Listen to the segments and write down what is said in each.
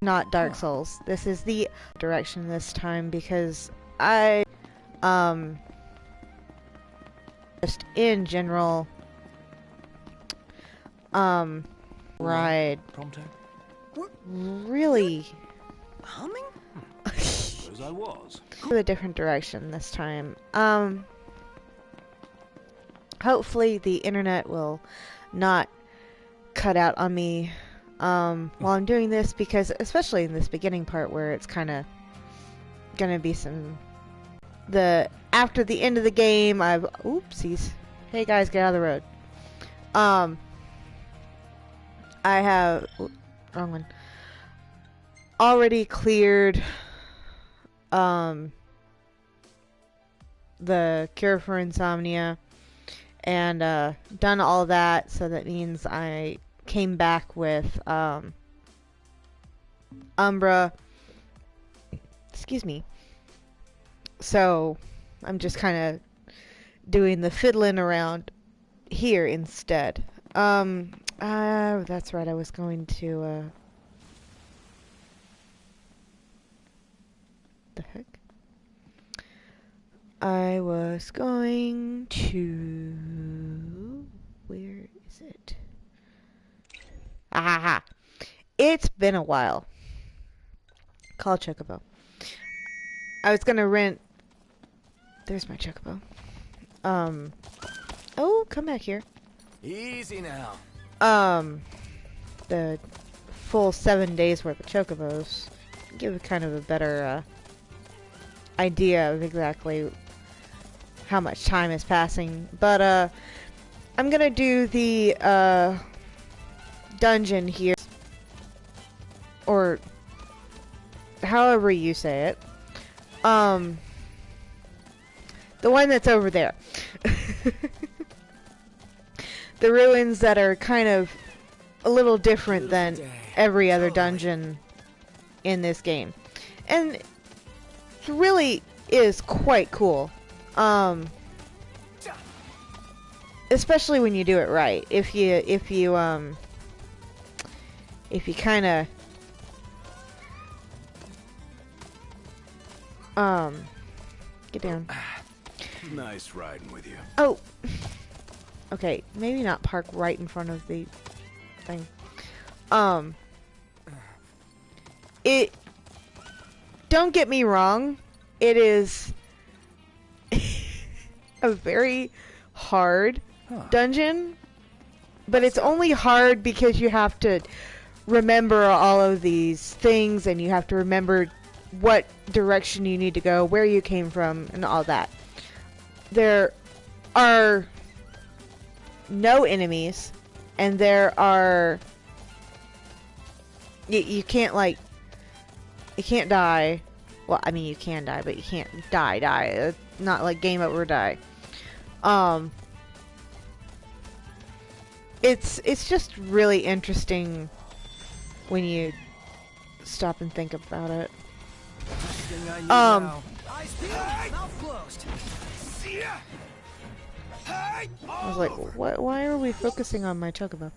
not Dark Souls. This is the direction this time because I just in general ride really humming? As I was. a different direction this time. Hopefully the internet will not cut out on me while I'm doing this, because especially in this beginning part where it's kind of gonna be some after the end of the game oopsies, hey guys, get out of the road. I have wrong one, already cleared the cure for insomnia and done all that, so that means I came back with Umbra. Excuse me. So I'm just kind of doing the fiddling around here instead. That's right, I was going to the heck? I was going to... Where is it? Ah! It's been a while. Call Chocobo. I was gonna rent... There's my Chocobo. Oh, come back here. Easy now. The full 7 days worth of Chocobos give kind of a better idea of exactly how much time is passing. But I'm gonna do the dungeon here, or however you say it. The one that's over there. The ruins that are kind of a little different than every other dungeon in this game. And it really is quite cool. Especially when you do it right. If you kind of get down. Nice riding with you. Oh. Okay, maybe not park right in front of the thing. Don't get me wrong, it is a very hard dungeon, but it's only hard because you have to remember all of these things, and you have to remember what direction you need to go, where you came from, and all that. There are no enemies, and there are... You can't, like... You can't die. Well, I mean, you can die, but you can't die. It's not like game over die. It's just really interesting when you stop and think about it. I was like, why are we focusing on my Chocobo?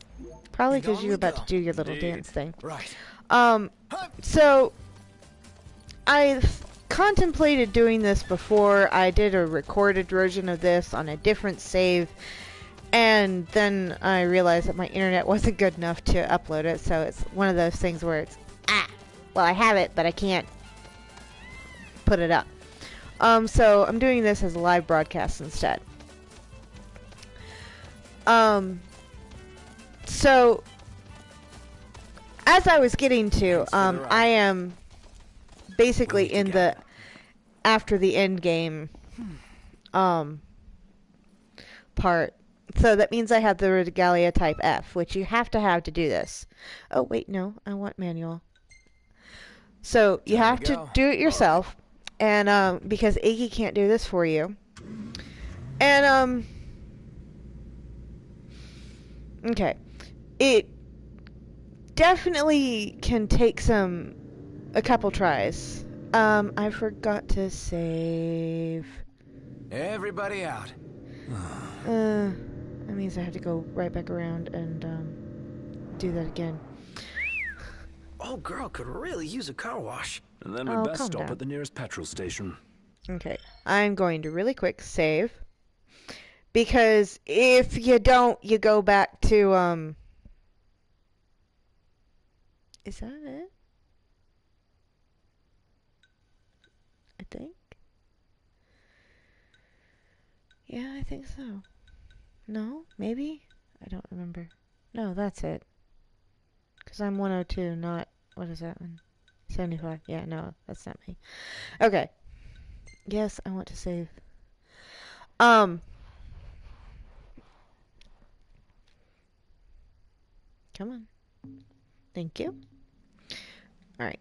Probably because you're about to do your little dance thing. Right. So I've contemplated doing this before. I did a recorded version of this on a different save, and then I realized that my internet wasn't good enough to upload it, so it's one of those things where it's, well, I have it, but I can't put it up. So I'm doing this as a live broadcast instead. So as I was getting to, I am basically in the after the end game part. So that means I have the Regalia type F, which you have to have to do this. Oh wait, no, I want manual. So you have to do it yourself, and because Iggy can't do this for you. And okay, it definitely can take a couple tries. I forgot to save. Everybody out. That means I have to go right back around and do that again. old girl could really use a car wash. And then we Oh, best calm stop down. at the nearest petrol station. Okay, I'm going to really quick save. Because if you don't, you go back to, is that it? I think. Yeah, I think so. No? Maybe? I don't remember. No, that's it. Because I'm 102, not... What is that one? 75. Yeah, no, that's not me. Okay. Yes, I want to save. Come on. Thank you. Alright.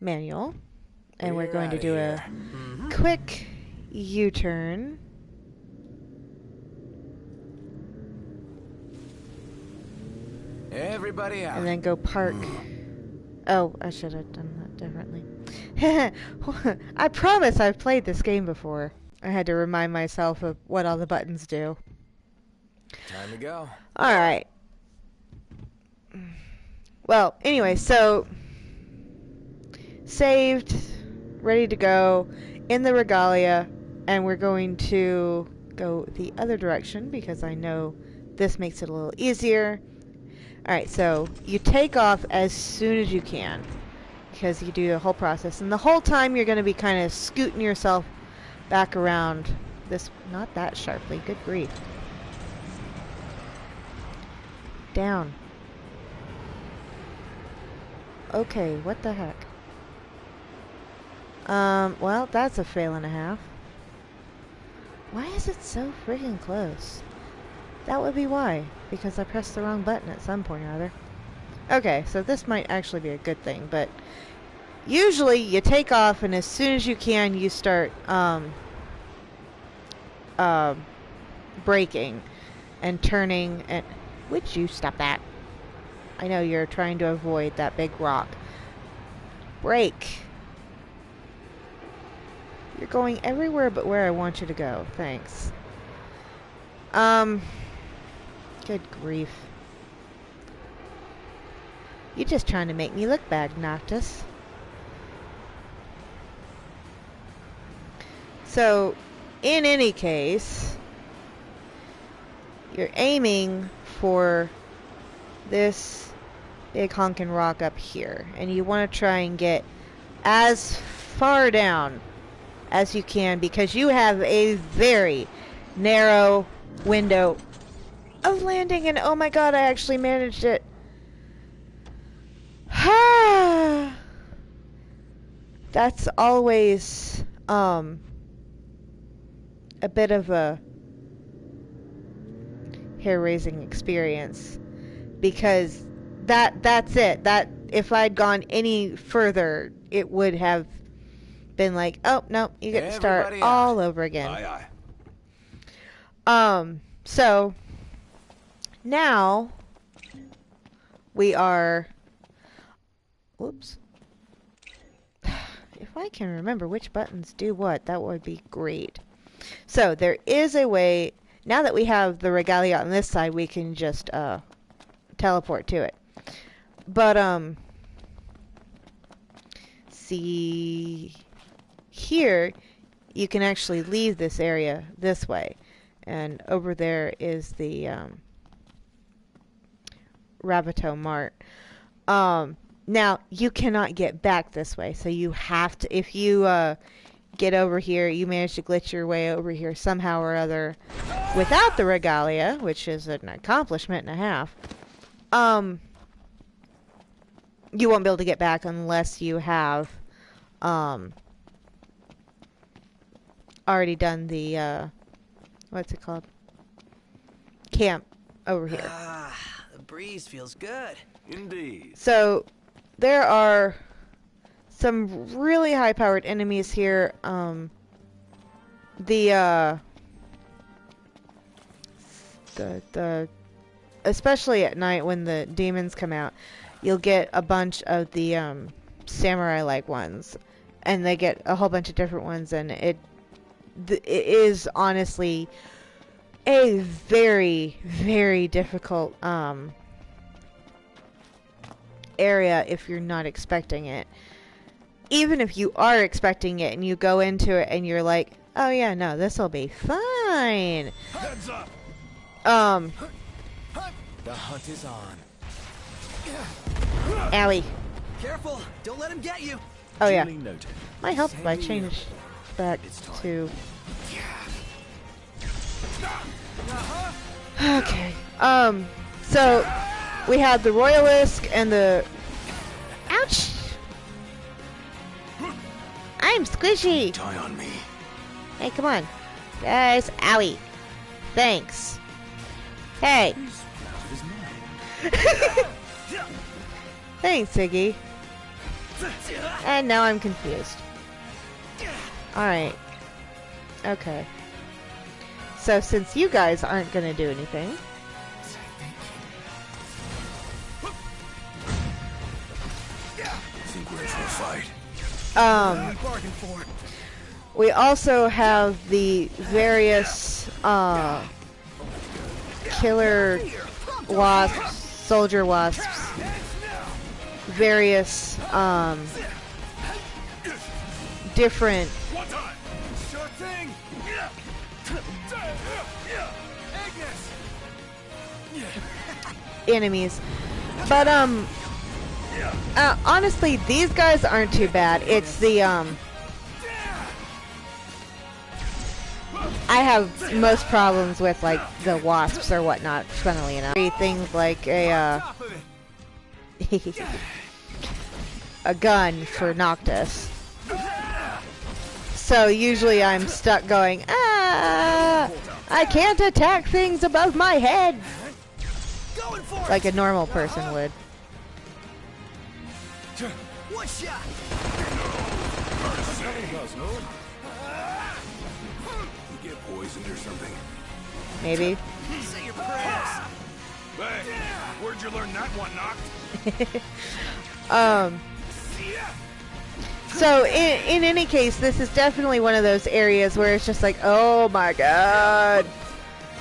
Manual. And we're going to do a quick U-turn. Everybody out. And then go park. Oh, I should have done that differently. I promise I've played this game before. I had to remind myself of what all the buttons do. Time to go. Alright. Well, anyway, so... saved, ready to go, in the regalia, and we're going to go the other direction because I know this makes it a little easier. Alright, so you take off as soon as you can because you do the whole process, and the whole time you're going to be kind of scooting yourself back around this, not that sharply, good grief. Down. Okay, what the heck? Well, that's a fail and a half. Why is it so friggin' close? That would be why. Because I pressed the wrong button at some point or other. Okay, so this might actually be a good thing, but usually you take off and as soon as you can you start, braking and turning and... Would you stop that? I know you're trying to avoid that big rock. Brake. You're going everywhere but where I want you to go. Thanks. Good grief. You're just trying to make me look bad, Noctis. So, in any case, you're aiming for this big honkin' rock up here. And you want to try and get as far down as you can because you have a very narrow window of landing, and oh my god, I actually managed it. That's always a bit of a hair-raising experience because that's it. That if I'd gone any further, it would have been like, oh no, you get to start Everybody all out. over again. Aye, aye. So now we are, whoops, if I can remember which buttons do what, that would be great. So there is a way, now that we have the regalia on this side, we can just teleport to it. But see here, you can actually leave this area this way. And over there is the Rabbito Mart. Now, you cannot get back this way, so you have to, if you get over here, you manage to glitch your way over here somehow or other without the regalia, which is an accomplishment and a half, you won't be able to get back unless you have already done the, what's it called? Camp over here. Ah, the breeze feels good. Indeed. So, there are some really high-powered enemies here. Especially at night when the demons come out, you'll get a bunch of the samurai-like ones, and they get a whole bunch of different ones, and it is honestly a very, very difficult area if you're not expecting it. Even if you are expecting it and you go into it and you're like, oh yeah, no, this'll be fine. Heads up. The hunt is on. Owie. Careful! Don't let him get you! Oh yeah. Duly noted. Might help if I change back to... Okay. So we have the Royalisk and the... Ouch! I'm squishy! Die on me. Hey, come on. Guys, owie. Thanks. Hey. Who's out of his mind? Thanks, Siggy. And now I'm confused. Alright. Okay. So since you guys aren't gonna do anything... Think we're in for a fight. We also have the various killer wasps, soldier wasps, various different enemies. But honestly, these guys aren't too bad. It's the I have most problems with like the wasps or whatnot, funnily enough. Things like a a gun for Noctis. So usually I'm stuck going, I can't attack things above my head like a normal person would. One shot! You get poisoned or something. Maybe. Say your prayers! Hey, where'd you learn that one, Noct? So in any case, this is definitely one of those areas where it's just like, oh my god,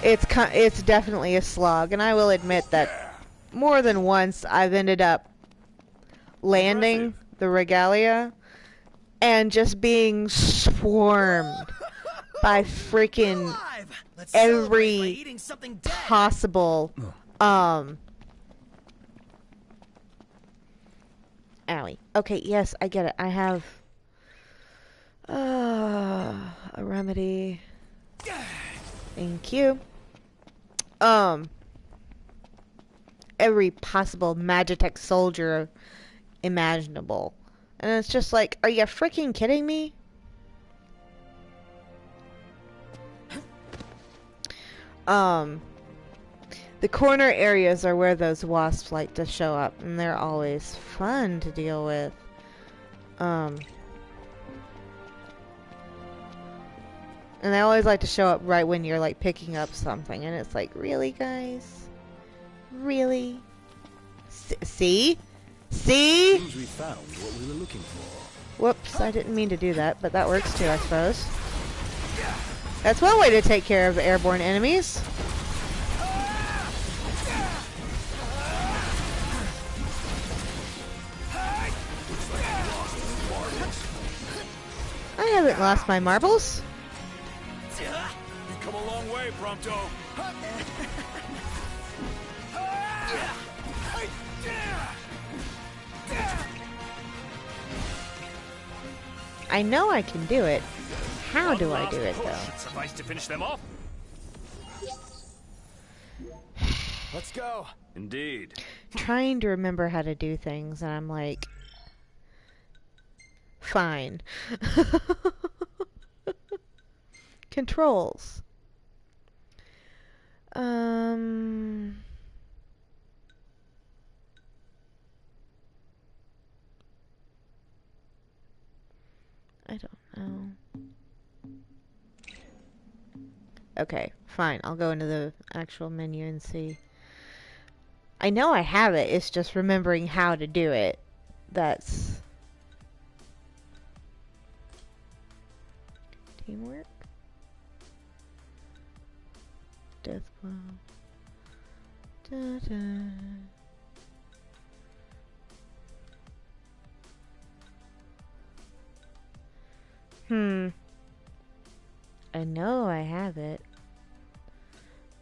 it's definitely a slog, and I will admit that more than once I've ended up landing the regalia and just being swarmed by freaking every possible owie. Okay, yes, I get it. I have a remedy. Thank you. Every possible Magitech soldier imaginable. And it's just like, are you freaking kidding me? The corner areas are where those wasps like to show up, and they're always fun to deal with. And they always like to show up right when you're like picking up something, and it's like, really, guys? Really? See? See? Seems we found what we were looking for. Whoops, I didn't mean to do that, but that works too, I suppose. That's one way to take care of airborne enemies. I haven't lost my marbles. You come a long way, Prompto. I know I can do it. How do I do it, though? Suffice to finish them off. Let's go. Indeed. Trying to remember how to do things, and I'm like, fine. Controls. I don't know. Okay, fine. I'll go into the actual menu and see. I know I have it. It's just remembering how to do it. That's teamwork. Death blow. Da-da. I know I have it,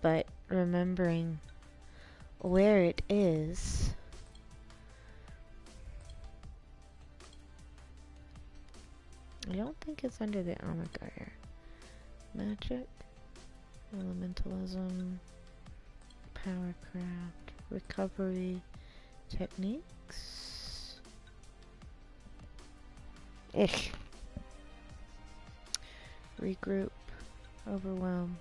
but remembering where it is. I don't think it's under the armor gear. Magic, elementalism, powercraft, recovery, techniques. Ish. Regroup, overwhelm.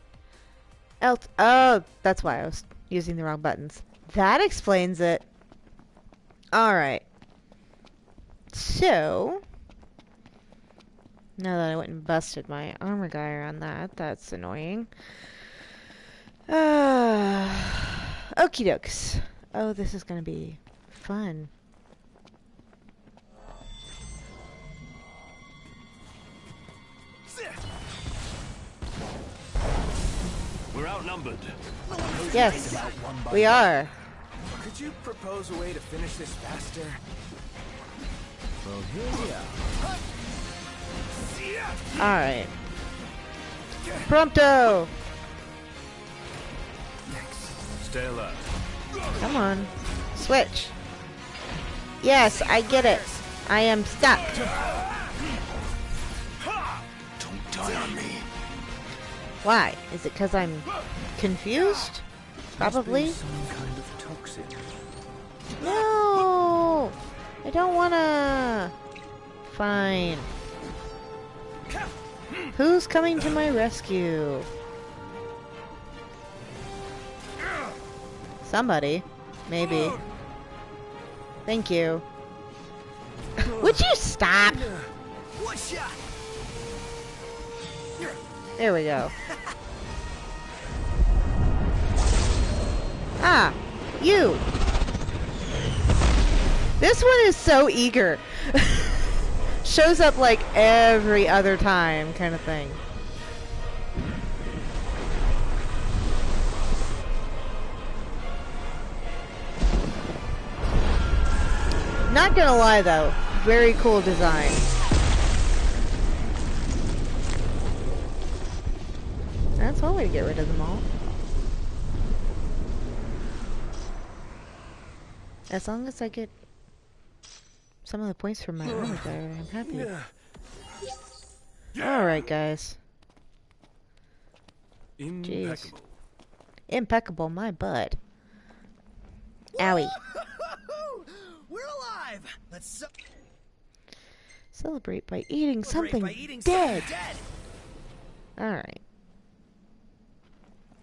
Oh, that's why I was using the wrong buttons. That explains it. Alright. So, now that I went and busted my armor guy on that, that's annoying. Okie dokes. Oh, this is gonna be fun. We're outnumbered. Yes, we are. Could you propose a way to finish this faster? Well, here we are. Alright. Prompto! Stay alert. Come on. Switch. Yes, I get it. I am stuck. Don't die on me. Why? Is it because I'm confused? Probably. Some kind of toxin. No! I don't wanna. Fine. Who's coming to my rescue? Somebody. Maybe. Thank you. Would you stop? One shot. There we go. Ah, you. This one is so eager. Shows up like every other time kind of thing. Not gonna lie though, very cool design. That's one way to get rid of them all. As long as I get some of the points from my armor there, I'm happy. Alright, guys. Impeccable. Impeccable, my butt. Owie. We're alive. Let's Celebrate by eating something by eating dead. something dead. Alright.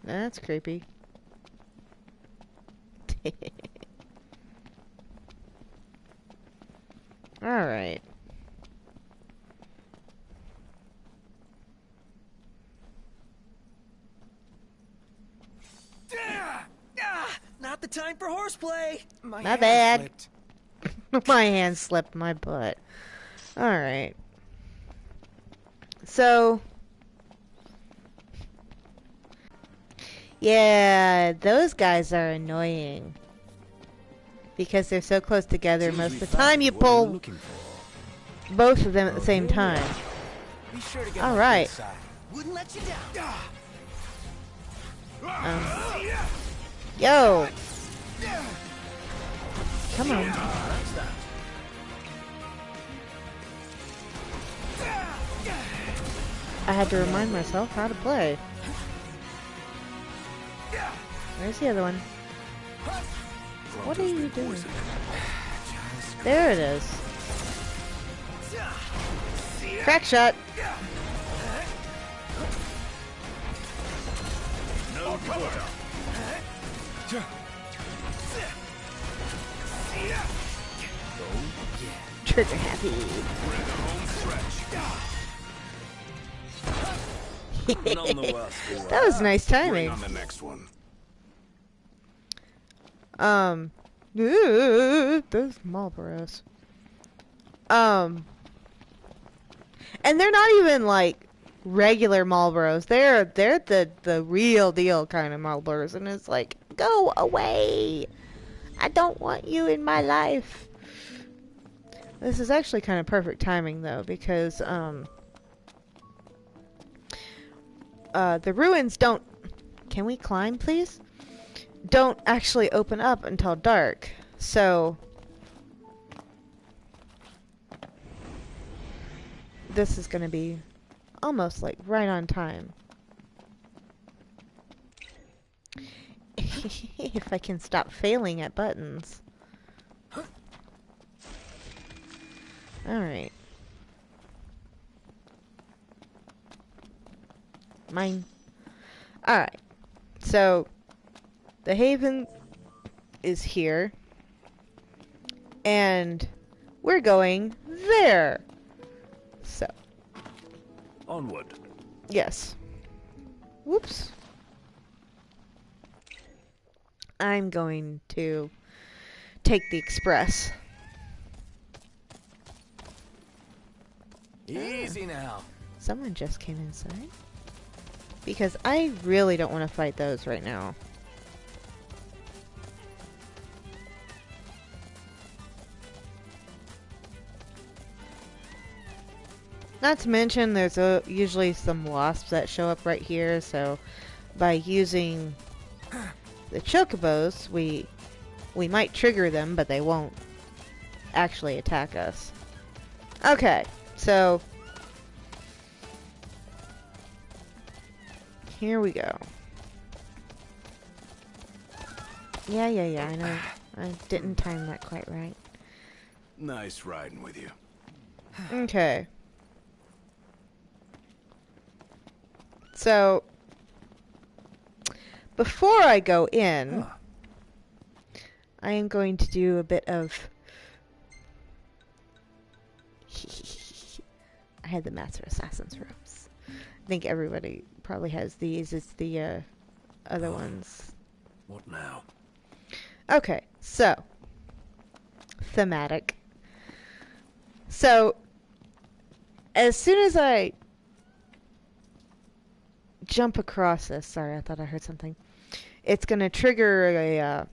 That's creepy. Alright. Not the time for horseplay. My hand bad. slipped. My hand slipped my butt. Alright. So. Yeah, those guys are annoying. Because they're so close together, most of the time you pull both of them at the same time. Be sure to get Alright. Wouldn't let you down. Yo! Come on. I had to remind myself how to play. Where's the other one? What are you doing? There it is. Crack shot. No quarter. Trigger happy. We're in the home stretch. None the worse for it. That was nice Bring timing. on the next one. Those Marlboros. And they're not even like regular Marlboros. They're the real deal kind of Marlboros, and it's like, go away. I don't want you in my life. This is actually kind of perfect timing though, because the ruins don't... Can we climb, please? Don't actually open up until dark. So... this is gonna be almost like right on time. If I can stop failing at buttons. Alright. Mine. Alright. So, the haven is here. And we're going there. So. Onward. Yes. Whoops. I'm going to take the express. Easy now. Someone just came inside. Because I really don't want to fight those right now. Not to mention there's usually some wasps that show up right here, so by using the chocobos, we might trigger them, but they won't actually attack us. Okay, so here we go. Yeah, I know. I didn't time that quite right. Nice riding with you. Okay. So, before I go in, I am going to do a bit of... I had the Master Assassin's robes. I think everybody probably has these. It's the other ones. What now? Okay, so, thematic. So, as soon as I jump across this, sorry, I thought I heard something. It's going to trigger a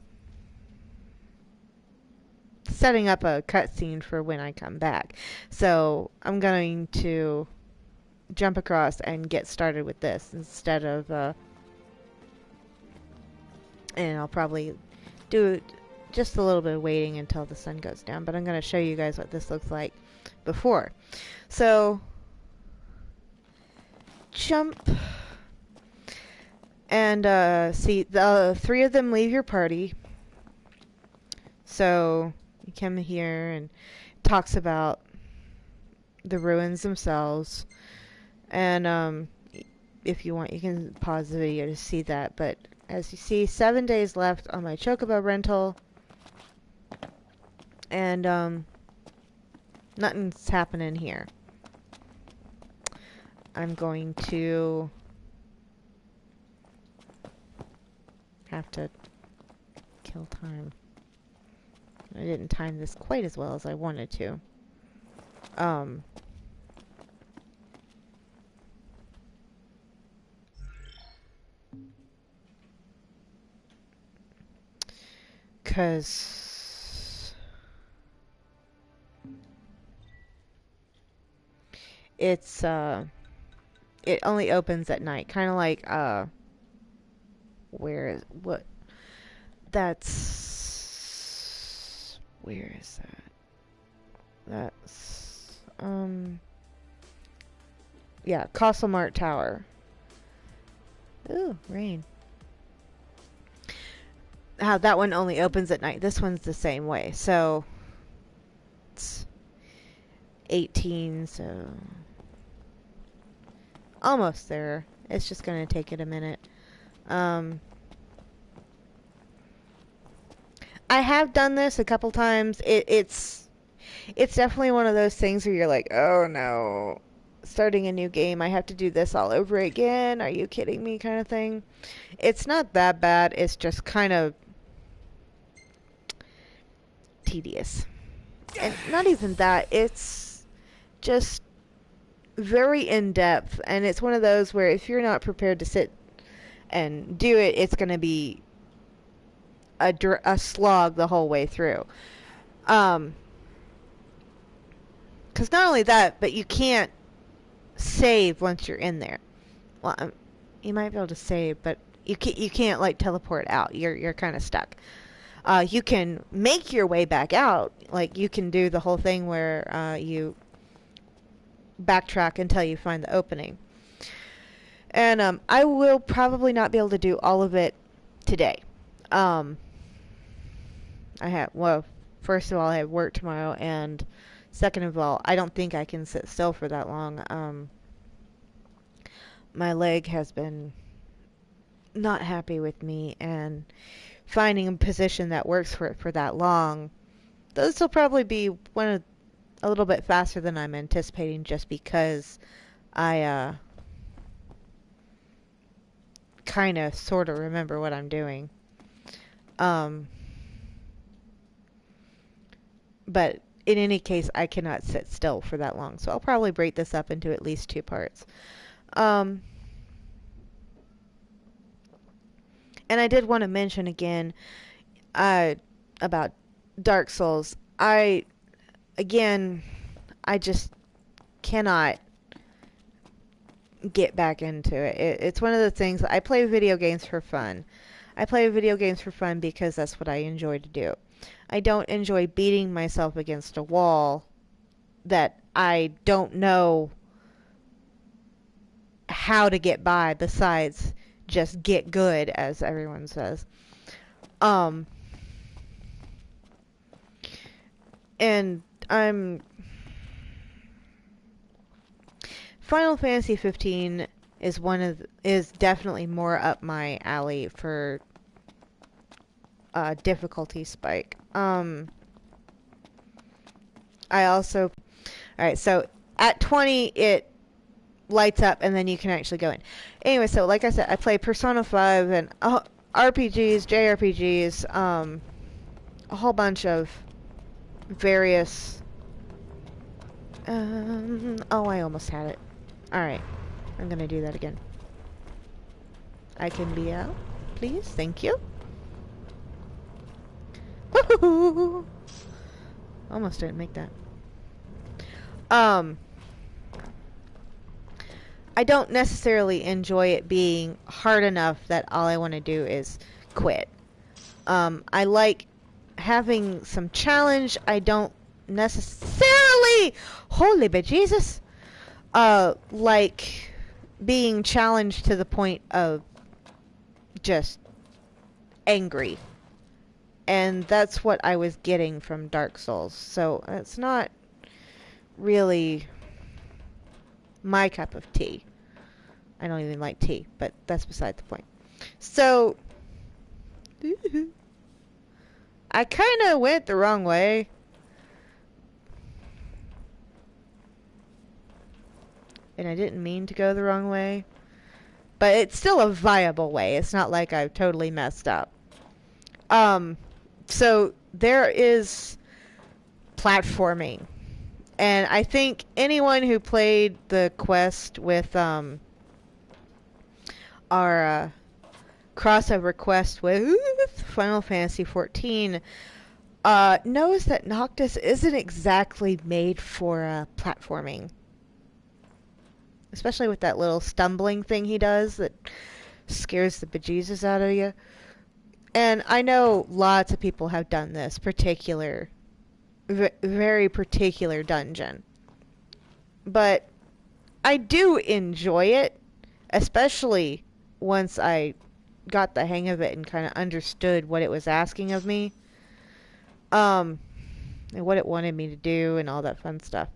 setting up a cutscene for when I come back. So I'm going to jump across and get started with this instead of and I'll probably do just a little bit of waiting until the sun goes down, but I'm going to show you guys what this looks like before. So jump. And, see, the 3 of them leave your party. So, you come here and talks about the ruins themselves. And, if you want, you can pause the video to see that. But, as you see, 7 days left on my Chocobo rental. And, nothing's happening here. I'm going to... have to kill time. I didn't time this quite as well as I wanted to. 'Cause it's it only opens at night, kind of like where is what? That's where is that? That's yeah, Castlemart Tower. Ooh, rain. How that one only opens at night. This one's the same way. So it's 18, so almost there. It's just gonna take it a minute. I have done this a couple times. It's definitely one of those things where you're like, oh no, starting a new game, I have to do this all over again. Are you kidding me, kind of thing. It's not that bad. It's just kind of tedious. And not even that. It's just very in-depth. And it's one of those where if you're not prepared to sit and do it, it's going to be a slog the whole way through. Because not only that, but you can't save once you're in there. Well, you might be able to save, but you can't like teleport out. You're kind of stuck. You can make your way back out. Like you can do the whole thing where you backtrack until you find the opening. And I will probably not be able to do all of it today. First of all, I have work tomorrow, and second of all, I don't think I can sit still for that long. My leg has been not happy with me, and finding a position that works for it for that long, this will probably be a little bit faster than I'm anticipating, just because I kind of sort of remember what I'm doing. But in any case, I cannot sit still for that long, so I'll probably break this up into at least 2 parts. And I did want to mention again about Dark Souls. I just cannot get back into it. It's one of the things, I play video games for fun. I play video games for fun because that's what I enjoy to do. I don't enjoy beating myself against a wall that I don't know how to get by besides just get good, as everyone says. And Final Fantasy 15 is definitely more up my alley for difficulty spike. Alright, so at 20 it lights up and then you can actually go in. Anyway, so like I said, I play Persona 5 and RPGs, JRPGs, a whole bunch of various I almost had it. Alright, I'm gonna do that again. I can be out, please, thank you. Woohoo! Almost didn't make that. I don't necessarily enjoy it being hard enough that all I want to do is quit. I like having some challenge. I don't necessarily, holy bejesus, like being challenged to the point of just angry. And that's what I was getting from Dark Souls. So it's not really my cup of tea. I don't even like tea, but that's beside the point. So I kind of went the wrong way. And I didn't mean to go the wrong way. But it's still a viable way. It's not like I've totally messed up. So there is platforming. And I think anyone who played the quest with our crossover quest with Final Fantasy XIV knows that Noctis isn't exactly made for platforming. Especially with that little stumbling thing he does that scares the bejesus out of you. And I know lots of people have done this very particular dungeon. But I do enjoy it, especially once I got the hang of it and kind of understood what it was asking of me. And what it wanted me to do and all that fun stuff.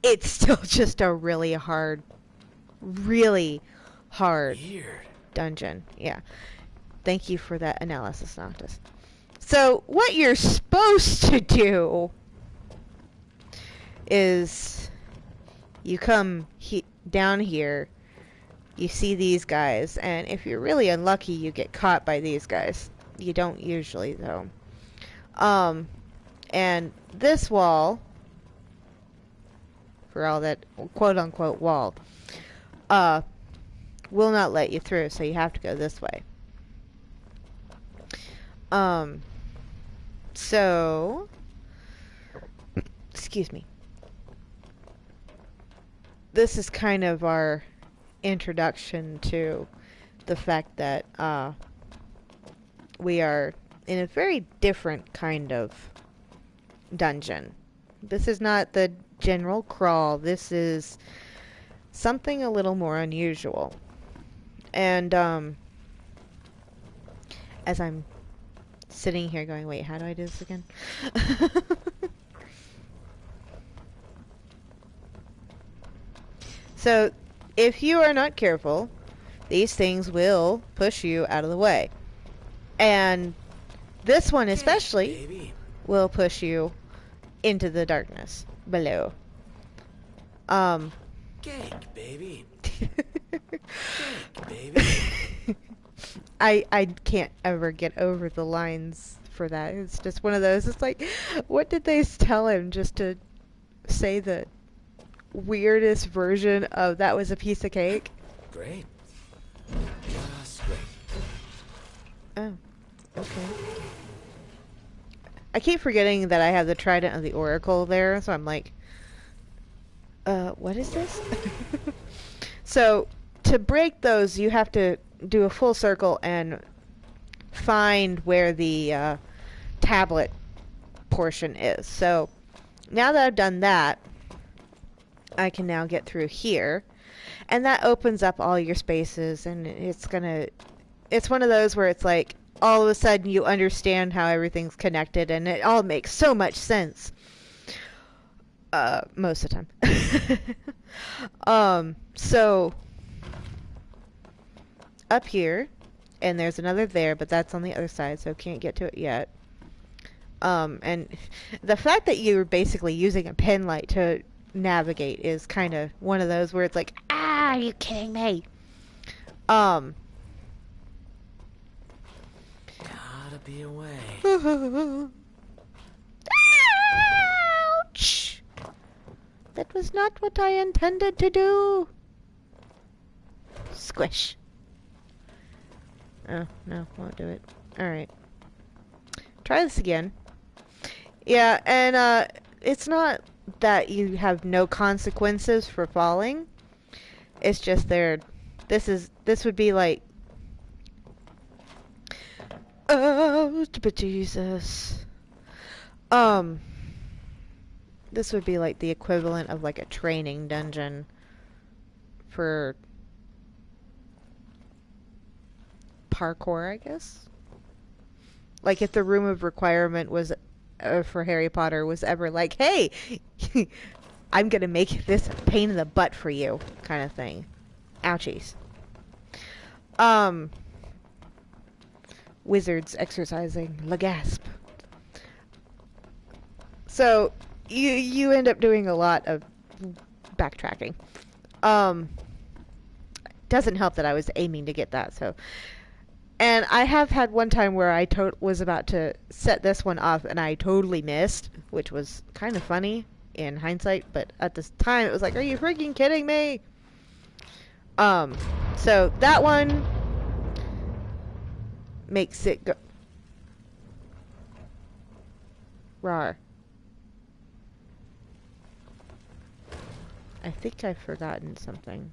It's still just a really hard Weird. Dungeon. Yeah. Thank you for that analysis, Noctis. So, what you're supposed to do is you come down here, you see these guys, and if you're really unlucky, you get caught by these guys. You don't usually, though. And this wall, for all that quote-unquote wall, will not let you through, so you have to go this way. So, excuse me. this is kind of our introduction to the fact that we are in a very different kind of dungeon. This is not the general crawl. This is something a little more unusual. And as I'm sitting here going, wait, how do I do this again? So, if you are not careful, these things will push you out of the way. And this one especially Baby. will push you into the darkness below. Cake, baby. Cake, baby. I can't ever get over the lines for that. It's just one of those. It's like, what did they tell him just to say the weirdest version of that was a piece of cake? Great. Just great. Oh, okay. I keep forgetting that I have the Trident of the Oracle there, so I'm like, what is this? So, to break those, you have to do a full circle and find where the tablet portion is. So, now that I've done that, I can now get through here. And that opens up all your spaces, and it's one of those where it's like, all of a sudden you understand how everything's connected, and it all makes so much sense. Most of the time. So, up here, and there's another there, but that's on the other side, so can't get to it yet. And the fact that you're basically using a pen light to navigate is kind of one of those where it's like, are you kidding me? Gotta be away. Ouch! That was not what I intended to do. Squish. Oh, no, won't do it. Alright. Try this again. Yeah, and it's not that you have no consequences for falling. It's just this would be like, oh, but Jesus. This would be like the equivalent of like a training dungeon for parkour, I guess. Like if the room of requirement was for Harry Potter was ever like, hey, I'm gonna make this a pain in the butt for you, kind of thing. Ouchies. Wizards exercising Legasp. So you end up doing a lot of backtracking. Doesn't help that I was aiming to get that, so. And I have had one time where I was about to set this one off and I totally missed, which was kind of funny in hindsight, but at this time it was like, are you freaking kidding me? So that one makes it go. Rawr. I think I've forgotten something.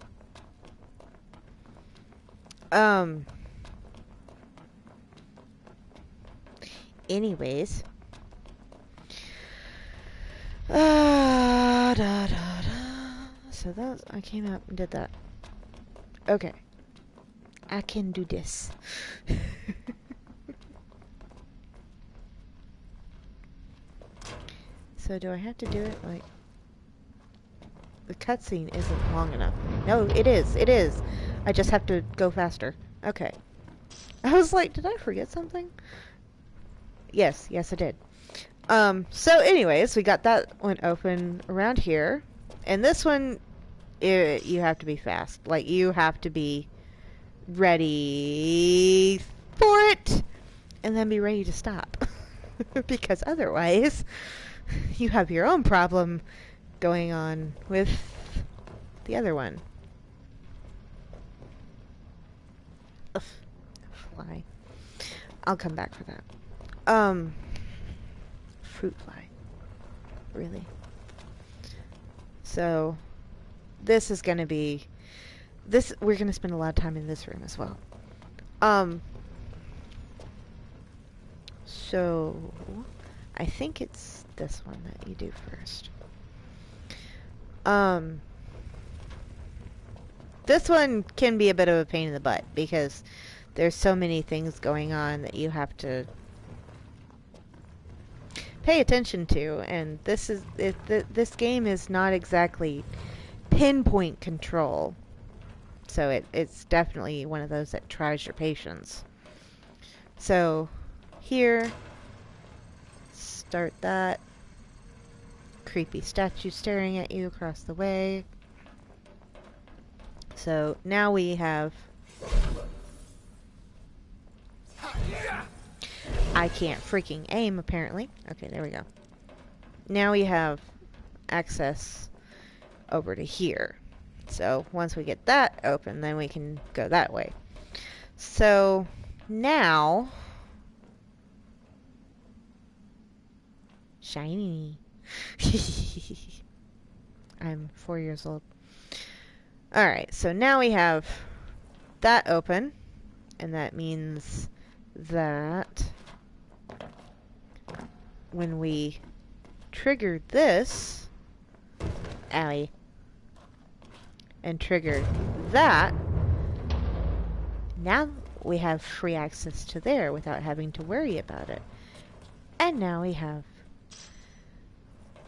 Anyways. So I came out and did that. Okay. I can do this. So do I have to do it like... The cutscene isn't long enough. No, it is. It is. I just have to go faster. Okay. I was like, did I forget something? Yes, I did. So anyways, we got that one open around here. And this one, you have to be fast. Like, you have to be ready for it. And then be ready to stop. Because otherwise, you have your own problem going on with the other one. Ugh, fly. I'll come back for that. Fruit fly. Really. So, this is going to be... we're going to spend a lot of time in this room as well. So... I think it's this one that you do first. This one can be a bit of a pain in the butt because there's so many things going on that you have to pay attention to, and this game is not exactly pinpoint control, so it's definitely one of those that tries your patience. So here, start that. Creepy statue staring at you across the way. So now we have... I can't freaking aim, apparently. Okay, there we go. Now we have access over to here. So once we get that open, then we can go that way. So now... Shiny. I'm 4 years old. Alright, so now we have that open, and that means that when we trigger this, owie, and trigger that, now we have free access to there without having to worry about it. And now we have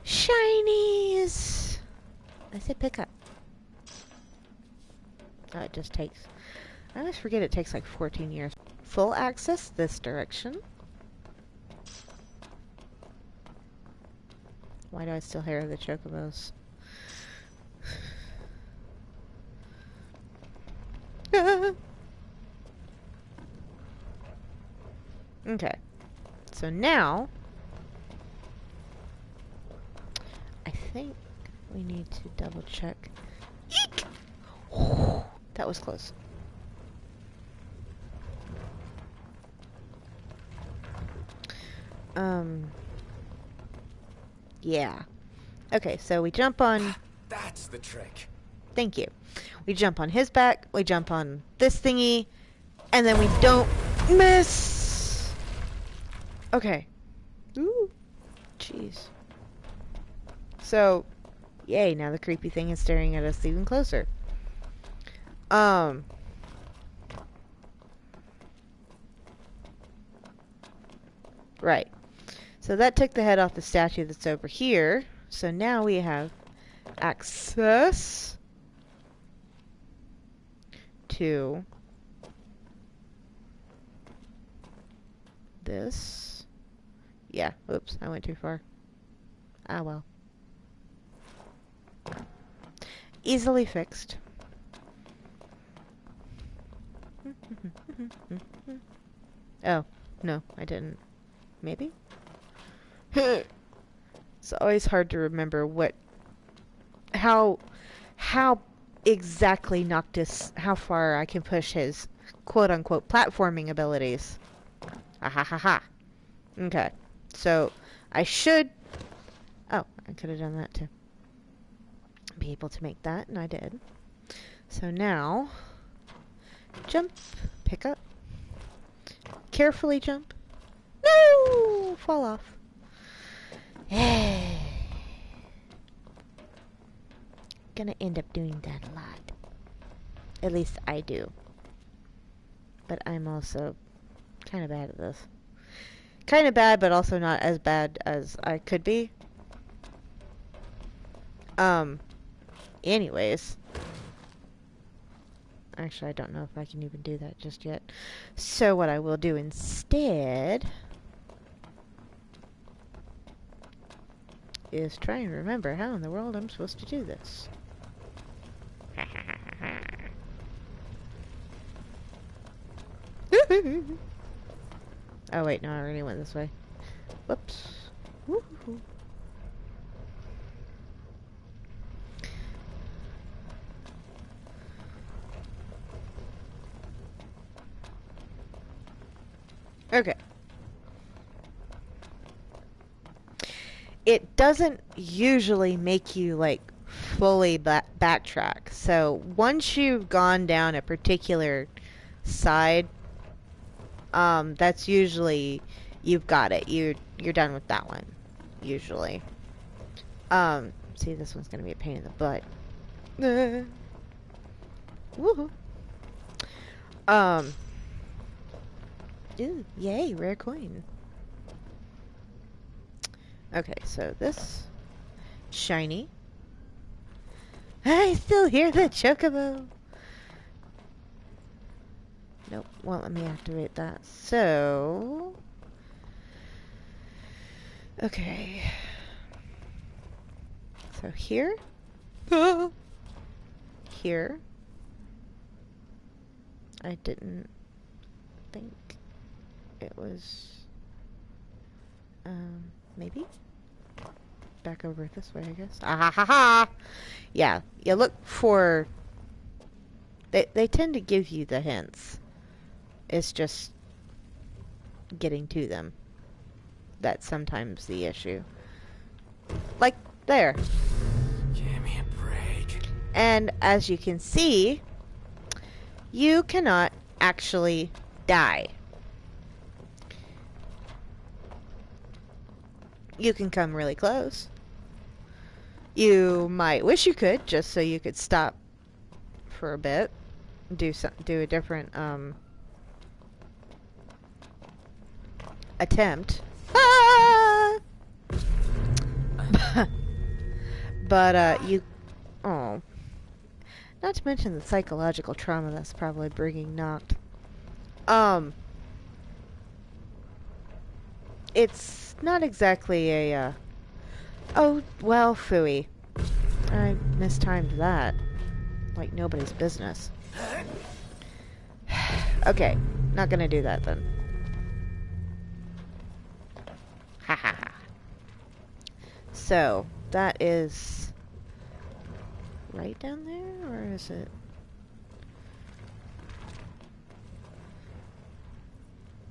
shinies! I said pick up. Oh, it just takes... I always forget it takes like 14 years. Full access this direction. Why do I still hear the chocobos? Okay. So now... I think we need to double check. Eek! That was close. Yeah. Okay, so we jump on... That's the trick. Thank you. We jump on his back, we jump on this thingy, and then we don't miss! Okay. Ooh. Jeez. So, yay, now the creepy thing is staring at us even closer. Right. So that took the head off the statue that's over here. So now we have access to this. Yeah, oops, I went too far. Ah, well. Easily fixed. Oh, no, I didn't. Maybe? It's always hard to remember how exactly Noctis, how far I can push his quote-unquote platforming abilities. Ah ha ha ha. Okay, so I should... Oh, I could have done that too. Be able to make that, and I did. So now, jump, pick up, carefully jump. No! Fall off. Gonna end up doing that a lot. At least I do. But I'm also kind of bad at this. Kind of bad, but also not as bad as I could be. Anyways. Actually, I don't know if I can even do that just yet. So what I will do instead is try and remember how in the world I'm supposed to do this. Oh wait, no, I already went this way. Whoops. Woohoo. Okay. It doesn't usually make you, like, fully backtrack. So once you've gone down a particular side, that's usually you've got it. You're done with that one, usually. See, this one's gonna be a pain in the butt. Woohoo. Ooh, yay, rare coin. Okay, so this shiny. I still hear the chocobo. Nope, won't let me activate that. So, okay. So here, here. I didn't think it was. Maybe back over this way, I guess. Ah ha ha ha! Yeah, you look for. They tend to give you the hints. It's just getting to them. That's sometimes the issue. Like there. Give me a break. And as you can see, you cannot actually die. You can come really close. You might wish you could, just so you could stop for a bit, do a different attempt. Ah! But you, oh, not to mention the psychological trauma that's probably bringing knocked. It's not exactly a, oh, well, phooey. I mistimed that. Like nobody's business. Okay, not gonna do that then. Ha ha ha. So, that is right down there, or is it?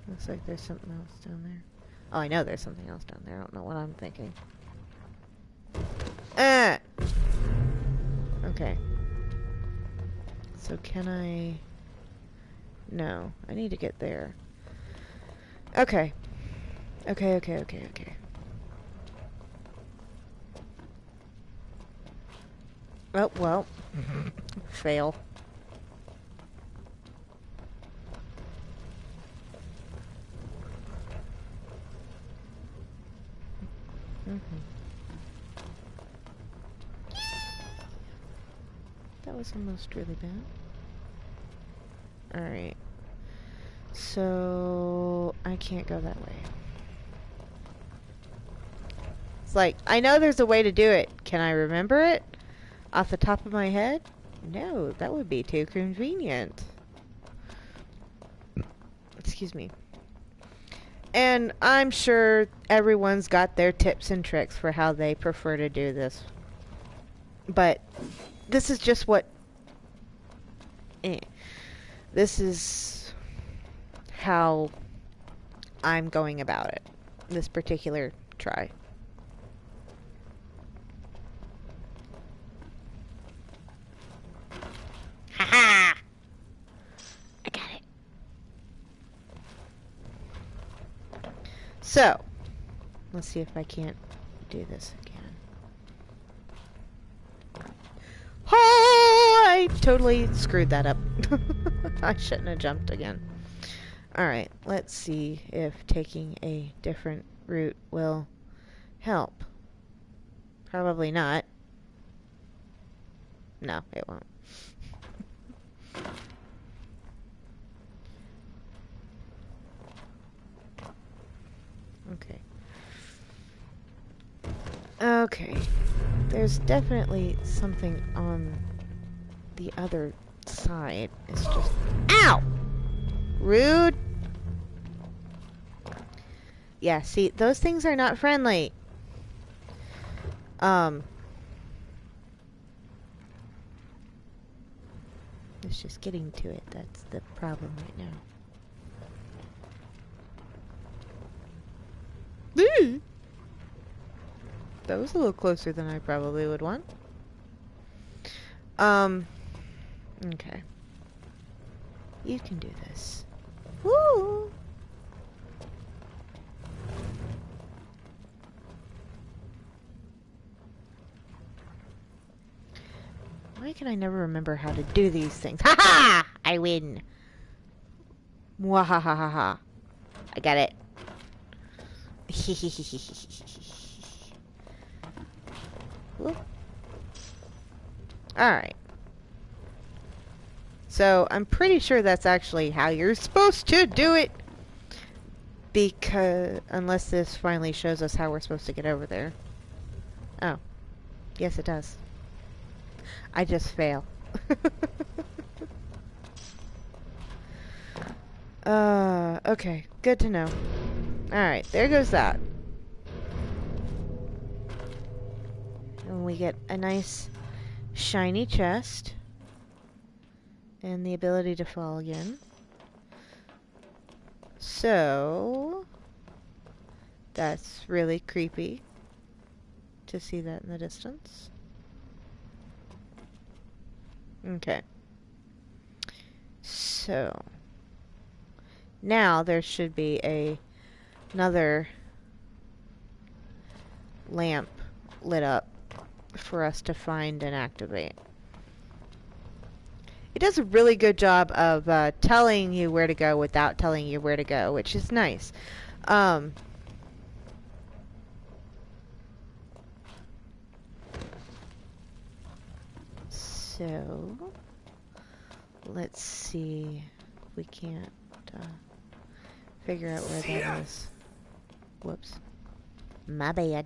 Looks like there's something else down there. Oh, I know there's something else down there. I don't know what I'm thinking. Ah! Okay. So can I... No, I need to get there. Okay. Okay. Oh, well. Fail. That was almost really bad. Alright. So, I can't go that way. It's like, I know there's a way to do it. Can I remember it? Off the top of my head? No, that would be too convenient. Excuse me. And I'm sure everyone's got their tips and tricks for how they prefer to do this. But this is just what... This is how I'm going about it. This particular try. Haha! I got it. So, let's see if I can't do this again. Oh, I totally screwed that up. I shouldn't have jumped again. Alright, let's see if taking a different route will help. Probably not. No, it won't. Okay. Okay. There's definitely something on the other side. It's just... Ow! Rude! Yeah, see, those things are not friendly. It's just getting to it. That's the problem right now. That was a little closer than I probably would want. Okay. You can do this. Woo! Why can I never remember how to do these things? Ha ha! I win. Mwahahaha. I got it. Alright. So, I'm pretty sure that's actually how you're supposed to do it. Because, unless this finally shows us how we're supposed to get over there. Oh. Yes, it does. I just fail. Okay. Good to know. Alright, there goes that. And we get a nice shiny chest. And the ability to fall again. So... that's really creepy to see that in the distance. Okay. So... now there should be another lamp lit up for us to find and activate. It does a really good job of telling you where to go without telling you where to go, which is nice. So, let's see if we can't figure out where that is. Whoops. My bad.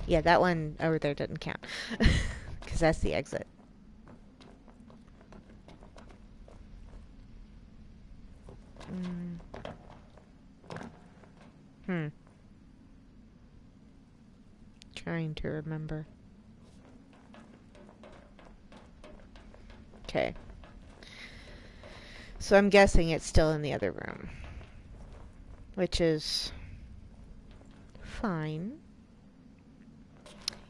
Yeah, that one over there doesn't count. Because that's the exit. Trying to remember. Okay. So I'm guessing it's still in the other room. Which is... fine.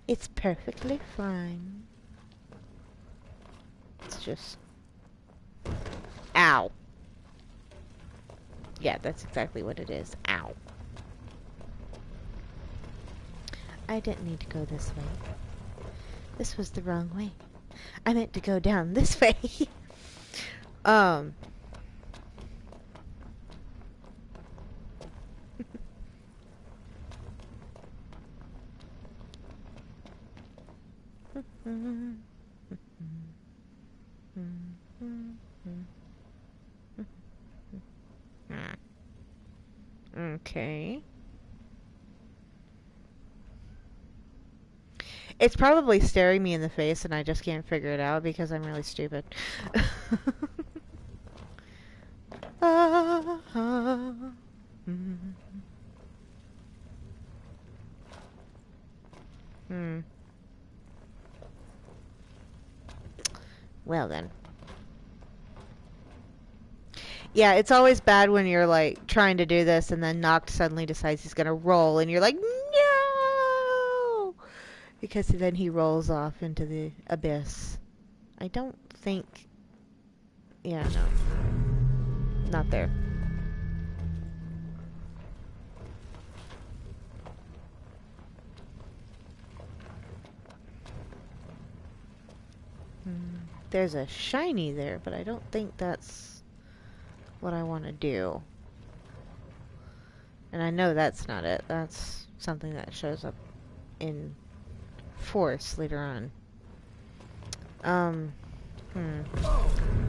It's perfectly fine. It's just... ow. Yeah, that's exactly what it is. Ow. I didn't need to go this way. This was the wrong way. I meant to go down this way. Okay. It's probably staring me in the face and I just can't figure it out because I'm really stupid. Well then. Yeah, it's always bad when you're like trying to do this and then Noct suddenly decides he's gonna roll and you're like, no! Because then he rolls off into the abyss. I don't think... yeah, no. Not there. There's a shiny there, but I don't think that's what I want to do. And I know that's not it. That's something that shows up in Force later on.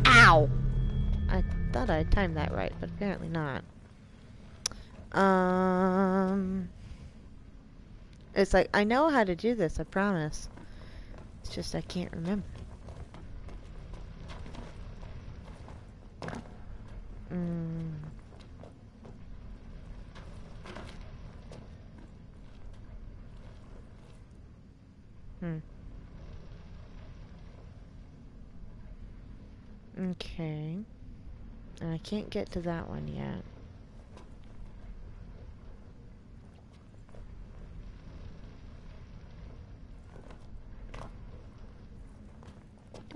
Ow! I thought I timed that right, but apparently not. It's like, I know how to do this, I promise. It's just I can't remember. Okay. And I can't get to that one yet.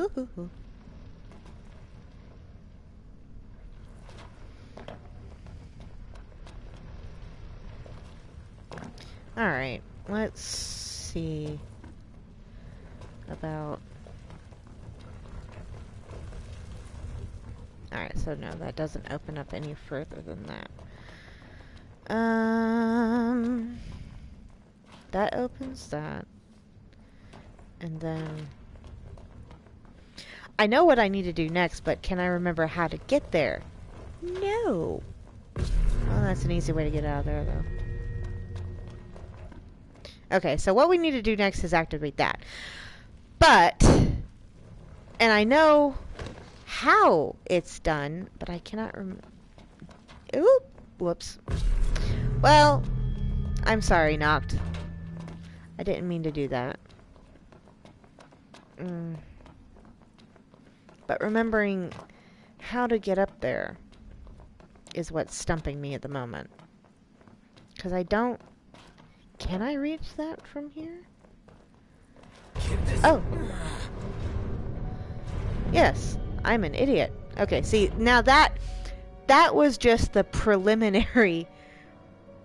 Hoo-hoo-hoo. Alright, let's see about... Alright, so no, that doesn't open up any further than that. That opens that. And then... I know what I need to do next, but can I remember how to get there? No! Well, that's an easy way to get out of there, though. Okay, so what we need to do next is activate that. But... And I know how it's done, but I cannot remember... Oop! Whoops. Well, I'm sorry, Noct. I didn't mean to do that. But remembering how to get up there is what's stumping me at the moment. Because I don't... Can I reach that from here? Oh! Yes, I'm an idiot. Okay, see, now that was just the preliminary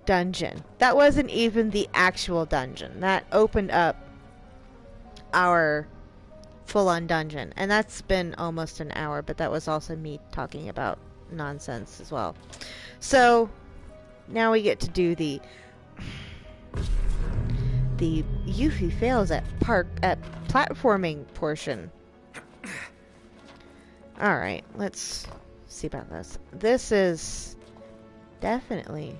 dungeon. That wasn't even the actual dungeon. That opened up our full-on dungeon. And that's been almost an hour, but that was also me talking about nonsense as well. So, now we get to do the Yuffie fails at platforming portion. Alright, let's see about this. This is definitely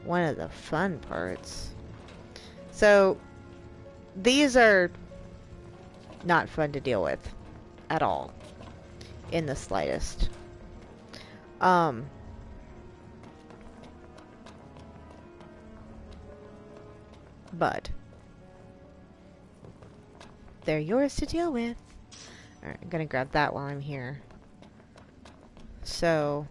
one of the fun parts. So, these are not fun to deal with at all, in the slightest. But they're yours to deal with. Alright, I'm gonna grab that while I'm here. So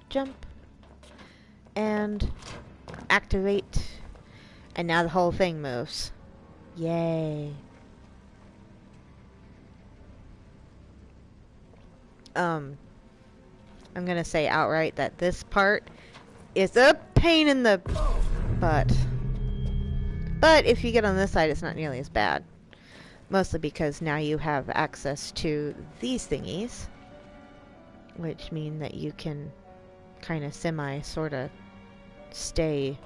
jump and activate, and now the whole thing moves. Yay. I'm gonna say outright that this part is a pain in the butt. But if you get on this side, it's not nearly as bad. Mostly because now you have access to these thingies, which mean that you can kind of sorta stay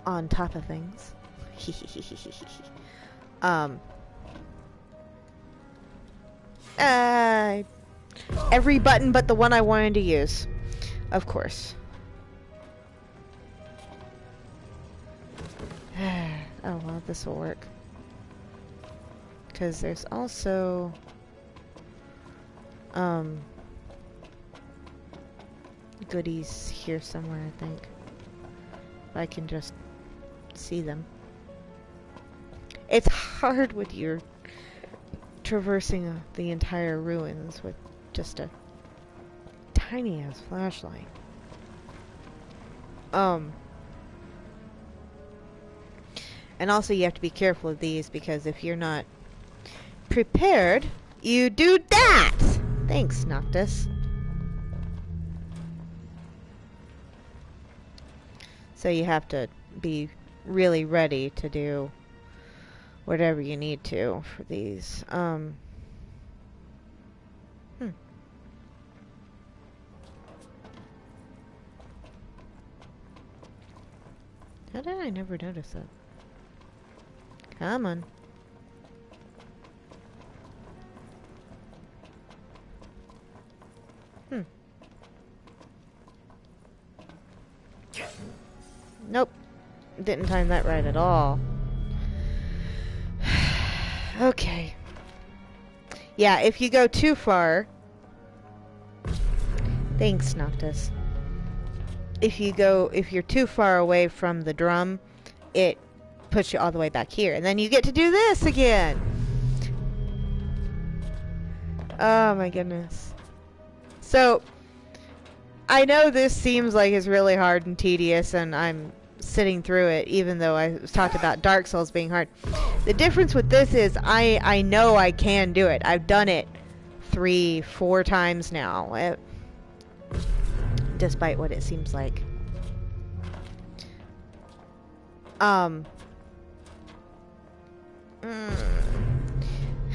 on top of things. Every button but the one I wanted to use. Of course. Oh, well, this will work. Because there's also... goodies here somewhere, I think. If I can just see them. It's hard when you're traversing the entire ruins with just a tiny ass flashlight. And also you have to be careful of these, because if you're not prepared, you do that! Thanks, Noctis. So you have to be really ready to do whatever you need to for these. How did I never notice that? Come on. Nope. Didn't time that right at all. Okay. Yeah, if you go too far... Thanks, Noctis. If you're too far away from the drum, it puts you all the way back here. And then you get to do this again! Oh my goodness. So, I know this seems like it's really hard and tedious, and I'm sitting through it, even though I was talked about Dark Souls being hard. The difference with this is I know I can do it. I've done it 3-4 times now, despite what it seems like.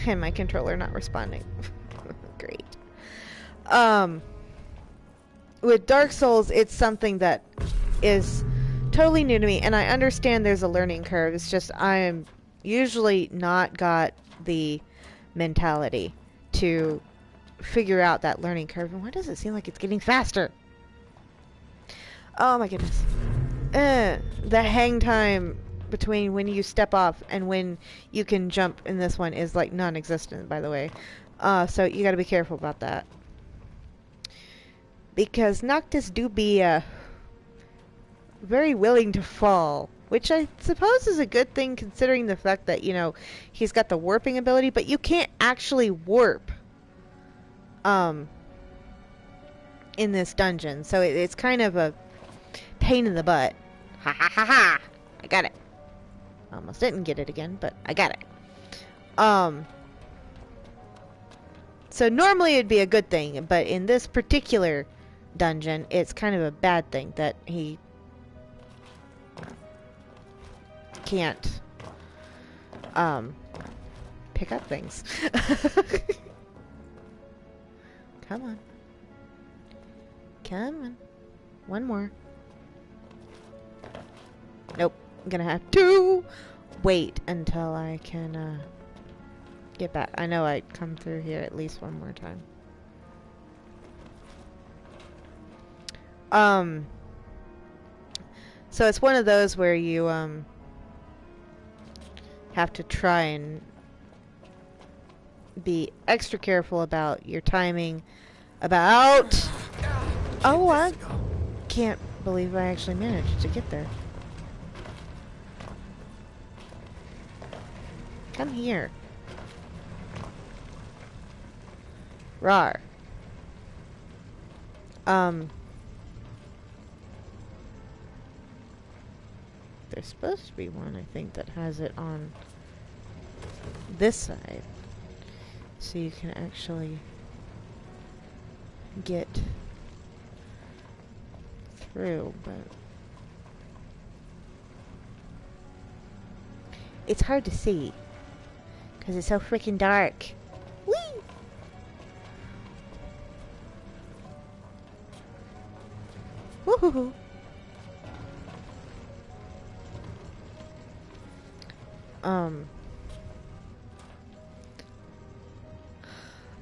And my controller not responding. Great. With Dark Souls, it's something that is totally new to me, and I understand there's a learning curve. It's just I'm usually not got the mentality to figure out that learning curve. And why does it seem like it's getting faster? Oh my goodness. The hang time between when you step off and when you can jump in this one is like non-existent, by the way. So you gotta be careful about that. Because Noctis do be very willing to fall, which I suppose is a good thing considering the fact that, you know, he's got the warping ability, but you can't actually warp in this dungeon. So it's kind of a pain in the butt. Ha ha ha ha! I got it. Almost didn't get it again, but I got it. So normally it'd be a good thing, but in this particular dungeon, it's kind of a bad thing that he can't pick up things. Come on. Come on. One more. Nope. I'm gonna have to wait until I can get back. I know I'd come through here at least one more time. So it's one of those where you have to try and be extra careful about your timing. Oh, I can't believe I actually managed to get there. Come here. Rawr. There's supposed to be one, I think, that has it on this side. So you can actually get through, but it's hard to see because it's so freaking dark. Whee! Woohoo!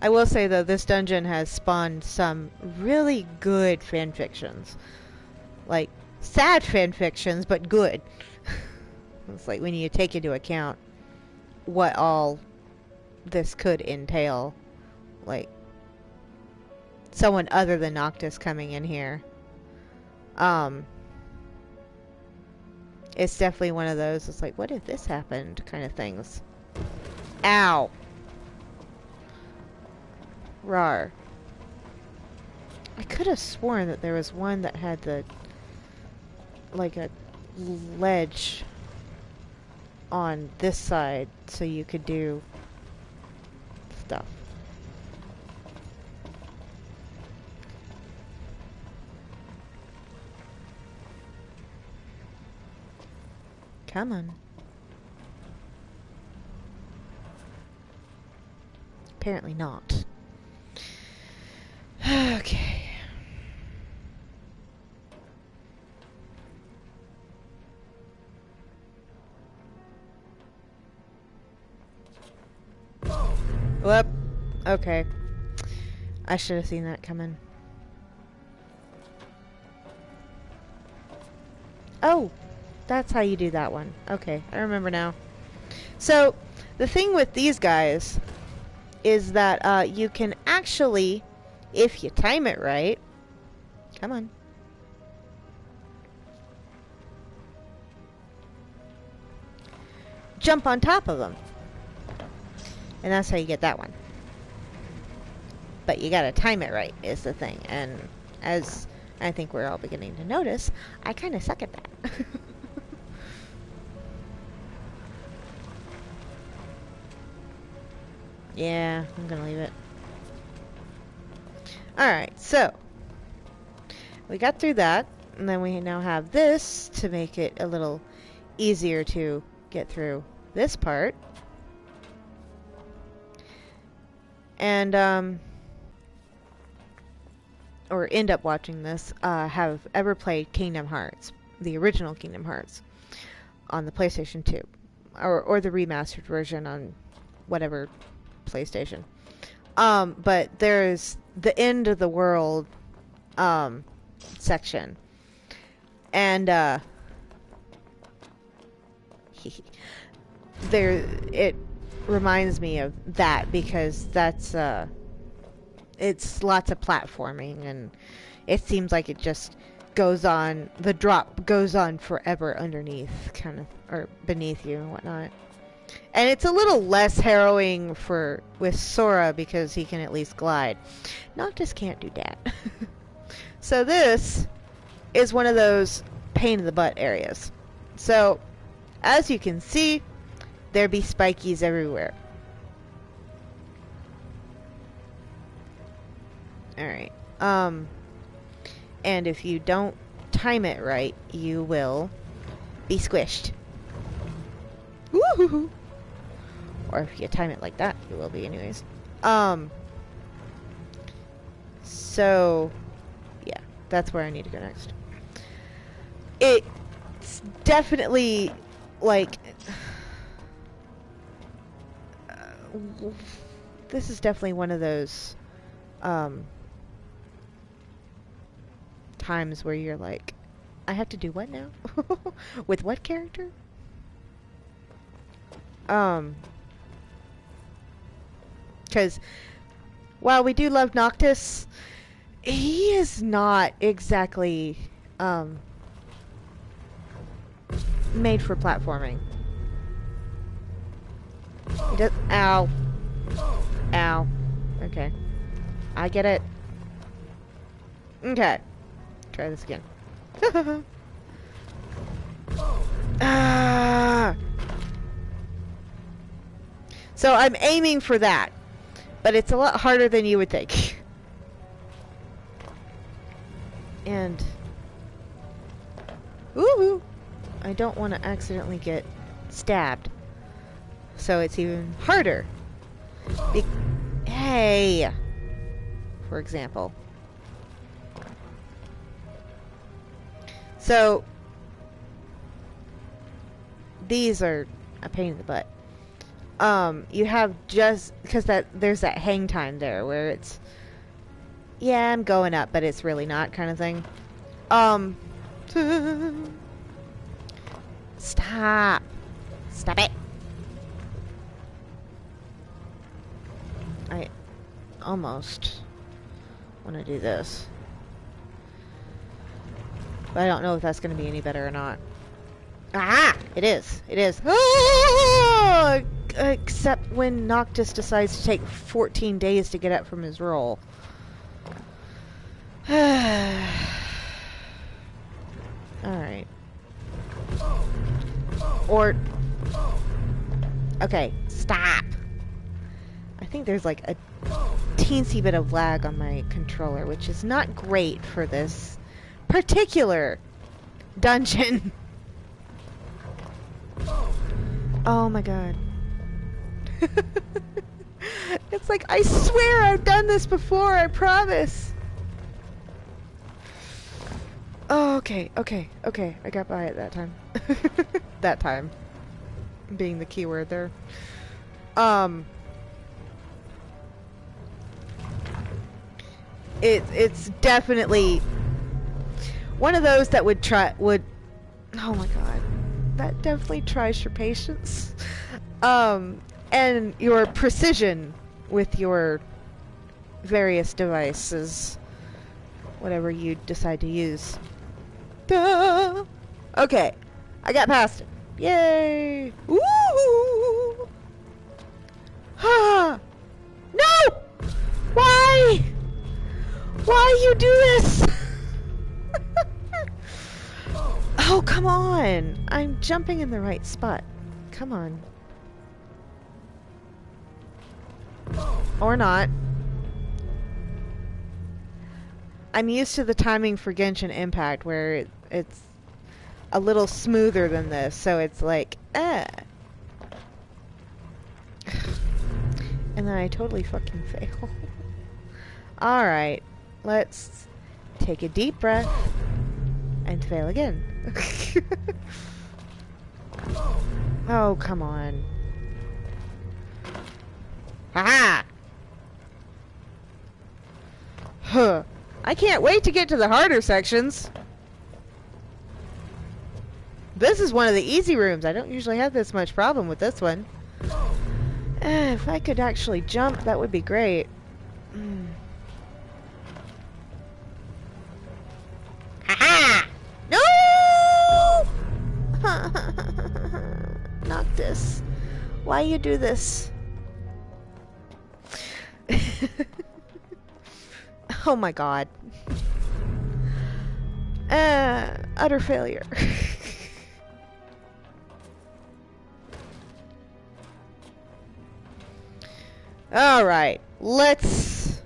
I will say though, this dungeon has spawned some really good fanfictions. Like, sad fanfictions, but good. It's like when you take into account what all this could entail. Like, someone other than Noctis coming in here. It's definitely one of those, it's like, what if this happened kind of things. Ow. Rawr. I could have sworn that there was one that had the, like a ledge on this side so you could do stuff. Come on. Apparently not. Okay. Whoop. Okay. I should have seen that coming. Oh! That's how you do that one. Okay, I remember now. So, the thing with these guys is that you can actually, if you time it right, come on. Jump on top of them. And that's how you get that one. But you gotta time it right, is the thing. And as I think we're all beginning to notice I kind of suck at that. Yeah, I'm gonna leave it. Alright, so we got through that, and then we now have this to make it a little easier to get through this part. And, or end up watching this, have ever played Kingdom Hearts, the original Kingdom Hearts, on the PlayStation 2, or the remastered version on whatever PlayStation. But there's the end of the world, section. And, it reminds me of that because that's, it's lots of platforming, and it seems like it just goes on, the drop goes on forever underneath, kind of, or beneath you and whatnot. And it's a little less harrowing with Sora because he can at least glide. Noctis can't do that. So this is one of those pain in the butt areas. So, as you can see, there be spikies everywhere. Alright. And if you don't time it right, you will be squished. Woohoo! Or if you time it like that, you will be anyways. So, yeah, that's where I need to go next. It's definitely, like, this is definitely one of those, times where you're like, I have to do what now? With what character? Because while we do love Noctis, he is not exactly made for platforming. He does. Ow. Ow. Okay. I get it. Okay. Try this again. Ah. So I'm aiming for that, but it's a lot harder than you would think. And ooh, I don't want to accidentally get stabbed, so it's even harder. Hey, for example. So these are a pain in the butt. You have just because there's that hang time there where it's, yeah, I'm going up, but it's really not, kind of thing. Stop it. I almost want to do this, but I don't know if that's going to be any better or not. Ah! It is. Ah! Except when Noctis decides to take 14 days to get up from his roll. Alright. Or... Okay, stop! I think there's like a teensy bit of lag on my controller, which is not great for this particular dungeon. Oh my god. It's like, I swear I've done this before, I promise. Oh, okay. I got by it that time. That time. Being the key word there. It's definitely one of those that would, oh my god. That definitely tries your patience. And your precision with your various devices. Whatever you decide to use. Duh! Okay. I got past it. Yay! Woo! Ah! No! Why? Why you do this? Come on! I'm jumping in the right spot. Come on. Or not. I'm used to the timing for Genshin Impact where it's a little smoother than this, so it's like, And then I totally fucking fail. Alright, let's take a deep breath and fail again. Oh, come on. Haha! Huh. I can't wait to get to the harder sections. This is one of the easy rooms. I don't usually have this much problem with this one. If I could actually jump, that would be great. Haha! No! Not this. Why you do this? Oh my god. Utter failure. Alright, let's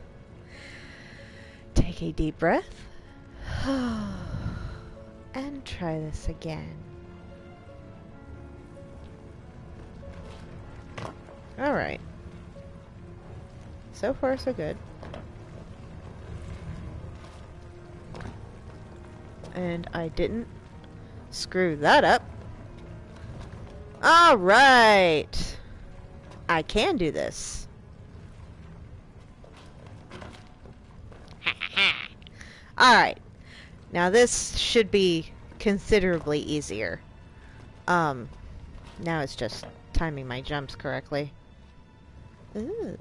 take a deep breath and try this again. Alright. So far, so good. And I didn't screw that up. Alright! I can do this. Alright. Now this should be considerably easier. Now it's just timing my jumps correctly. Ooh.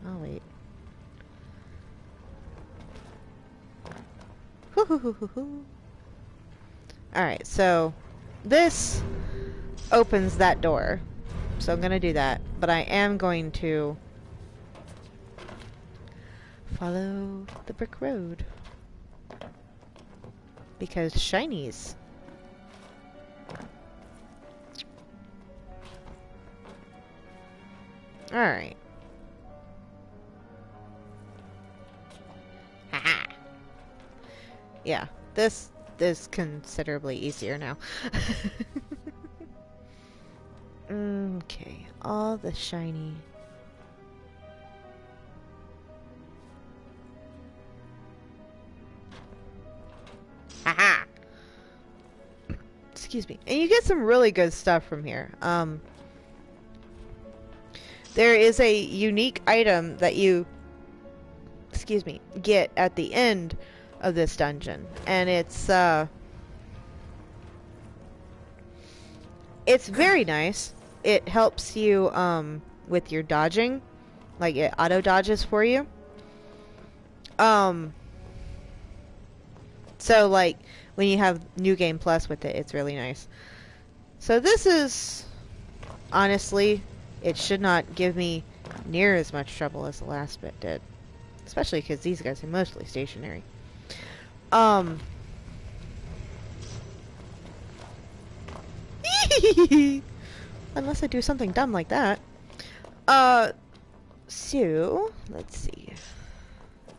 Oh, wait. Alright, so this opens that door. So I'm gonna do that. But I am going to follow the brick road. Because shinies. Alright. Haha. Yeah, this is considerably easier now. Okay, all the shiny. Haha. Excuse me. And you get some really good stuff from here. There is a unique item that you, excuse me, get at the end of this dungeon, and it's very nice. It helps you with your dodging, like it auto dodges for you. So like when you have New Game Plus with it, it's really nice. So this is, honestly, it should not give me near as much trouble as the last bit did, especially because these guys are mostly stationary. Unless I do something dumb like that. So, let's see.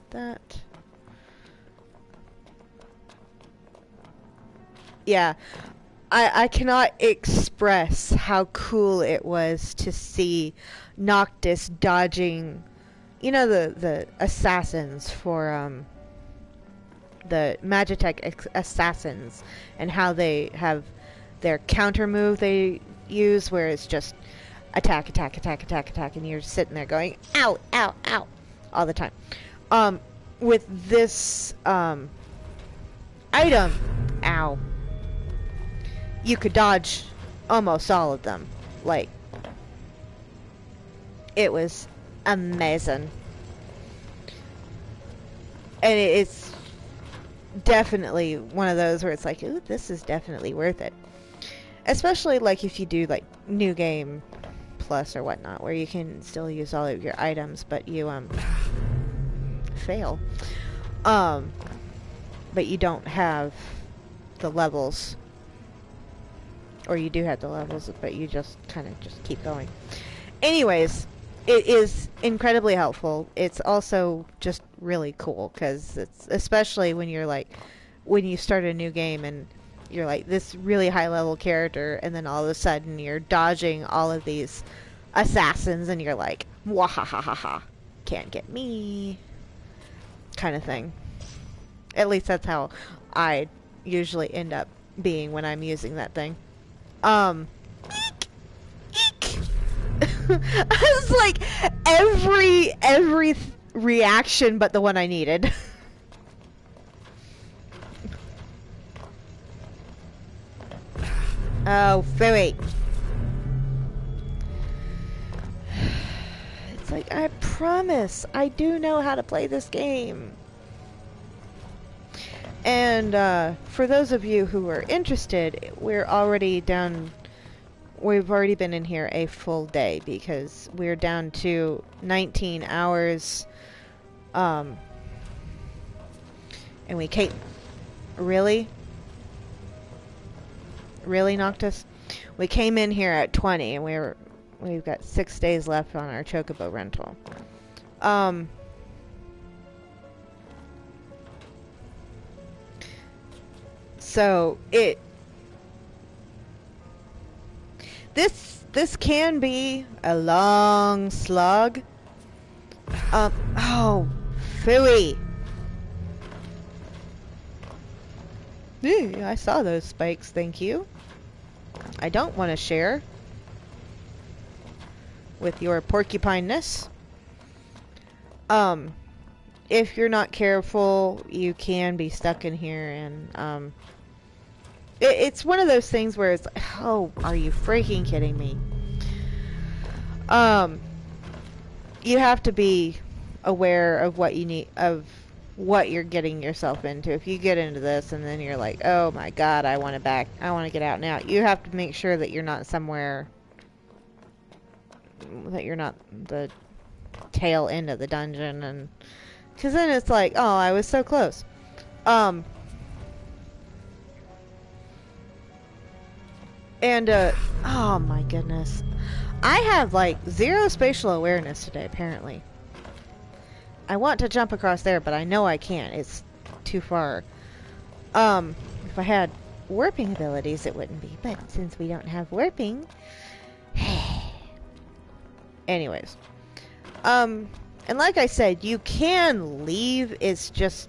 That. Yeah. I cannot express how cool it was to see Noctis dodging, you know, the assassins for, the Magitech assassins, and how they have their counter move they use, where it's just attack, attack, attack, attack, attack, and you're sitting there going, ow, ow, ow, all the time. With this, item, ow, you could dodge almost all of them. Like, it was amazing. And it's definitely one of those where it's like, ooh, this is definitely worth it. Especially like if you do like New Game Plus or whatnot, where you can still use all of your items, but you fail. But but you don't have the levels. Or you do have the levels, but you just kind of just keep going. Anyways, it is incredibly helpful. It's also just really cool, because it's especially when you're like, when you start a new game and you're like this really high level character, and then all of a sudden you're dodging all of these assassins, and you're like, wahahaha, can't get me, kind of thing. At least that's how I usually end up being when I'm using that thing. I was like, every reaction but the one I needed. Oh, Philly. It's like, I promise, I do know how to play this game. And for those of you who are interested, we're already down. We've already been in here a full day because we're down to 19 hours. And we came. Really? Really, Noctis? We came in here at 20, and we've got 6 days left on our Chocobo rental. So this can be a long slug. Oh, phooey. I saw those spikes, thank you. I don't want to share with your porcupineness. If you're not careful, you can be stuck in here, and it's one of those things where it's like, oh, are you freaking kidding me? You have to be aware of what you need, of what you're getting yourself into. If you get into this and then you're like, oh my god, I want to get out now, you have to make sure that you're not somewhere, that you're not the tail end of the dungeon, and because then it's like, oh, I was so close. And oh my goodness, I have like 0 spatial awareness today, apparently. I want to jump across there, but I know I can't. It's too far. If I had warping abilities, it wouldn't be. But since we don't have warping... Anyways. And like I said, you can leave. It's just...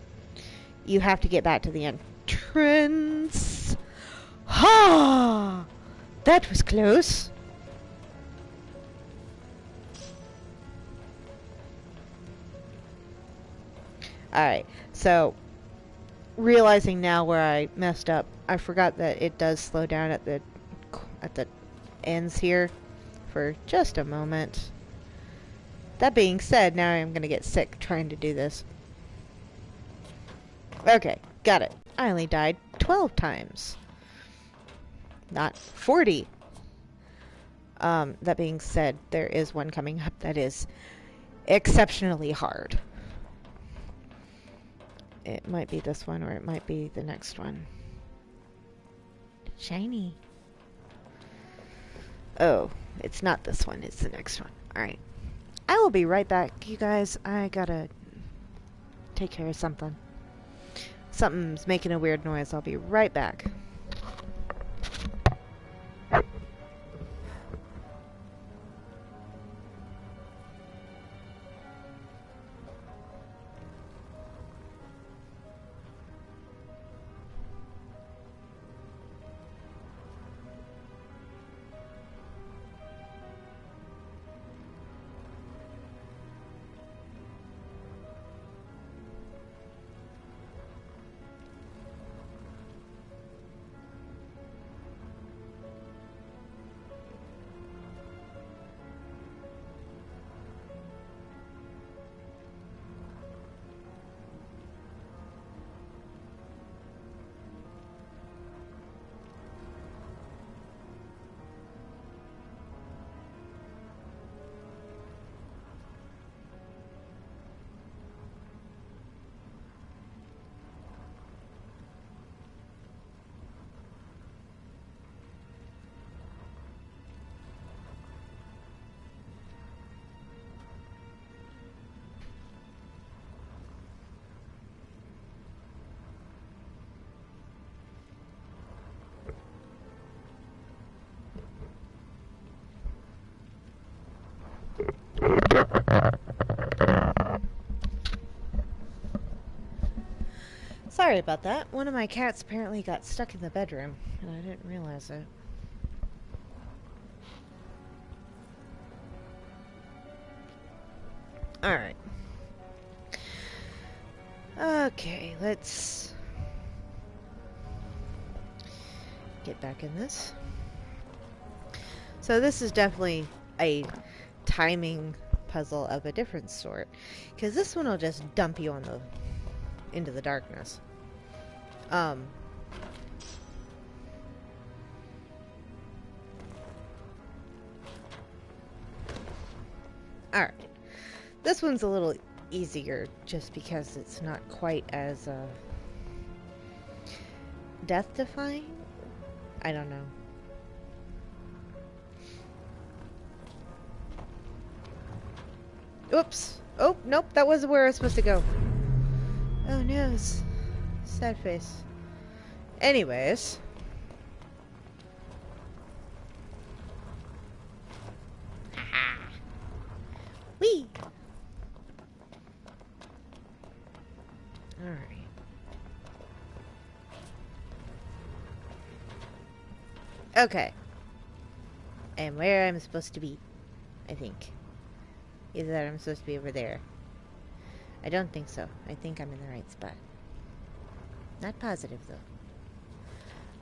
you have to get back to the entrance. Ha! That was close. Alright, so realizing now where I messed up, I forgot that it does slow down at the ends here for just a moment. That being said, now I'm gonna get sick trying to do this. Okay, got it. I only died 12 times. Not 40. That being said, there is one coming up that is exceptionally hard. It might be this one, or it might be the next one. Shiny. Oh, it's not this one, it's the next one. Alright. I will be right back, you guys. I gotta take care of something. Something's making a weird noise. I'll be right back. Sorry about that. One of my cats apparently got stuck in the bedroom, and I didn't realize it. Alright. Okay, let's get back in this. So this is definitely a timing puzzle of a different sort, because this one will just dump you on into the darkness. Alright. This one's a little easier just because it's not quite as death-defying? I don't know. Oops! Oh, nope, that wasn't where I was supposed to go. Oh no, sad face. Anyways. Whee! Alright. Okay. I am where I'm supposed to be, I think. Either that or I'm supposed to be over there. I don't think so. I think I'm in the right spot. Not positive, though.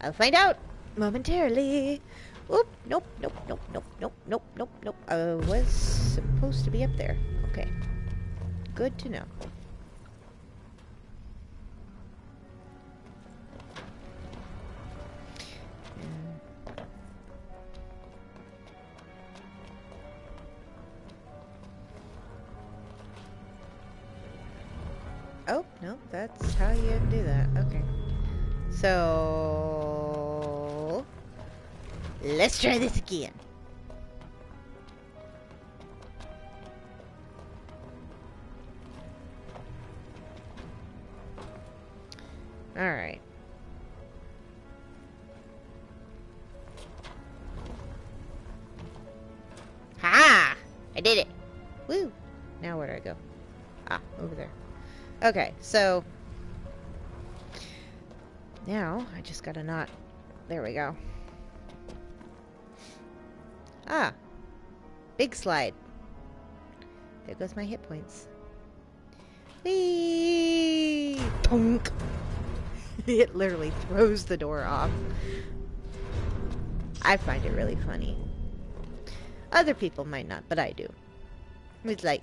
I'll find out momentarily. Oop, nope, nope, nope, nope, nope, nope, nope, nope. I was supposed to be up there. Okay. Good to know. Oh, no, that's how you do that. Okay. So... let's try this again. Alright. Ha! I did it! Woo! Now where do I go? Ah, over there. Okay, so now I just gotta not. There we go. Ah, big slide. There goes my hit points. Whee! Punk! It literally throws the door off. I find it really funny. Other people might not, but I do. It's like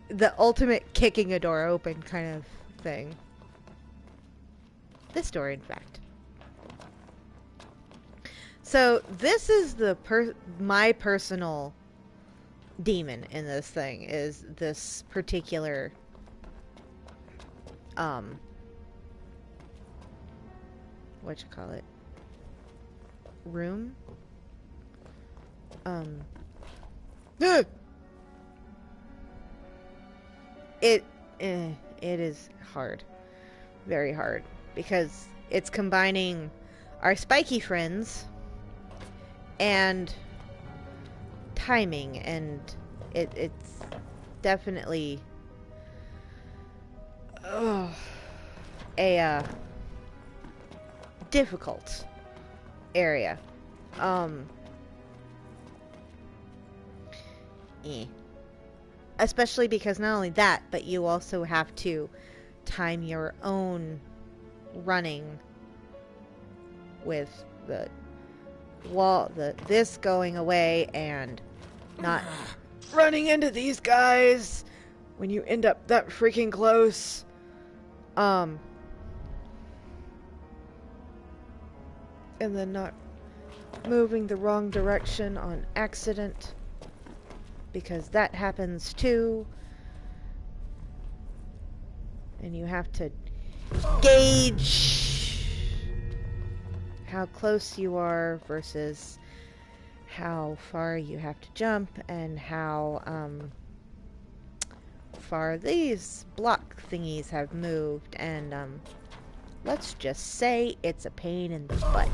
the ultimate kicking a door open kind of thing. This door, in fact. So this is my personal demon in this thing, is this particular whatchamacallit, room. It is hard. Very hard. Because it's combining our spiky friends and timing, and it's definitely a difficult area. Especially because not only that, but you also have to time your own running with the wall, this going away and not running into these guys when you end up that freaking close. And then not moving the wrong direction on accident, because that happens too. And you have to gauge how close you are versus how far you have to jump, and how far these block thingies have moved, and let's just say it's a pain in the butt.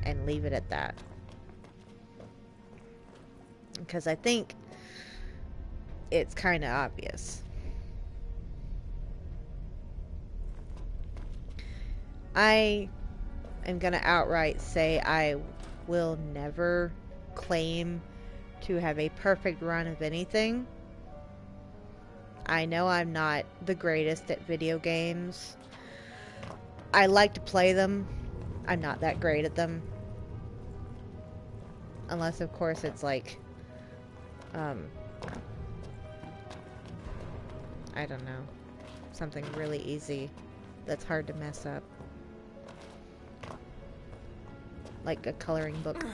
And leave it at that. Because I think it's kind of obvious. I am gonna outright say I will never claim to have a perfect run of anything. I know I'm not the greatest at video games. I like to play them. I'm not that great at them. Unless, of course, it's like, I don't know, something really easy that's hard to mess up. Like a coloring book.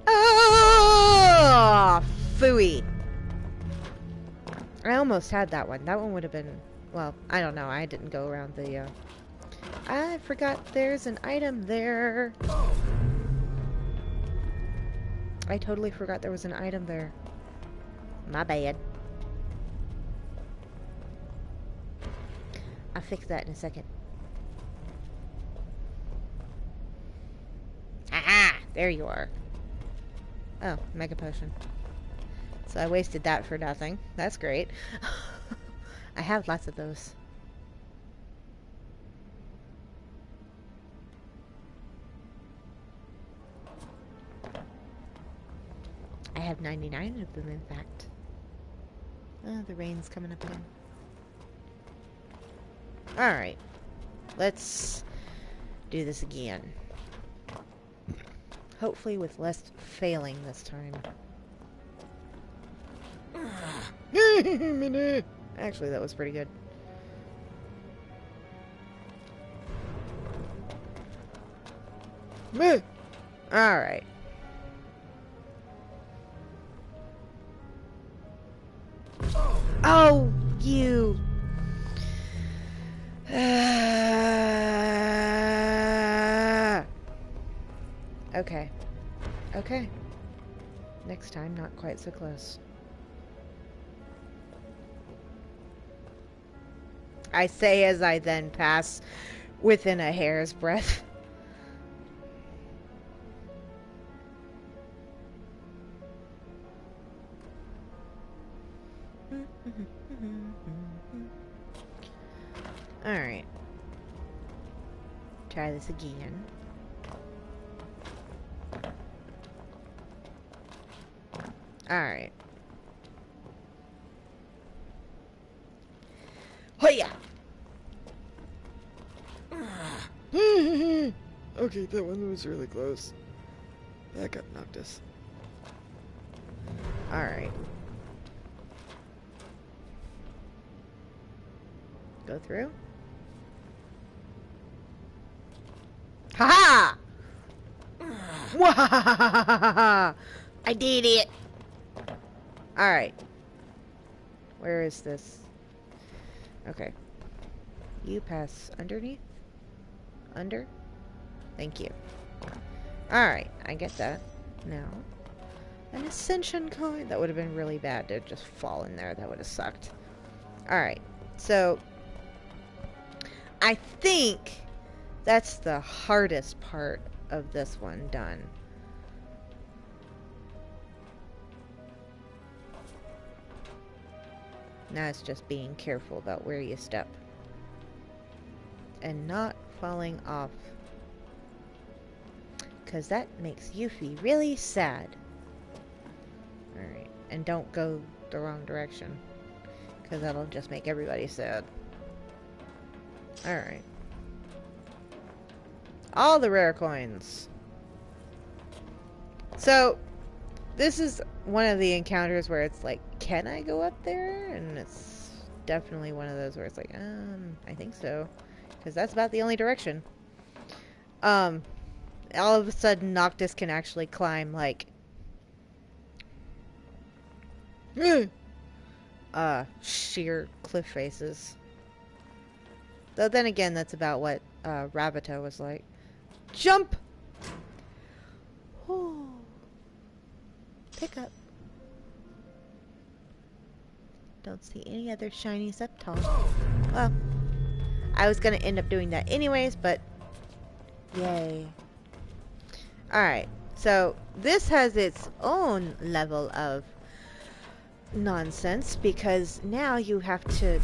Oh, phooey. I almost had that one. That one would have been, well, I don't know. I didn't go around the, I forgot there's an item there. I totally forgot there was an item there. My bad. I'll fix that in a second. Aha! There you are. Oh, Mega Potion. So I wasted that for nothing. That's great. I have lots of those. I have 99 of them, in fact. Oh, the rain's coming up again. Alright. Let's do this again. Hopefully with less failing this time. Actually, that was pretty good. Alright. Oh, you. Okay. Okay. Next time, not quite so close. I say as I then pass within a hair's breadth. Alright. Try this again. Alright. Hoya! Okay, that one was really close. That got Noctis. Alright. Go through. Ha ha! I did it! Alright. Where is this? Okay. You pass underneath? Under? Thank you. Alright, I get that. Now. An ascension coin? That would have been really bad to just fall in there. That would have sucked. Alright, so I think that's the hardest part of this one done. Now it's just being careful about where you step. And not falling off. Because that makes Yuffie really sad. Alright, and don't go the wrong direction. Because that'll just make everybody sad. Alright. All the rare coins. So, this is one of the encounters where it's like, can I go up there? And it's definitely one of those where it's like, I think so. Because that's about the only direction. All of a sudden, Noctis can actually climb, like, sheer cliff faces. Though then again, that's about what Rabbito was like. Jump! Oh. Pick up. Don't see any other shinies up tall. Well, I was gonna end up doing that anyways, but yay. Alright, so this has its own level of nonsense because now you have to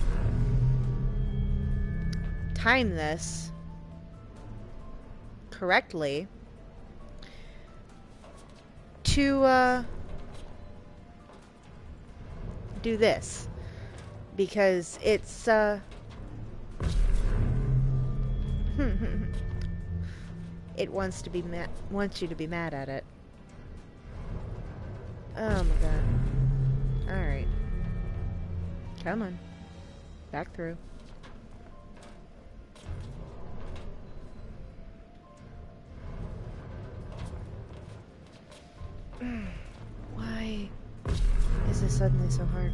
time this correctly to do this, because it's it wants you to be mad at it. Oh my god. Alright. Come on. Back through. Why is this suddenly so hard?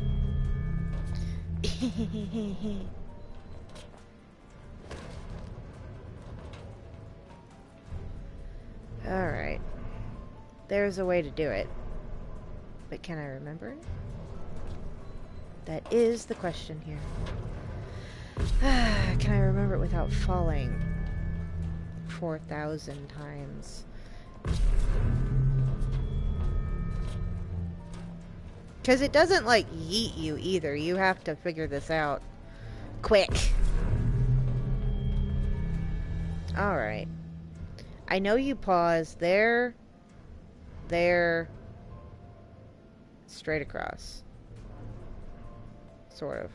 Alright. There's a way to do it. But can I remember it? That is the question here. Can I remember it without falling 4,000 times? Because it doesn't, like, yeet you either. You have to figure this out quick. Alright. I know you pause there, straight across. Sort of.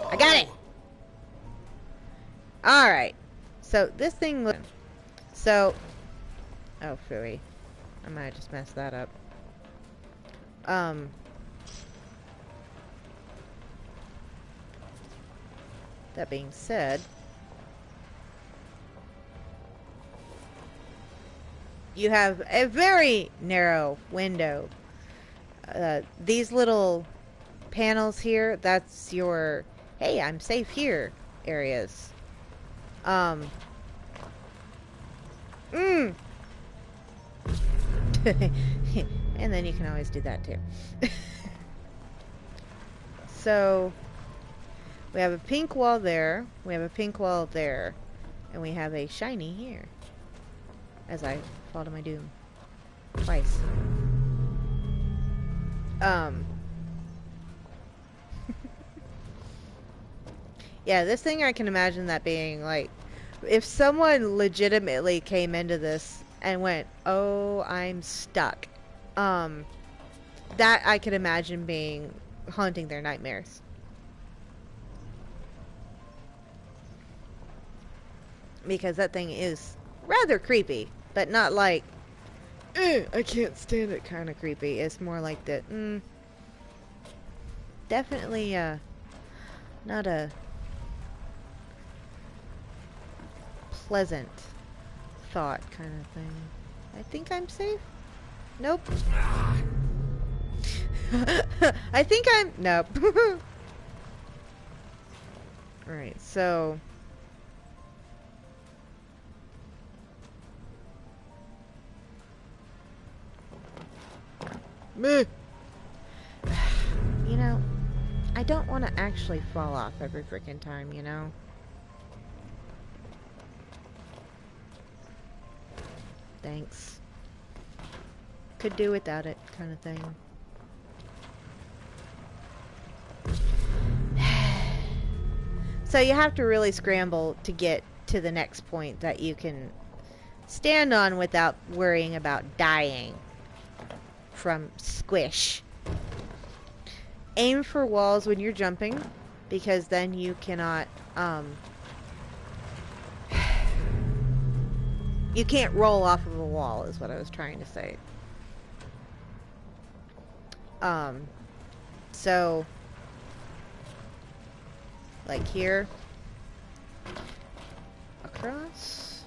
I got it! Alright. So, this thing looks... So... Oh, phooey. I might have just messed that up. That being said... You have a very narrow window. These little panels here, that's your, hey, I'm safe here areas. And then you can always do that too. So, we have a pink wall there, we have a pink wall there, and we have a shiny here. As I fall to my doom. Twice. Yeah, this thing I can imagine that being like, if someone legitimately came into this and went, oh, I'm stuck. That I could imagine being haunting their nightmares. Because that thing is rather creepy, but not like, I can't stand it kind of creepy. It's more like that, definitely, not a pleasant thought kind of thing. I think I'm safe? Nope. I think I'm, nope. Alright, so... Meh. You know, I don't want to actually fall off every freaking time, you know? Thanks. Could do without it, kind of thing. So you have to really scramble to get to the next point that you can stand on without worrying about dying from squish. Aim for walls when you're jumping, because then you cannot, you can't roll off of a wall, is what I was trying to say. So, like here, across.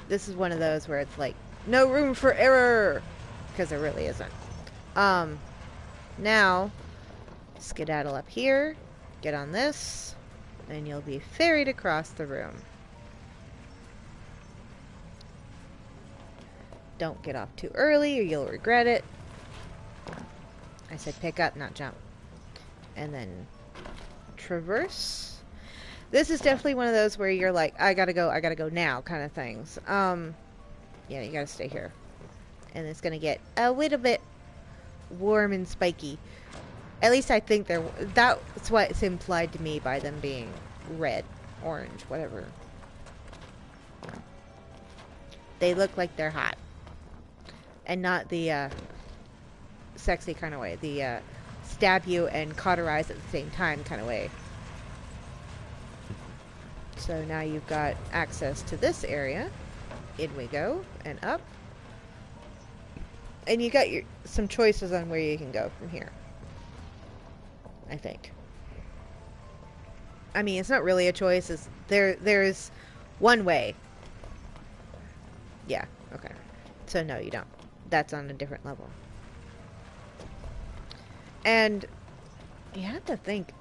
This is one of those where it's like, no room for error! Because there really isn't. Now, skedaddle up here, get on this, and you'll be ferried across the room. Don't get off too early or you'll regret it. I said pick up, not jump. And then traverse. This is definitely one of those where you're like, I gotta go now kind of things. Yeah, you gotta stay here. and it's gonna get a little bit warm and spiky. At least I think that's what's implied to me by them being red, orange, whatever. They look like they're hot. And not the sexy kind of way. The stab you and cauterize at the same time kind of way. So now you've got access to this area. In we go, and up. And you got some choices on where you can go from here. I think. I mean, it's not really a choice. There's one way. Yeah, okay. So no, you don't. That's on a different level. And you have to think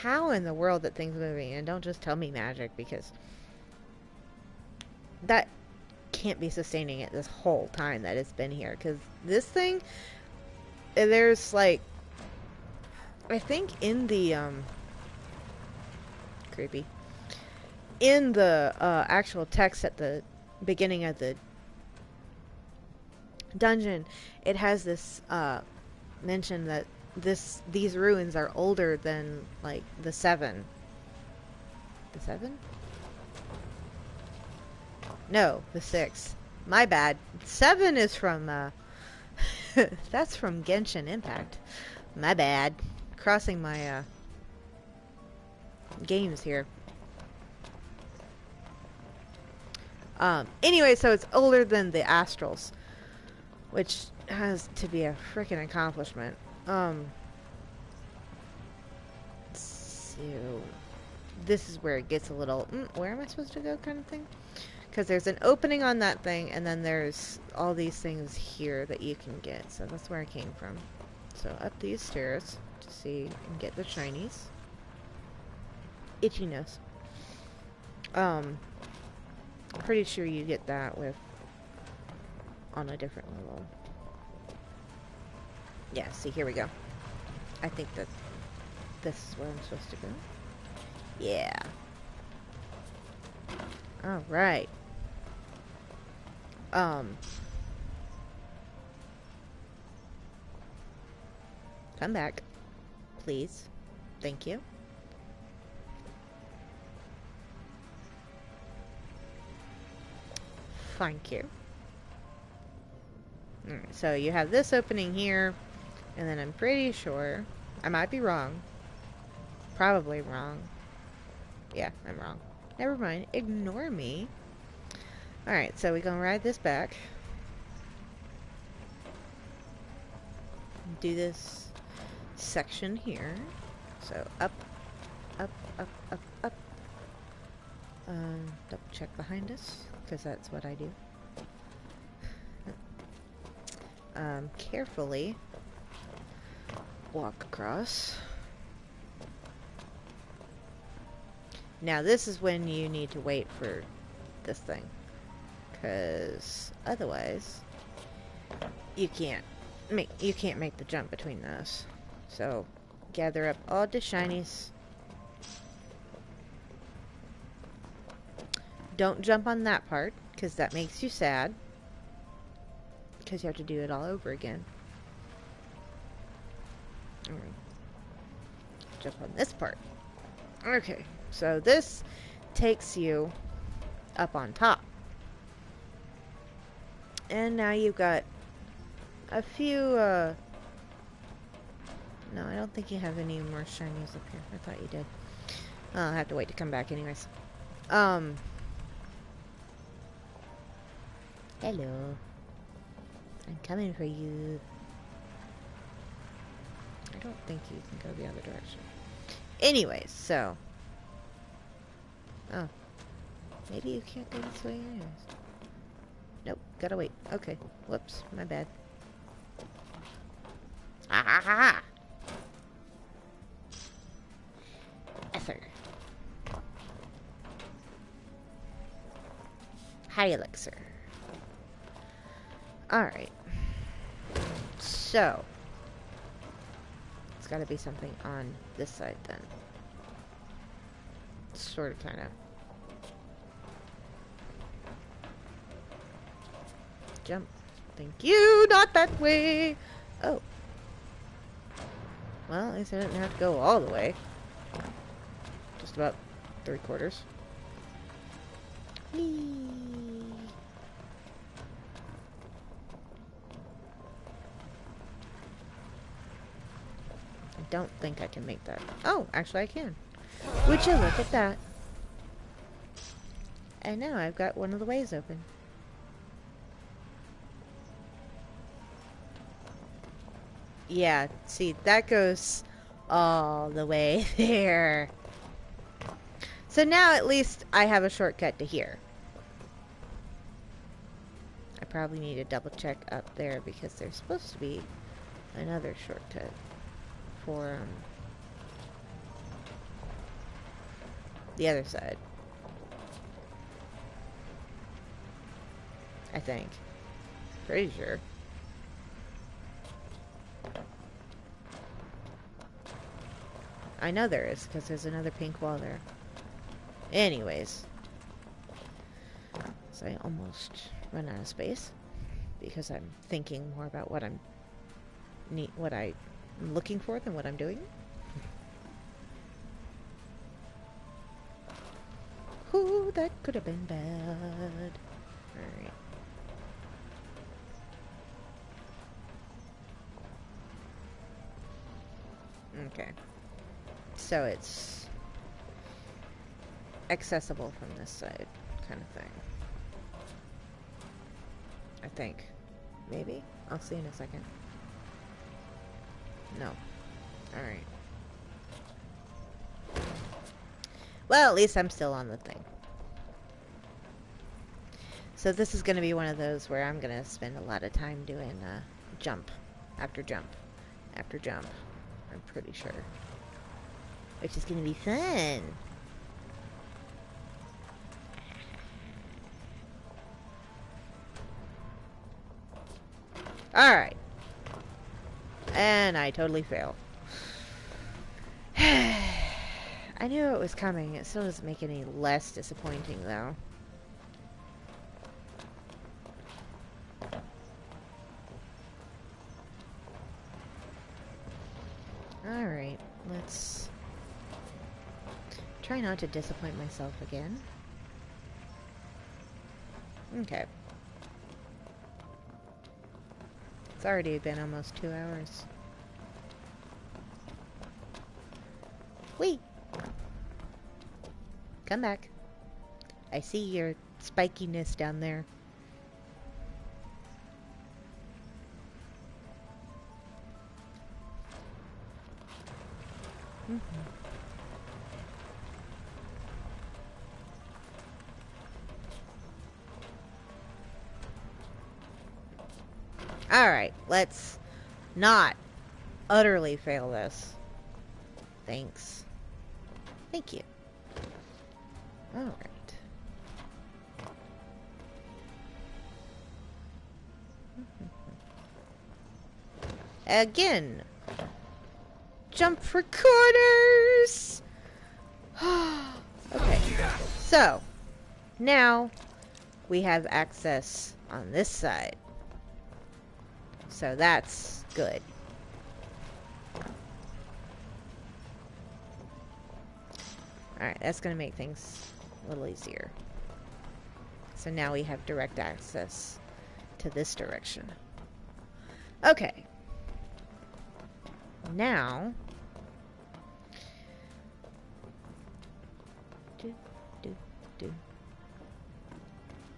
how in the world that thing's moving, and don't just tell me magic, because that can't be sustaining it this whole time that it's been here, because this thing, there's like, I think in the creepy, in the actual text at the beginning of the dungeon, it has this mention that these ruins are older than like the 7. The 7? No, the 6. My bad. 7 is from that's from Genshin Impact. My bad. Crossing my games here. Anyway, so it's older than the Astrals, which has to be a freaking accomplishment. So this is where it gets a little, where am I supposed to go kind of thing? Because there's an opening on that thing, and then there's all these things here that you can get. So that's where I came from. So up these stairs to see and get the shinies. Itchy nose. I'm pretty sure you get that with on a different level. Yeah, see, here we go. I think that this is where I'm supposed to go. Yeah. Alright. Come back. Please. Thank you. Thank you. Alright, so you have this opening here, and then I'm pretty sure, I might be wrong, probably wrong, yeah, I'm wrong, never mind, ignore me. Alright, so we're gonna ride this back, do this section here, so up, up, up, up, up, double check behind us, because that's what I do. Carefully walk across. Now this is when you need to wait for this thing, because otherwise you can't make the jump between those. So gather up all the shinies. Don't jump on that part, because that makes you sad. Because you have to do it all over again. Alright. Jump on this part. Okay, so this takes you up on top. And now you've got a few, no, I don't think you have any more shinies up here. I thought you did. I'll have to wait to come back anyways. Hello. I'm coming for you. I don't think you can go the other direction. Anyways, so. Oh. Maybe you can't go this way anyways. Nope, gotta wait. Okay, whoops, my bad. Ah ha ha ha! Ether. Hi, Elixir. Alright. So. It's gotta be something on this side then. Sort of, kinda. Jump. Thank you, not that way. Oh. Well, at least I didn't have to go all the way. Just about 3/4. Whee. I don't think I can make that. Oh, actually I can. Would you look at that? And now I've got one of the ways open. Yeah, see, that goes all the way there. So now at least I have a shortcut to here. I probably need to double check up there because there's supposed to be another shortcut for the other side. I think. Pretty sure. I know there is, because there's another pink wall there. Anyways. So I almost run out of space. Because I'm thinking more about what I'm looking for than what I'm doing. Ooh, that could have been bad. Alright. Okay. So it's accessible from this side, kind of thing. I think. Maybe? I'll see in a second. No. Alright. Well, at least I'm still on the thing. So this is going to be one of those where I'm going to spend a lot of time doing jump after jump after jump. I'm pretty sure. Which is going to be fun. Alright. And I totally fail. I knew it was coming. It still doesn't make it any less disappointing, though. Alright, let's try not to disappoint myself again. Okay. It's already been almost 2 hours. Whee! Come back. I see your spikiness down there. Alright, let's not utterly fail this. Thanks. Thank you. Alright. Again. Jump for corners! Okay. So, now we have access on this side. So that's good. Alright, that's going to make things a little easier. So now we have direct access to this direction. Okay. Now...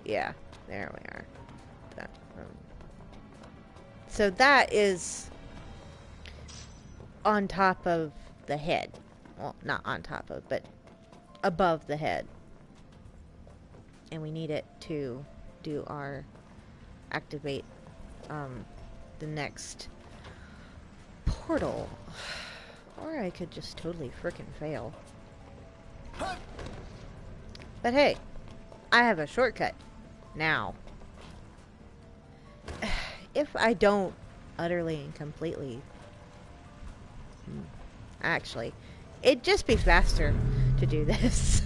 Yeah, there we are. That, so that is on top of the head. Well, not on top of, but above the head. And we need it to do our activate the next portal. Or I could just totally frickin' fail. But hey, I have a shortcut now. If I don't utterly and completely... Actually, it'd just be faster to do this.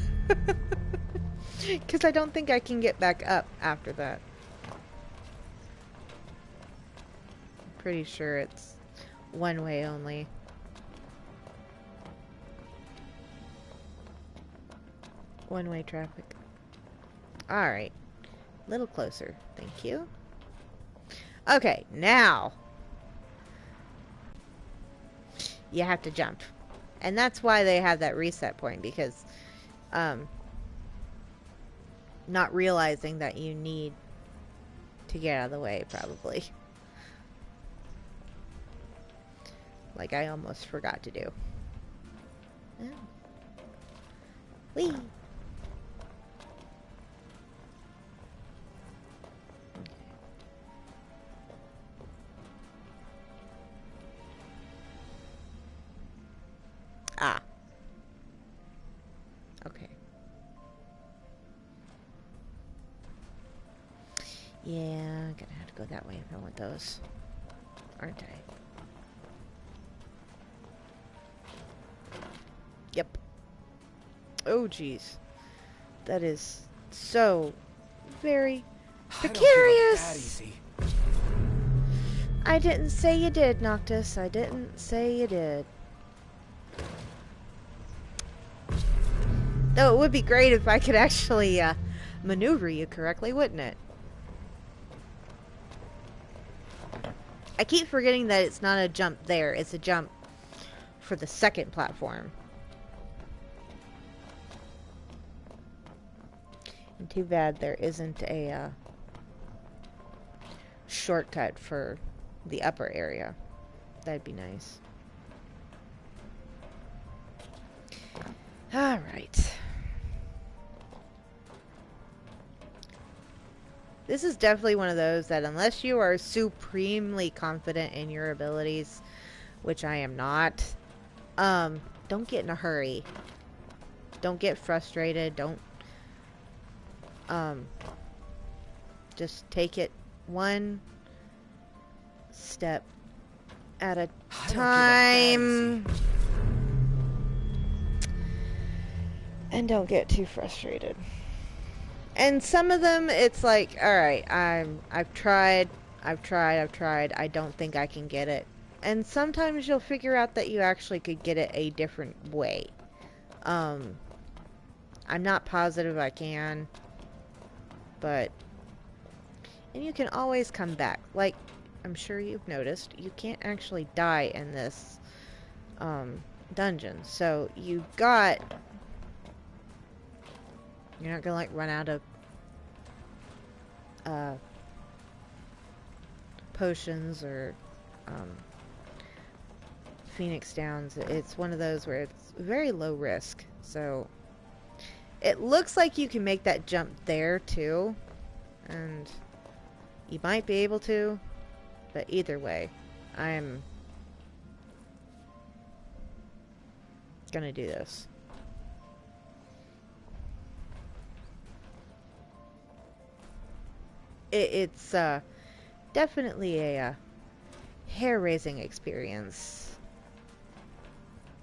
Because I don't think I can get back up after that. Pretty sure it's one way only. One-way traffic. Alright. A little closer. Thank you. Okay, now you have to jump. And that's why they have that reset point, because not realizing that you need to get out of the way, probably. Like I almost forgot to do. Oh. Whee! Ah. Okay. Yeah, I'm gonna have to go that way if I want those. Aren't I? Yep. Oh, jeez. That is so very precarious. I didn't say you did, Noctis. I didn't say you did. Though it would be great if I could actually maneuver you correctly, wouldn't it? I keep forgetting that it's not a jump there. It's a jump for the second platform. And too bad there isn't a shortcut for the upper area. That'd be nice. Alright. This is definitely one of those that unless you are supremely confident in your abilities, which I am not, don't get in a hurry. Don't get frustrated. Don't, just take it one step at a time. And don't get too frustrated. And some of them, it's like, alright, I've tried, I don't think I can get it. And sometimes you'll figure out that you actually could get it a different way. I'm not positive I can, but, and you can always come back. Like, I'm sure you've noticed, you can't actually die in this, dungeon. So, you've got, you're not gonna, like, run out of potions or Phoenix Downs. It's one of those where it's very low risk. So it looks like you can make that jump there too, and you might be able to, but either way, I'm gonna do this. It's definitely a hair-raising experience,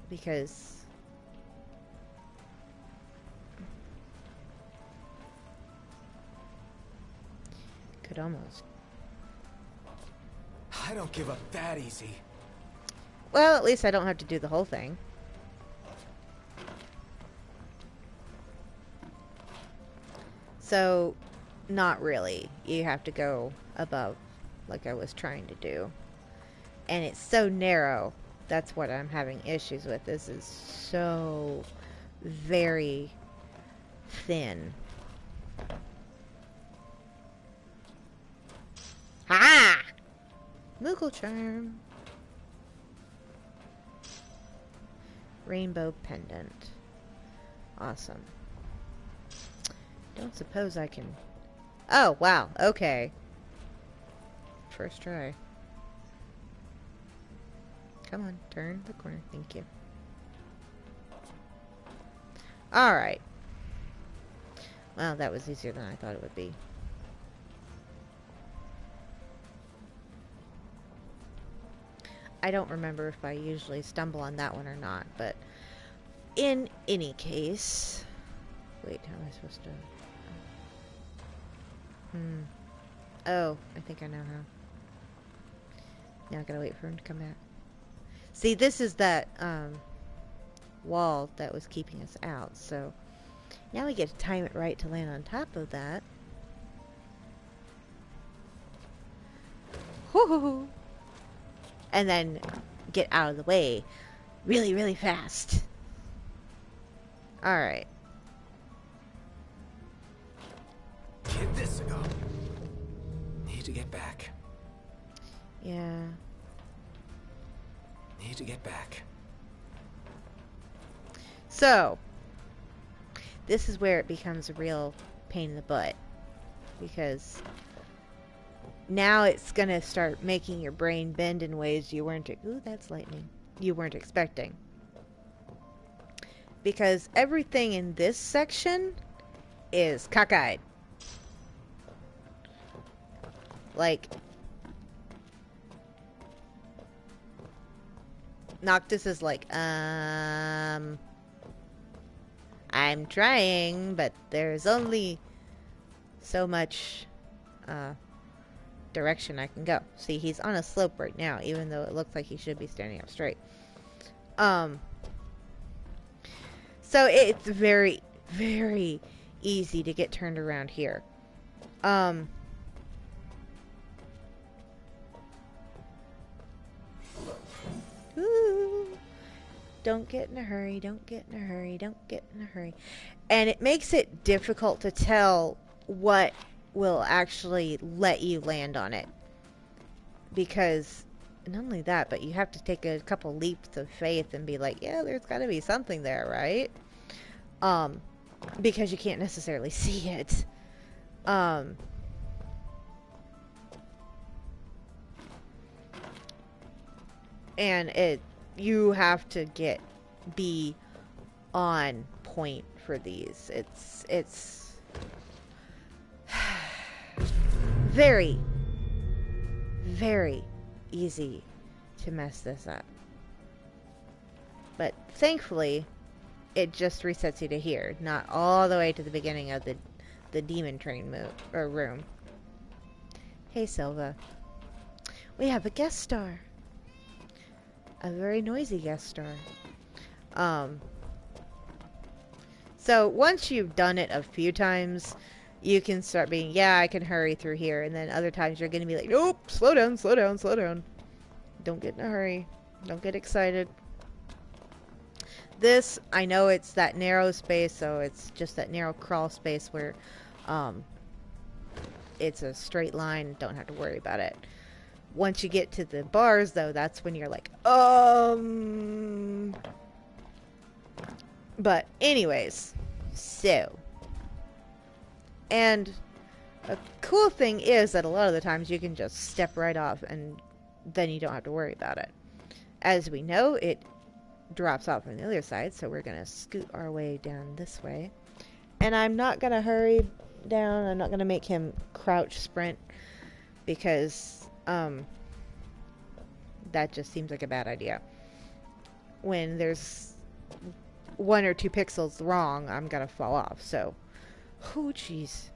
because could almost. I don't give up that easy. Well, at least I don't have to do the whole thing. So, not really. You have to go above, like I was trying to do. And it's so narrow. That's what I'm having issues with. This is so very thin. Ha! Moogle charm. Rainbow pendant. Awesome. Don't suppose I can... Oh, wow. Okay. First try. Come on, turn the corner. Thank you. Alright. Well, that was easier than I thought it would be. I don't remember if I usually stumble on that one or not, but in any case... Wait, how am I supposed to... Oh, I think I know how. Now I gotta wait for him to come back. See, this is that wall that was keeping us out, so now we get to time it right to land on top of that. Whoo! And then get out of the way really, really fast. Alright. Get this. Oh. Need to get back. Yeah. Need to get back. So, this is where it becomes a real pain in the butt. Because now it's going to start making your brain bend in ways you weren't... Ooh, that's lightning. You weren't expecting. Because everything in this section is cockeyed. Like, Noctis is like, I'm trying, but there's only so much direction I can go. See, he's on a slope right now, even though it looks like he should be standing up straight. So it's very, very easy to get turned around here. Ooh. Don't get in a hurry, don't get in a hurry, don't get in a hurry. And it makes it difficult to tell what will actually let you land on it. Because not only that, but you have to take a couple leaps of faith and be like, yeah, there's got to be something there, right? Because you can't necessarily see it. And you have to be on point for these. It's very, very easy to mess this up. But thankfully, it just resets you to here, not all the way to the beginning of the demon train room. Hey, Silva. We have a guest star. A very noisy guest star. So once you've done it a few times, you can start being, yeah, I can hurry through here. And then other times you're going to be like, nope, slow down, slow down, slow down. Don't get in a hurry. Don't get excited. This, I know it's that narrow space, so it's just that narrow crawl space where it's a straight line. Don't have to worry about it. Once you get to the bars, though, that's when you're like, But anyways, so. And a cool thing is that a lot of the times you can just step right off and then you don't have to worry about it. As we know, it drops off on the other side, so we're going to scoot our way down this way. And I'm not going to hurry down. I'm not going to make him crouch sprint because that just seems like a bad idea. When there's 1 or 2 pixels wrong, I'm gonna fall off. So, oh jeez.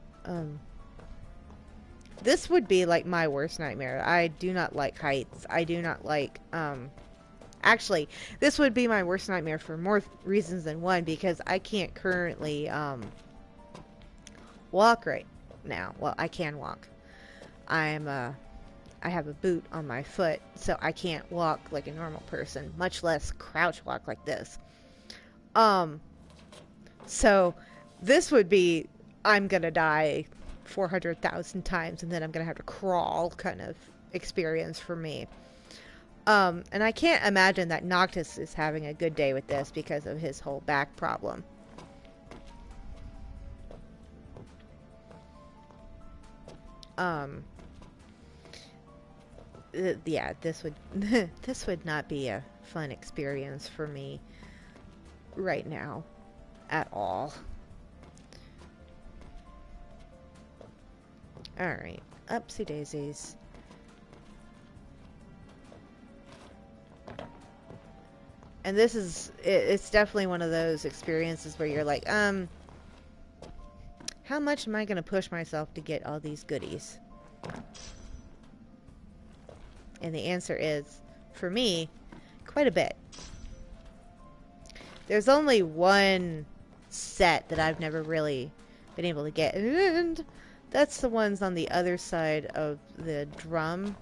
This would be like my worst nightmare. I do not like heights. I do not like actually, this would be my worst nightmare for more reasons than one, because I can't currently walk right now. Well, I can walk. I have a boot on my foot, so I can't walk like a normal person, much less crouch walk like this. So this would be, I'm gonna die 400,000 times and then I'm gonna have to crawl kind of experience for me. And I can't imagine that Noctis is having a good day with this because of his whole back problem. Yeah, this would this would not be a fun experience for me right now at all. Alright, upsy daisies. And this is, it's definitely one of those experiences where you're like, how much am I going to push myself to get all these goodies? And the answer is, for me, quite a bit. There's only one set that I've never really been able to get, and that's the ones on the other side of the drum.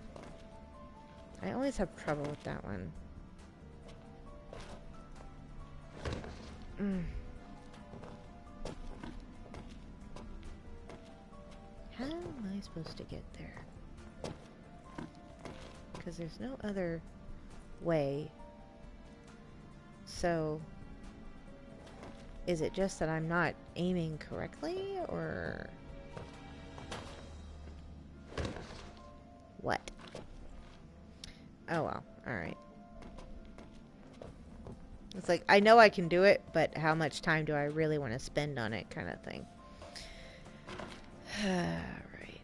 I always have trouble with that one. How am I supposed to get there? Because there's no other way. So, is it just that I'm not aiming correctly, or what? Oh well, alright. It's like, I know I can do it, but how much time do I really want to spend on it, kind of thing. Alright,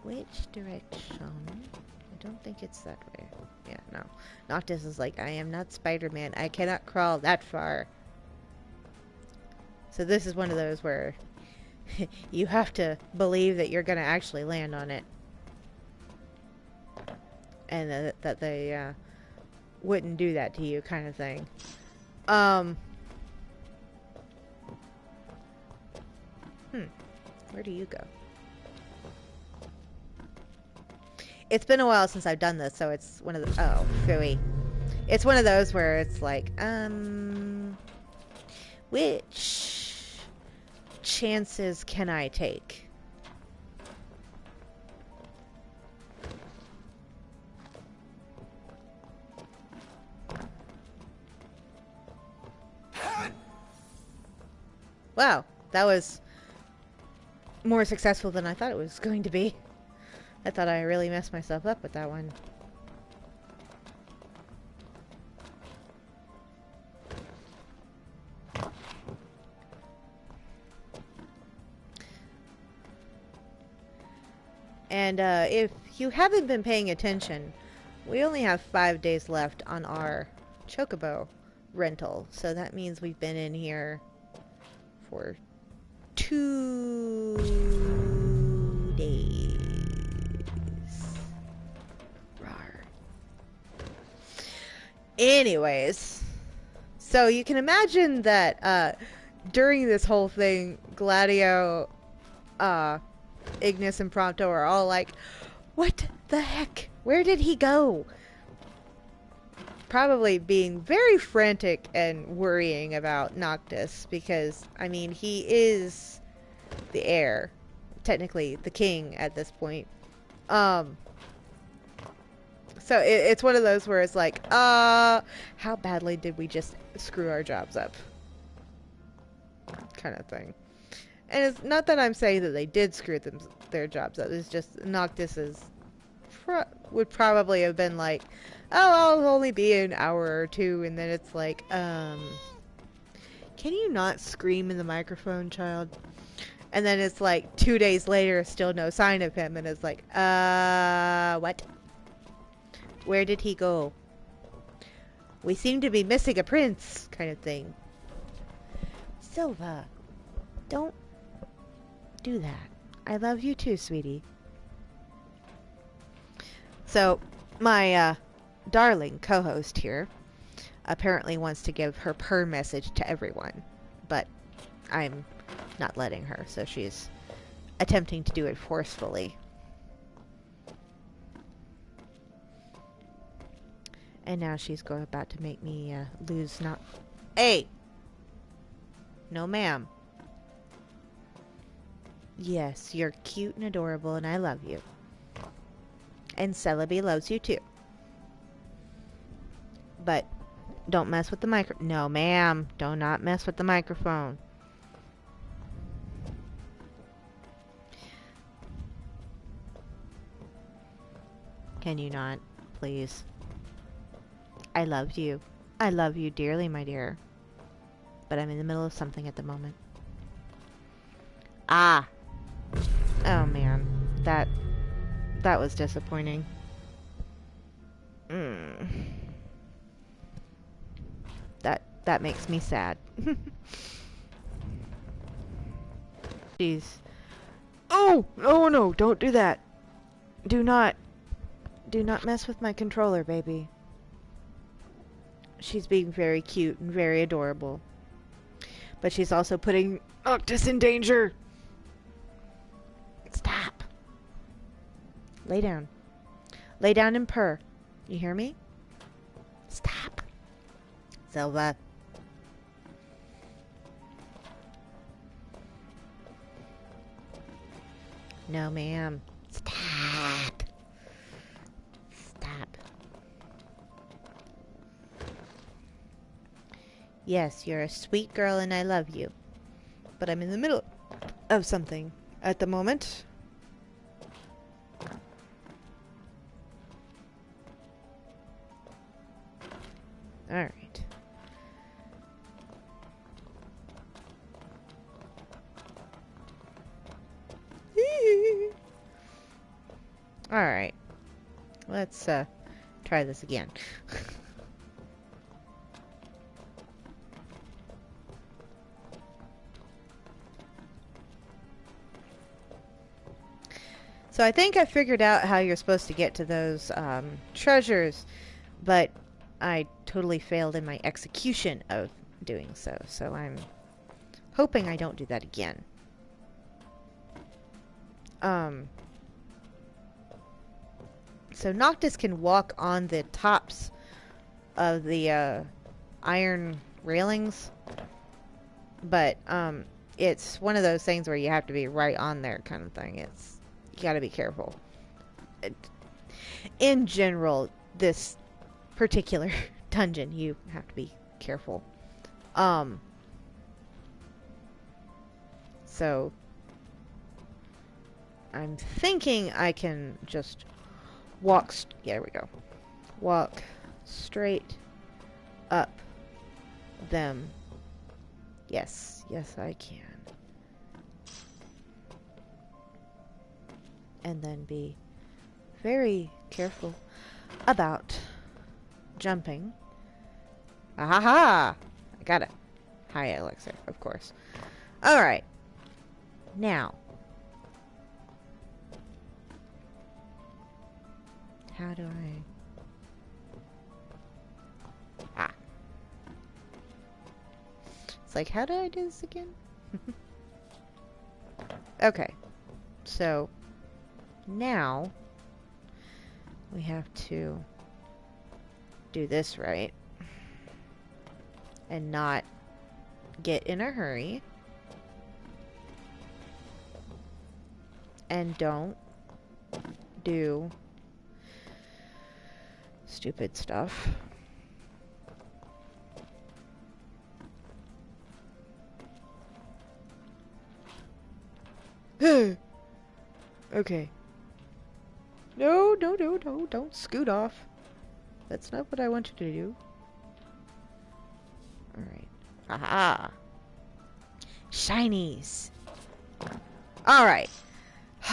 which direction? I don't think it's that way. Yeah, no. Noctis is like, I am not Spider-Man. I cannot crawl that far. So this is one of those where you have to believe that you're going to actually land on it. And that they wouldn't do that to you, kind of thing. Where do you go? It's been a while since I've done this, so it's one of the... Oh, phooey. It's one of those where it's like, which chances can I take? Wow, that was more successful than I thought it was going to be. I thought I really messed myself up with that one. And if you haven't been paying attention, we only have 5 days left on our Chocobo rental. So that means we've been in here for 2 days. Rawr. Anyways, so you can imagine that during this whole thing, Gladio, Ignis, and Prompto are all like, what the heck? Where did he go? Probably being very frantic and worrying about Noctis, because, I mean, he is the heir, technically the king at this point. So it's one of those where it's like, how badly did we just screw our jobs up? Kind of thing. And it's not that I'm saying that they did screw their jobs up. It's just Noctis would probably have been like, oh, I'll only be an hour or two, and then it's like, can you not scream in the microphone, child? And then it's like 2 days later, still no sign of him, and it's like, what? Where did he go? We seem to be missing a prince, kind of thing. Silva, don't do that. I love you too, sweetie. So, my, darling co-host here apparently wants to give her purr message to everyone, but I'm not letting her, so she's attempting to do it forcefully. And now she's about to make me lose not... Hey! No, ma'am. Yes, you're cute and adorable, and I love you. And Celebi loves you too. But don't mess with the No, ma'am. Do not mess with the microphone. Can you not, please? I love you. I love you dearly, my dear. But I'm in the middle of something at the moment. Ah! Oh, man. That was disappointing. That makes me sad. Jeez. Oh! Oh no, don't do that. Do not mess with my controller, baby. She's being very cute and very adorable. But she's also putting Octus in danger. Stop. Lay down. Lay down and purr. You hear me? Stop. Silva. No, ma'am. Stop. Stop. Yes, you're a sweet girl and I love you. But I'm in the middle of something at the moment. Alright. Alright. Let's try this again. So I think I figured out how you're supposed to get to those treasures, but I totally failed in my execution of doing so. So I'm hoping I don't do that again. So Noctis can walk on the tops of the iron railings, but it's one of those things where you have to be right on there kind of thing. You gotta be careful. In general, this particular dungeon, you have to be careful. So I'm thinking I can just walk, yeah, there we go. Walk straight up them. Yes, yes I can. And then be very careful about jumping. Ahaha! I got it. Hi, Elixir, of course. Alright. Now. How do I... Ah. It's like, how do I do this again? Okay. So, now, we have to do this right. And not get in a hurry. And don't do stupid stuff. Okay. No, no, no, no, don't scoot off. That's not what I want you to do. Alright. Aha! Shinies! Alright.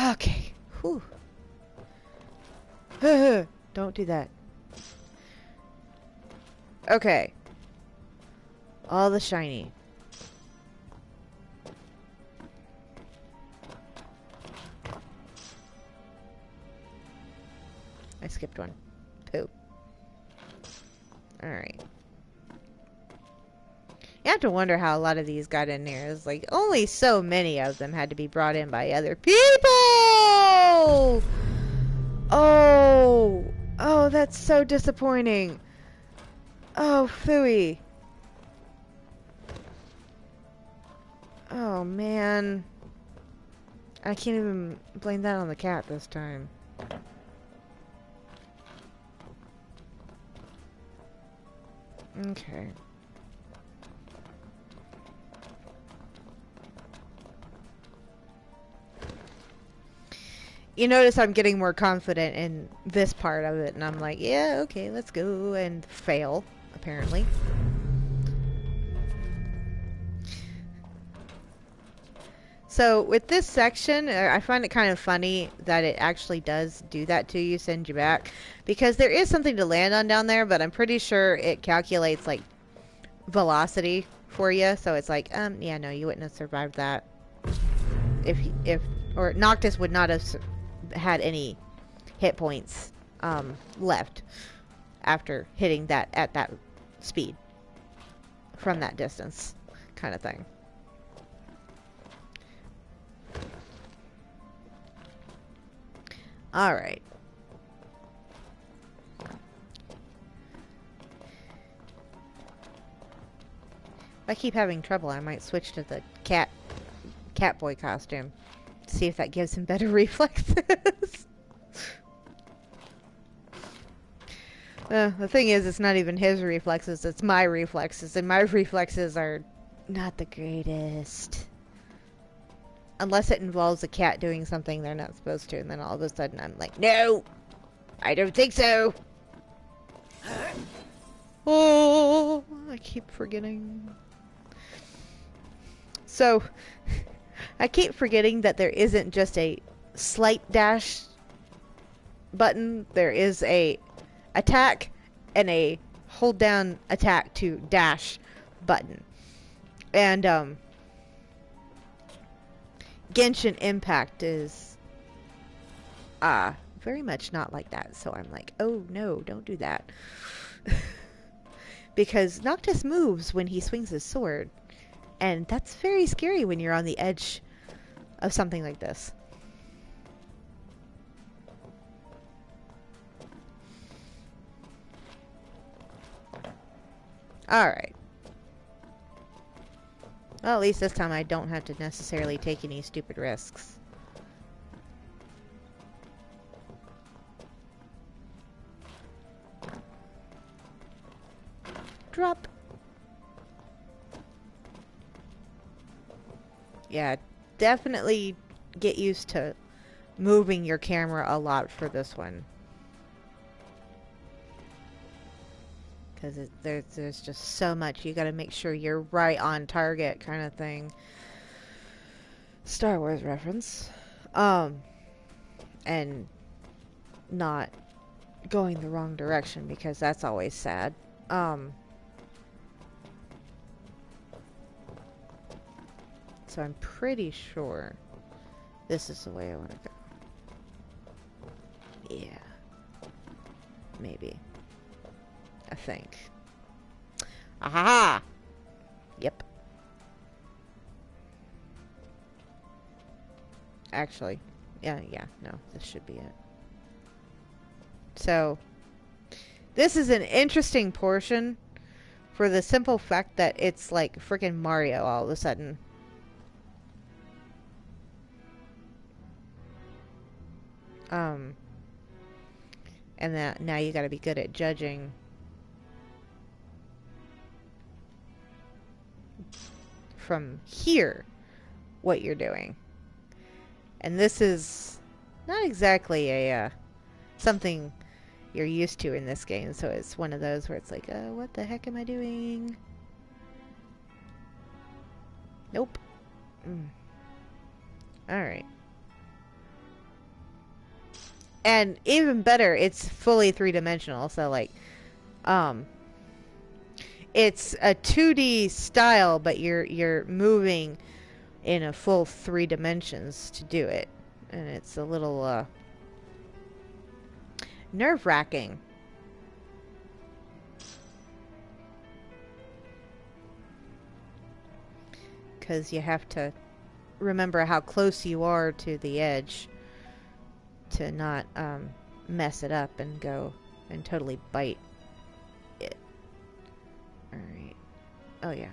Okay. Whew. Don't do that. Okay. All the shiny. I skipped one. Poo. Alright. You have to wonder how a lot of these got in there. It's like, only so many of them had to be brought in by other people! Oh! Oh, that's so disappointing. Oh, phooey. Oh, man. I can't even blame that on the cat this time. Okay. You notice I'm getting more confident in this part of it, and I'm like, yeah, okay, let's go, and fail, apparently. So, with this section, I find it kind of funny that it actually does do that to you, send you back, because there is something to land on down there, but I'm pretty sure it calculates, like, velocity for you, so it's like, yeah, no, you wouldn't have survived that if or Noctis would not have had any hit points left after hitting that at that speed from that distance, kind of thing. All right. If I keep having trouble, I might switch to the cat boy costume. See if that gives him better reflexes. The thing is, it's not even his reflexes, it's my reflexes, and my reflexes are not the greatest. Unless it involves a cat doing something they're not supposed to, and then all of a sudden I'm like, no! I don't think so! Oh, I keep forgetting. So, I keep forgetting that there isn't just a slight dash button. There is a attack and a hold down attack to dash button. And, Genshin Impact is, very much not like that. So I'm like, oh no, don't do that. Because Noctis moves when he swings his sword. And that's very scary when you're on the edge of something like this. Alright. Well, at least this time I don't have to necessarily take any stupid risks. Drop. Yeah, definitely get used to moving your camera a lot for this one. Because there's just so much. You gotta make sure you're right on target kind of thing. Star Wars reference. And not going the wrong direction, because that's always sad. So I'm pretty sure this is the way I want to go. Yeah. Maybe. I think. Aha! Yep. Actually, yeah, no, this should be it. So, this is an interesting portion for the simple fact that it's like freaking Mario all of a sudden. And that now you gotta be good at judging from here what you're doing. And this is not exactly a something you're used to in this game, so it's one of those where it's like, what the heck am I doing? Nope. Alright. And even better, it's fully three-dimensional, so like, it's a 2D style, but you're moving in a full 3 dimensions to do it. And it's a little, nerve-wracking. Because you have to remember how close you are to the edge to not mess it up and go and totally bite it. Alright. Oh yeah.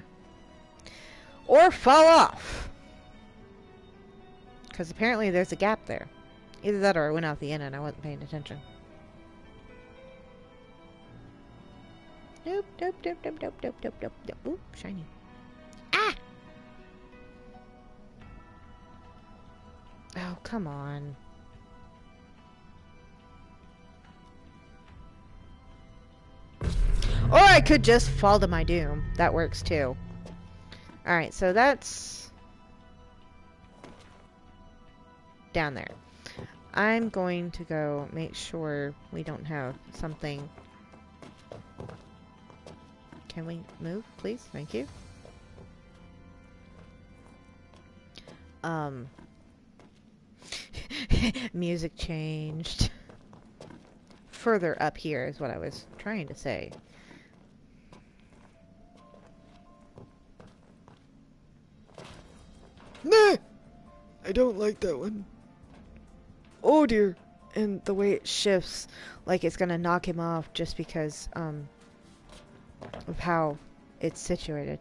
Or fall off! Because apparently there's a gap there. Either that or I went out the end and I wasn't paying attention. Nope, nope, nope, nope, nope, nope, nope, nope, nope. Ooh, shiny. Ah! Oh, come on. Or I could just fall to my doom. That works too. Alright, so that's down there. I'm going to go make sure we don't have something. Can we move, please? Thank you. Music changed. Further up here is what I was trying to say. Nah! I don't like that one. Oh dear. And the way it shifts, like it's gonna knock him off just because, of how it's situated.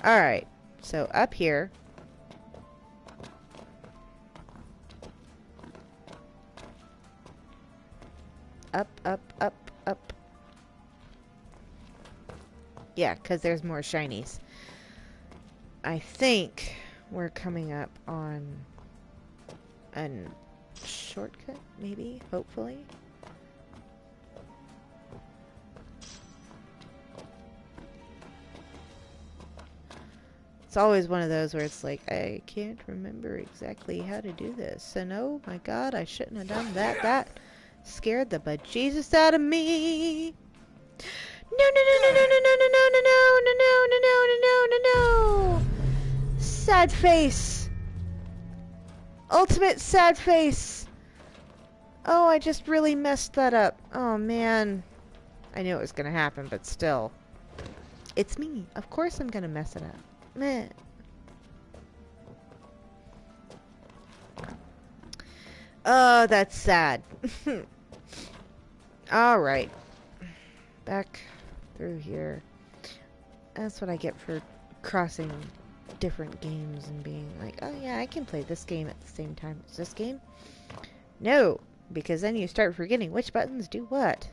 Alright, so up here. Up, up, up, up. Yeah, because there's more shinies. I think we're coming up on a shortcut, maybe, hopefully. It's always one of those where it's like, I can't remember exactly how to do this. And oh my god, I shouldn't have done that. That scared the bejesus out of me. No, no, no, no, no, no, no, no, no, no, no, no, no, no, no, no, no. Sad face. Ultimate sad face. Oh, I just really messed that up. Oh, man. I knew it was going to happen, but still. It's me. Of course I'm going to mess it up. Meh. Oh, that's sad. Alright. Back through here. That's what I get for crossing different games and being like, oh yeah, I can play this game at the same time as this game. No, because then you start forgetting which buttons do what.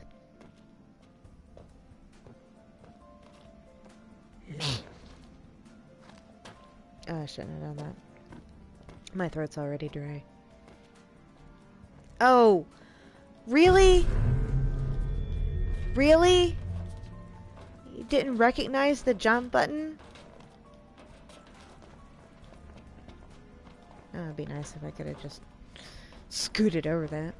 Oh, I shouldn't have done that. My throat's already dry. Oh, really? Really? You didn't recognize the jump button? Oh, it'd be nice if I could have just scooted over that.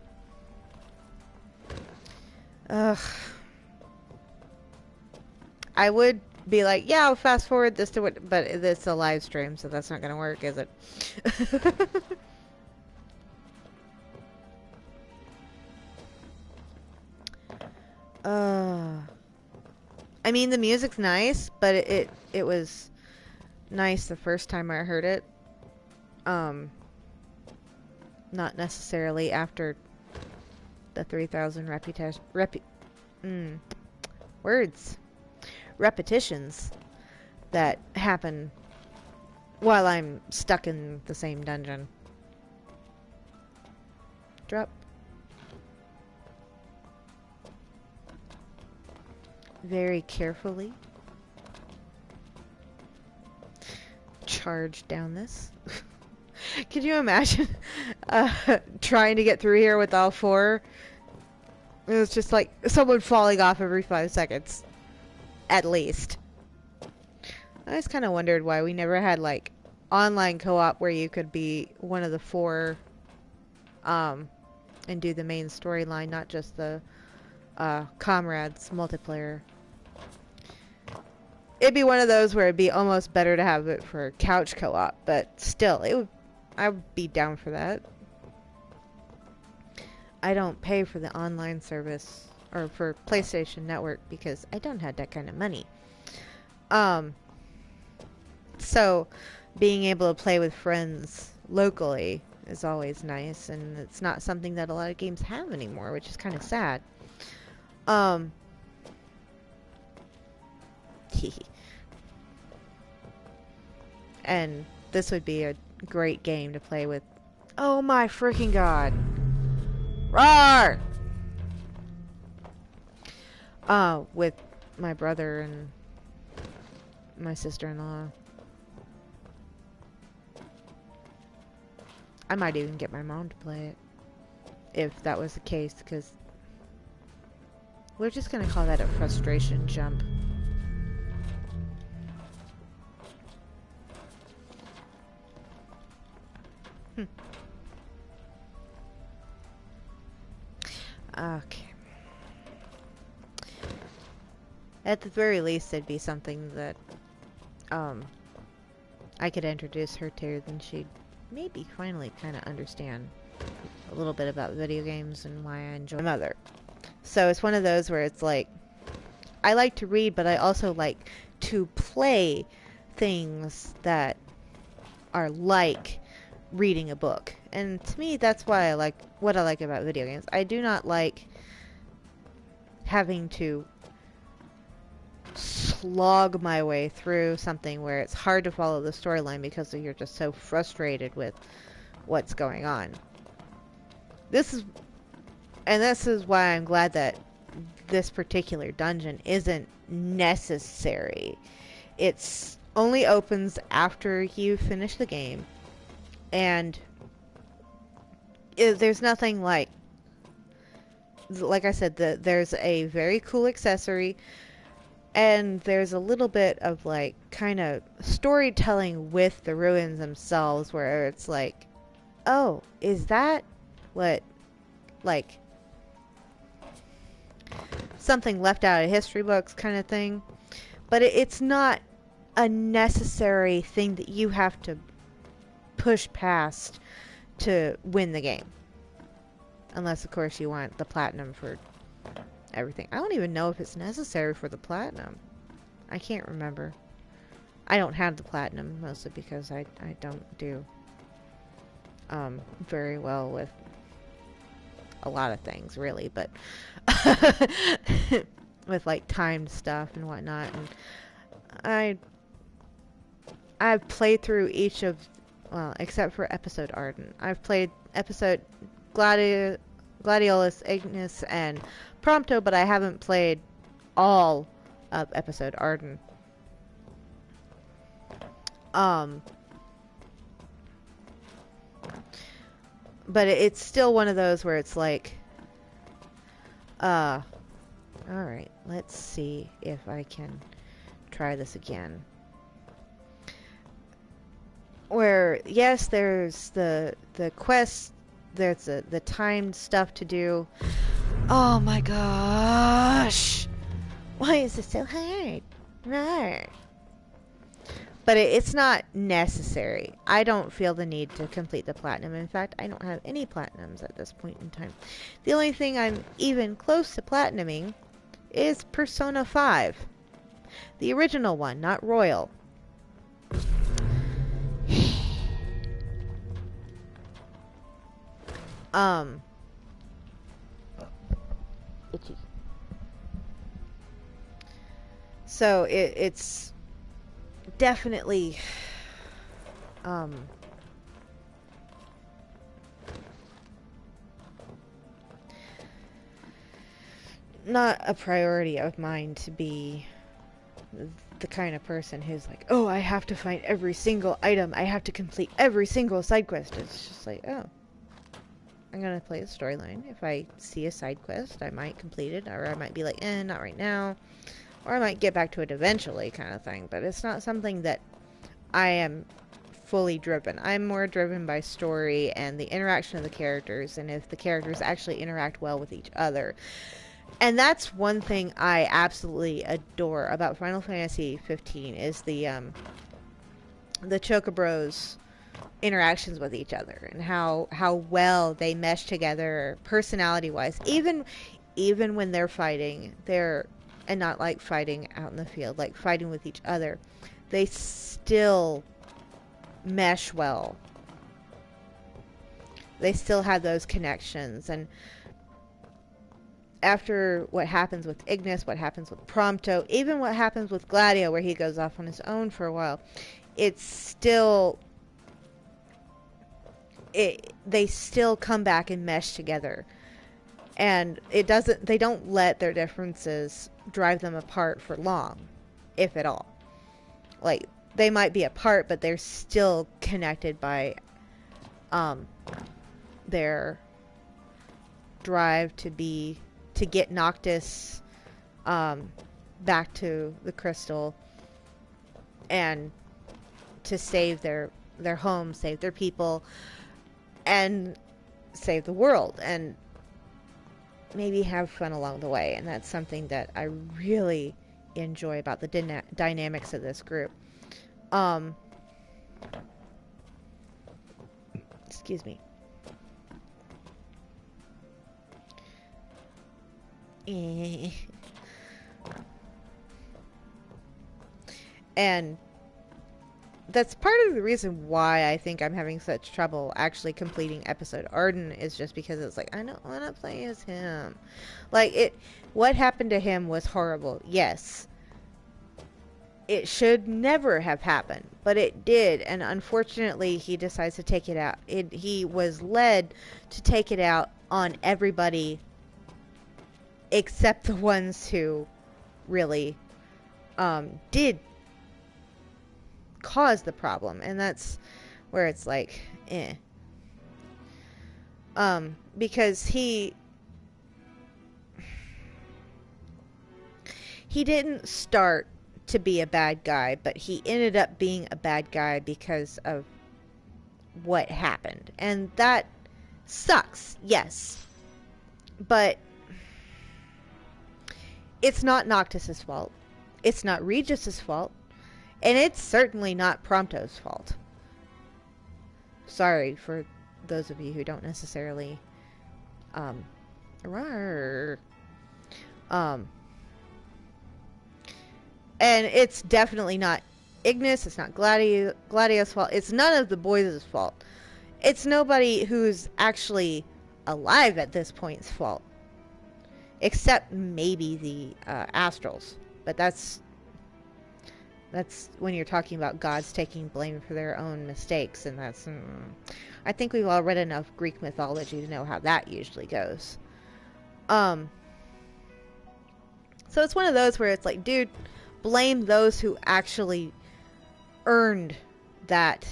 Ugh. I would be like, yeah, I'll fast forward this to what, but it's a live stream, so that's not gonna work, is it? I mean, the music's nice, but it was nice the first time I heard it. Not necessarily after the 3,000 repetitions that happen while I'm stuck in the same dungeon. Drop. Very carefully. Charge down this. Could you imagine trying to get through here with all four? It was just like someone falling off every 5 seconds. At least. I always kind of wondered why we never had like online co-op where you could be one of the four and do the main storyline, not just the comrades multiplayer. It'd be one of those where it'd be almost better to have it for couch co-op, but still, I would be down for that. I don't pay for the online service or for PlayStation Network because I don't have that kind of money. So being able to play with friends locally is always nice, and it's not something that a lot of games have anymore, which is kind of sad. And this would be a great game to play with. Oh my freaking god. Roar! With my brother and my sister-in-law. I might even get my mom to play it. If that was the case, because we're just gonna call that a frustration jump. Okay. At the very least, it'd be something that I could introduce her to, then she'd maybe finally kind of understand a little bit about video games and why I enjoy my mother. So it's one of those where it's like, I like to read, but I also like to play things that are like reading a book. And to me, that's why I like what I like about video games. I do not like having to slog my way through something where it's hard to follow the storyline because you're just so frustrated with what's going on. This is why I'm glad that this particular dungeon isn't necessary. It's only opens after you finish the game, and there's nothing like I said, there's a very cool accessory, and there's a little bit of like kind of storytelling with the ruins themselves, where it's like, oh, is that what, like, something left out of history books kind of thing? But it's not a necessary thing that you have to push past to win the game. Unless, of course, you want the platinum for everything. I don't even know if it's necessary for the platinum. I can't remember. I don't have the platinum, mostly because I don't do very well with a lot of things, really, but with like timed stuff and whatnot. And I've played through each of, well, except for episode Arden. I've played episode Gladiolus, Ignis, and Prompto, but I haven't played all of episode Arden. But it's still one of those where it's like, alright, let's see if I can try this again. Where, yes, there's the quest, there's the timed stuff to do. Oh my gosh! Why is this so hard? Right. But it's not necessary. I don't feel the need to complete the platinum. In fact, I don't have any platinums at this point in time. The only thing I'm even close to platinuming is Persona 5. The original one, not Royal. Itchy. So it's definitely not a priority of mine to be the kind of person who's like, oh, I have to find every single item, I have to complete every single side quest. It's just like, oh, I'm gonna play the storyline. If I see a side quest, I might complete it, or I might be like, not right now, or I might get back to it eventually, kind of thing. But it's not something that I am fully driven. I'm more driven by story and the interaction of the characters, and if the characters actually interact well with each other. And that's one thing I absolutely adore about Final Fantasy 15 is the Chocobros interactions with each other, and how well they mesh together personality wise. Even when they're fighting, and not like fighting out in the field, like fighting with each other, they still mesh well. They still have those connections. And after what happens with Ignis, what happens with Prompto, even what happens with Gladio, where he goes off on his own for a while, it's still, they still come back and mesh together. And they don't let their differences drive them apart for long, if at all. Like, they might be apart, but they're still connected by their drive to get Noctis back to the crystal and to save their home, save their people, and save the world, and maybe have fun along the way. And that's something that I really enjoy about the dynamics of this group. Excuse me. And that's part of the reason why I think I'm having such trouble actually completing episode Arden, is just because it's like, I don't want to play as him. Like, what happened to him was horrible. Yes. It should never have happened, but it did, and unfortunately he decides to take it out. He was led to take it out on everybody except the ones who really did cause the problem, and that's where it's like, because he didn't start to be a bad guy, but he ended up being a bad guy because of what happened, and that sucks, yes, but it's not Noctis's fault, it's not Regis's fault, and it's certainly not Prompto's fault. Sorry for those of you who don't necessarily and it's definitely not Ignis, it's not Gladio's fault, it's none of the boys' fault. It's nobody who's actually alive at this point's fault. Except maybe the Astrals. But that's when you're talking about gods taking blame for their own mistakes, and that's... I think we've all read enough Greek mythology to know how that usually goes. So it's one of those where it's like, dude, blame those who actually earned that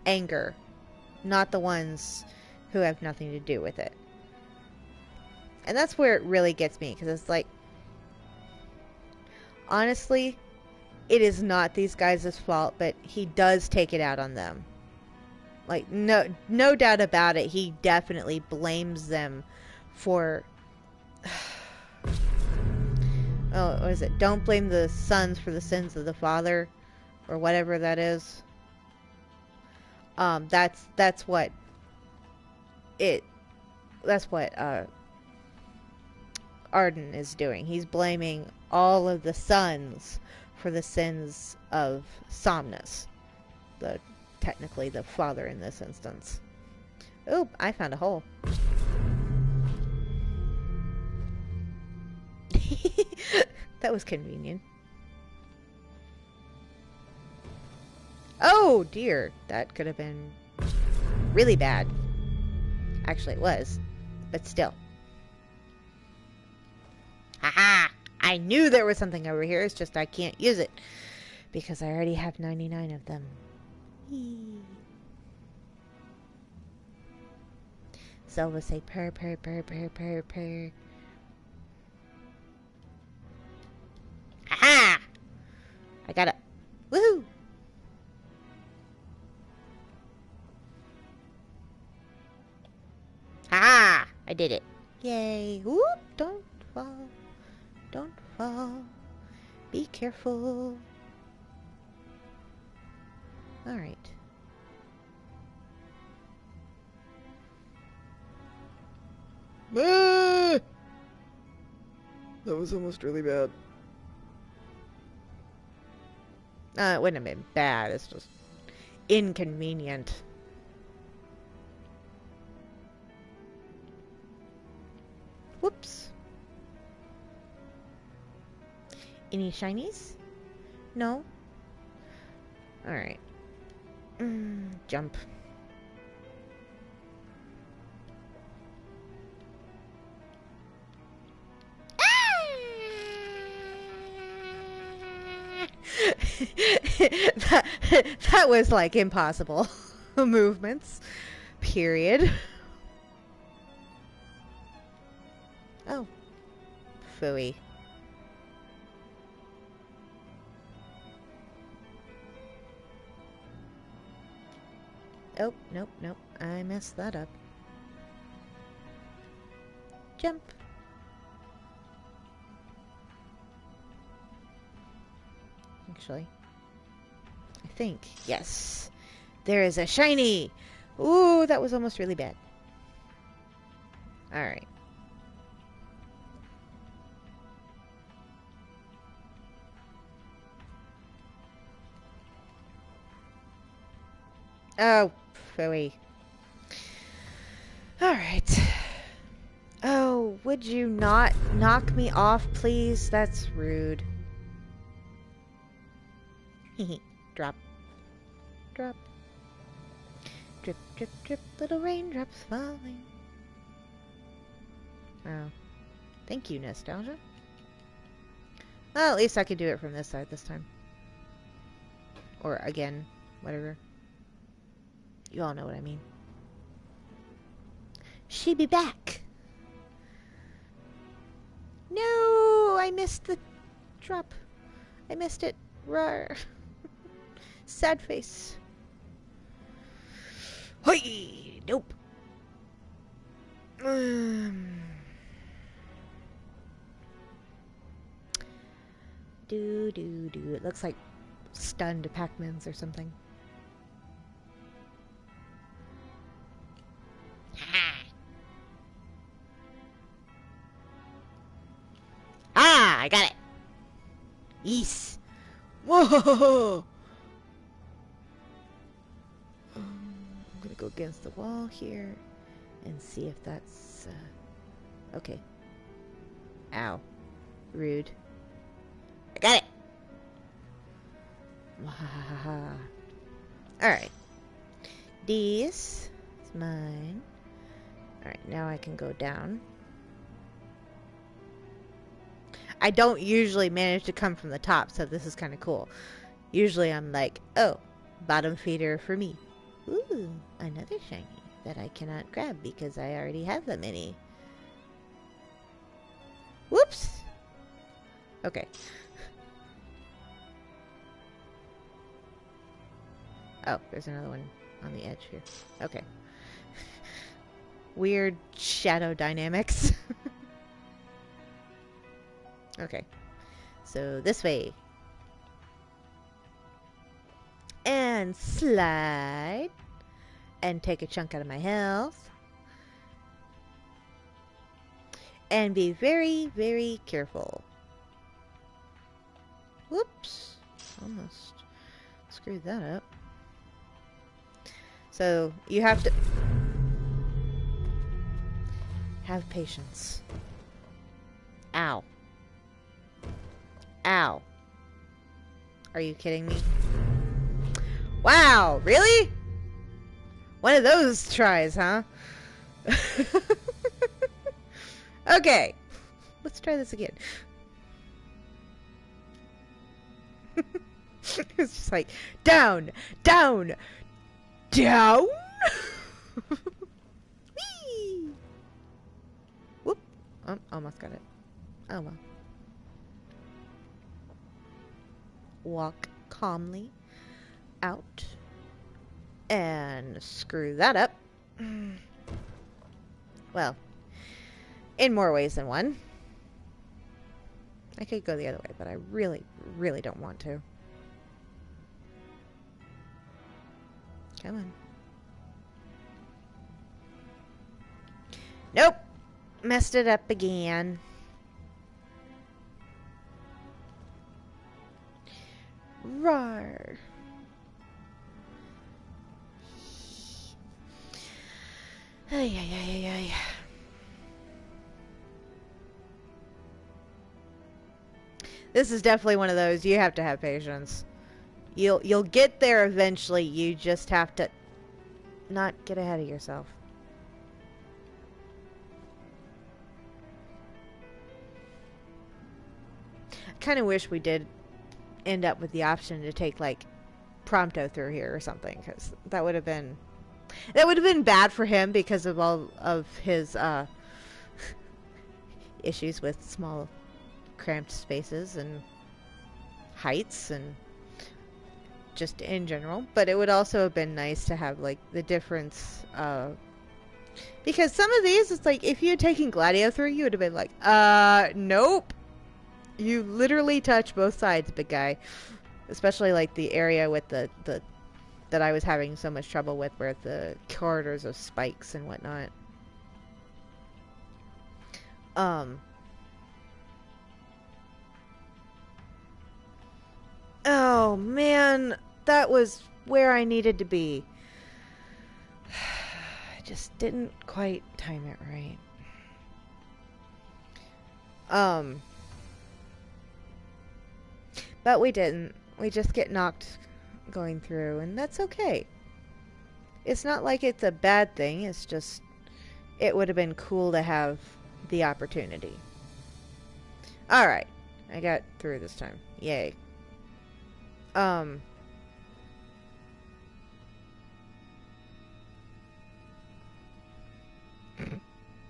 anger, not the ones who have nothing to do with it. And that's where it really gets me, because it's like, honestly, it is not these guys' fault, but he does take it out on them. Like, no doubt about it, he definitely blames them for... Oh, what is it? Don't blame the sons for the sins of the father, or whatever that is. That's what Arden is doing. He's blaming all of the sons for the sins of Somnus, technically the father in this instance. Oh, I found a hole. That was convenient. Oh dear, that could have been really bad. Actually, it was, but still. Haha! I knew there was something over here, it's just I can't use it because I already have 99 of them. Whee. Zelda say purr, purr, purr, purr, purr, purr. Aha! I got it. Woohoo! Ha! I did it. Yay! Whoop! Don't fall. Don't fall. Be careful. Alright. Ah! That was almost really bad. It wouldn't have been bad. It's just inconvenient. Whoops. Any shinies? No? Alright. Jump. that was like impossible movements. Period. Oh. Phooey. Oh, nope, nope. I messed that up. Jump. Actually, I think, yes. There is a shiny! Ooh, that was almost really bad. Alright. Oh, phooey. Alright. Oh, would you not knock me off, please? That's rude. Drop. Drop. Drip, drip, drip, little raindrops falling. Oh. Thank you, Nostalgia. Well, at least I could do it from this side this time. Or again, whatever. You all know what I mean. She be back. No, I missed the drop. I missed it. Rawr. Sad face. Hoi! Nope. Do. It looks like stunned Pac-Mans or something. Ah, I got it. Yes. Whoa! I'm gonna go against the wall here And see if that's okay. Ow. Rude. I got it. Alright. This is mine. Alright, now I can go down. I don't usually manage to come from the top, so this is kind of cool. Usually I'm like, oh, bottom feeder for me. Ooh, another shiny that I cannot grab because I already have that many. Whoops! Okay. Oh, there's another one on the edge here. Okay. Weird shadow dynamics. Okay. So this way. And slide. And take a chunk out of my health. And be very, very careful. Whoops. Almost screwed that up. So you have to have patience. Ow. Ow. Are you kidding me? Wow, really? One of those tries, huh? Okay. Let's try this again. It's just like, down, down, down. Whee! Whoop. Oh, almost got it. Oh well. Walk calmly out and screw that up. Well, in more ways than one. I could go the other way, but I really, really don't want to. Come on. Nope. Messed it up again. Roar. Ay, ay, ay, ay, ay. This is definitely one of those you have to have patience. You'll get there eventually. You just have to not get ahead of yourself. I kind of wish we did end up with the option to take like Prompto through here or something, because that would have been bad for him because of all of his issues with small cramped spaces and heights and just in general. But it would also have been nice to have like the difference because some of these, it's like if you had taken Gladio through, you would have been like, nope. You literally touch both sides, big guy. Especially like the area with the that I was having so much trouble with, where the corridors of spikes and whatnot. Oh man, that was where I needed to be. just didn't quite time it right. But we didn't. We just get knocked going through, and that's okay. It's not like it's a bad thing, it's just it would have been cool to have the opportunity. Alright. I got through this time. Yay.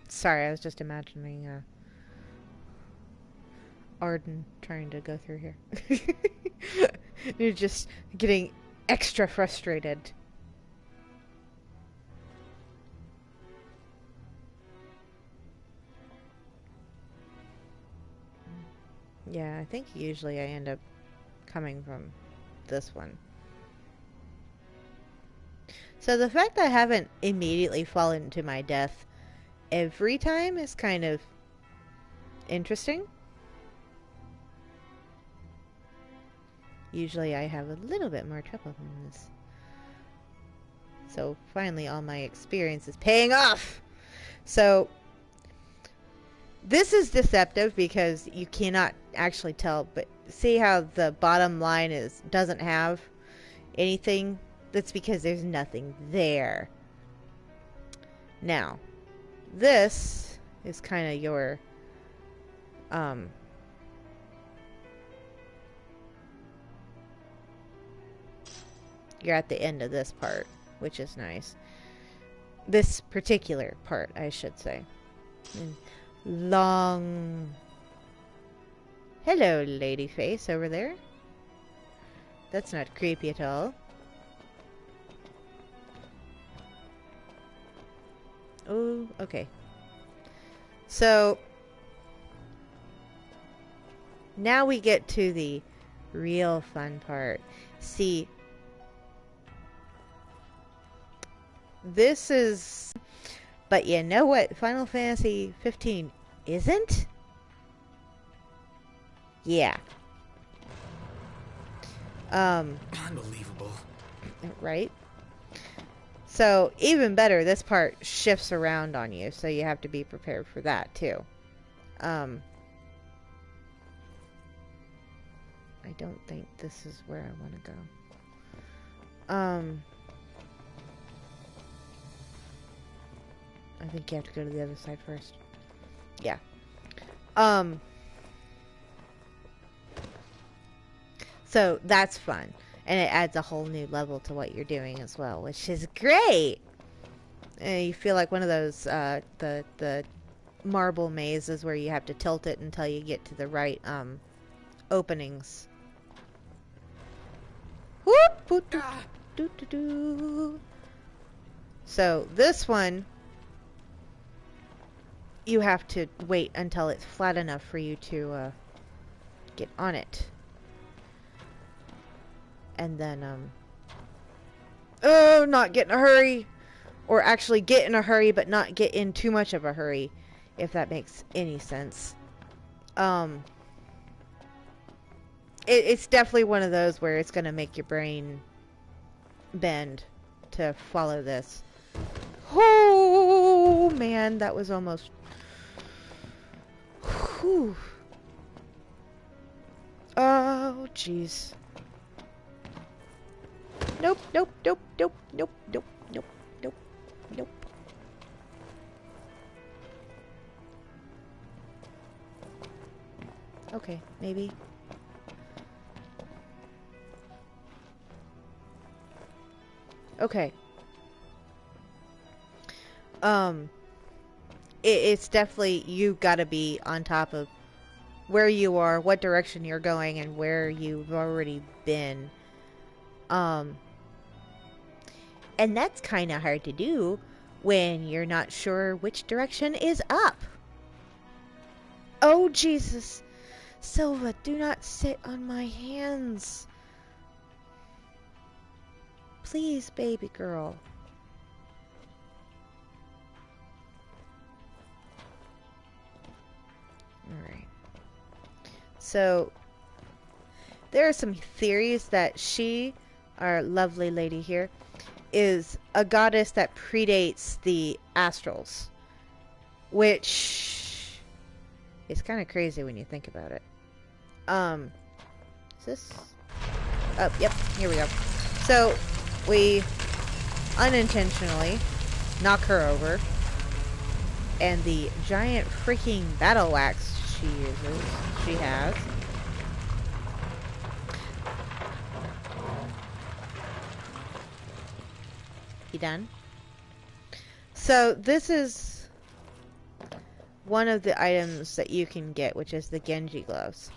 Sorry, I was just imagining Arden trying to go through here. You're just getting extra frustrated. Yeah, I think usually I end up coming from this one. So the fact that I haven't immediately fallen to my death every time is kind of interesting. Usually I have a little bit more trouble than this. So finally all my experience is paying off! So this is deceptive because you cannot actually tell, but see how the bottom line doesn't have anything? That's because there's nothing there. Now, this is kind of your you're at the end of this part, which is nice. This particular part, I should say. Long. Hello, lady face over there. That's not creepy at all. Oh, okay. So now we get to the real fun part. See, this is, but you know what Final Fantasy 15 isn't? Yeah. Unbelievable. Right? So, even better, this part shifts around on you, so you have to be prepared for that, too. I don't think this is where I want to go. I think you have to go to the other side first. Yeah. So, that's fun. And it adds a whole new level to what you're doing as well, which is great! You feel like one of those, the marble mazes where you have to tilt it until you get to the right, openings. Whoop! Boot, doo, doo, doo, doo. So, this one, you have to wait until it's flat enough for you to, get on it. And then, oh, not get in a hurry! Or actually get in a hurry, but not get in too much of a hurry, if that makes any sense. It's definitely one of those where it's gonna make your brain bend to follow this. Oh, man, that was almost... Whew. Oh, jeez. Nope, nope, nope, nope, nope, nope, nope, nope, nope. Okay, maybe. Okay. It's definitely, you gotta be on top of where you are, what direction you're going, and where you've already been. And that's kind of hard to do when you're not sure which direction is up. Oh, Jesus. Silva, do not sit on my hands. Please, baby girl. Alright. So, there are some theories that she, our lovely lady here, is a goddess that predates the astrals, which is kind of crazy when you think about it. Is this? Oh, yep, here we go. So, we unintentionally knock her over, and the giant freaking battle axe she has. You done? So, this is one of the items that you can get, which is the Genji gloves.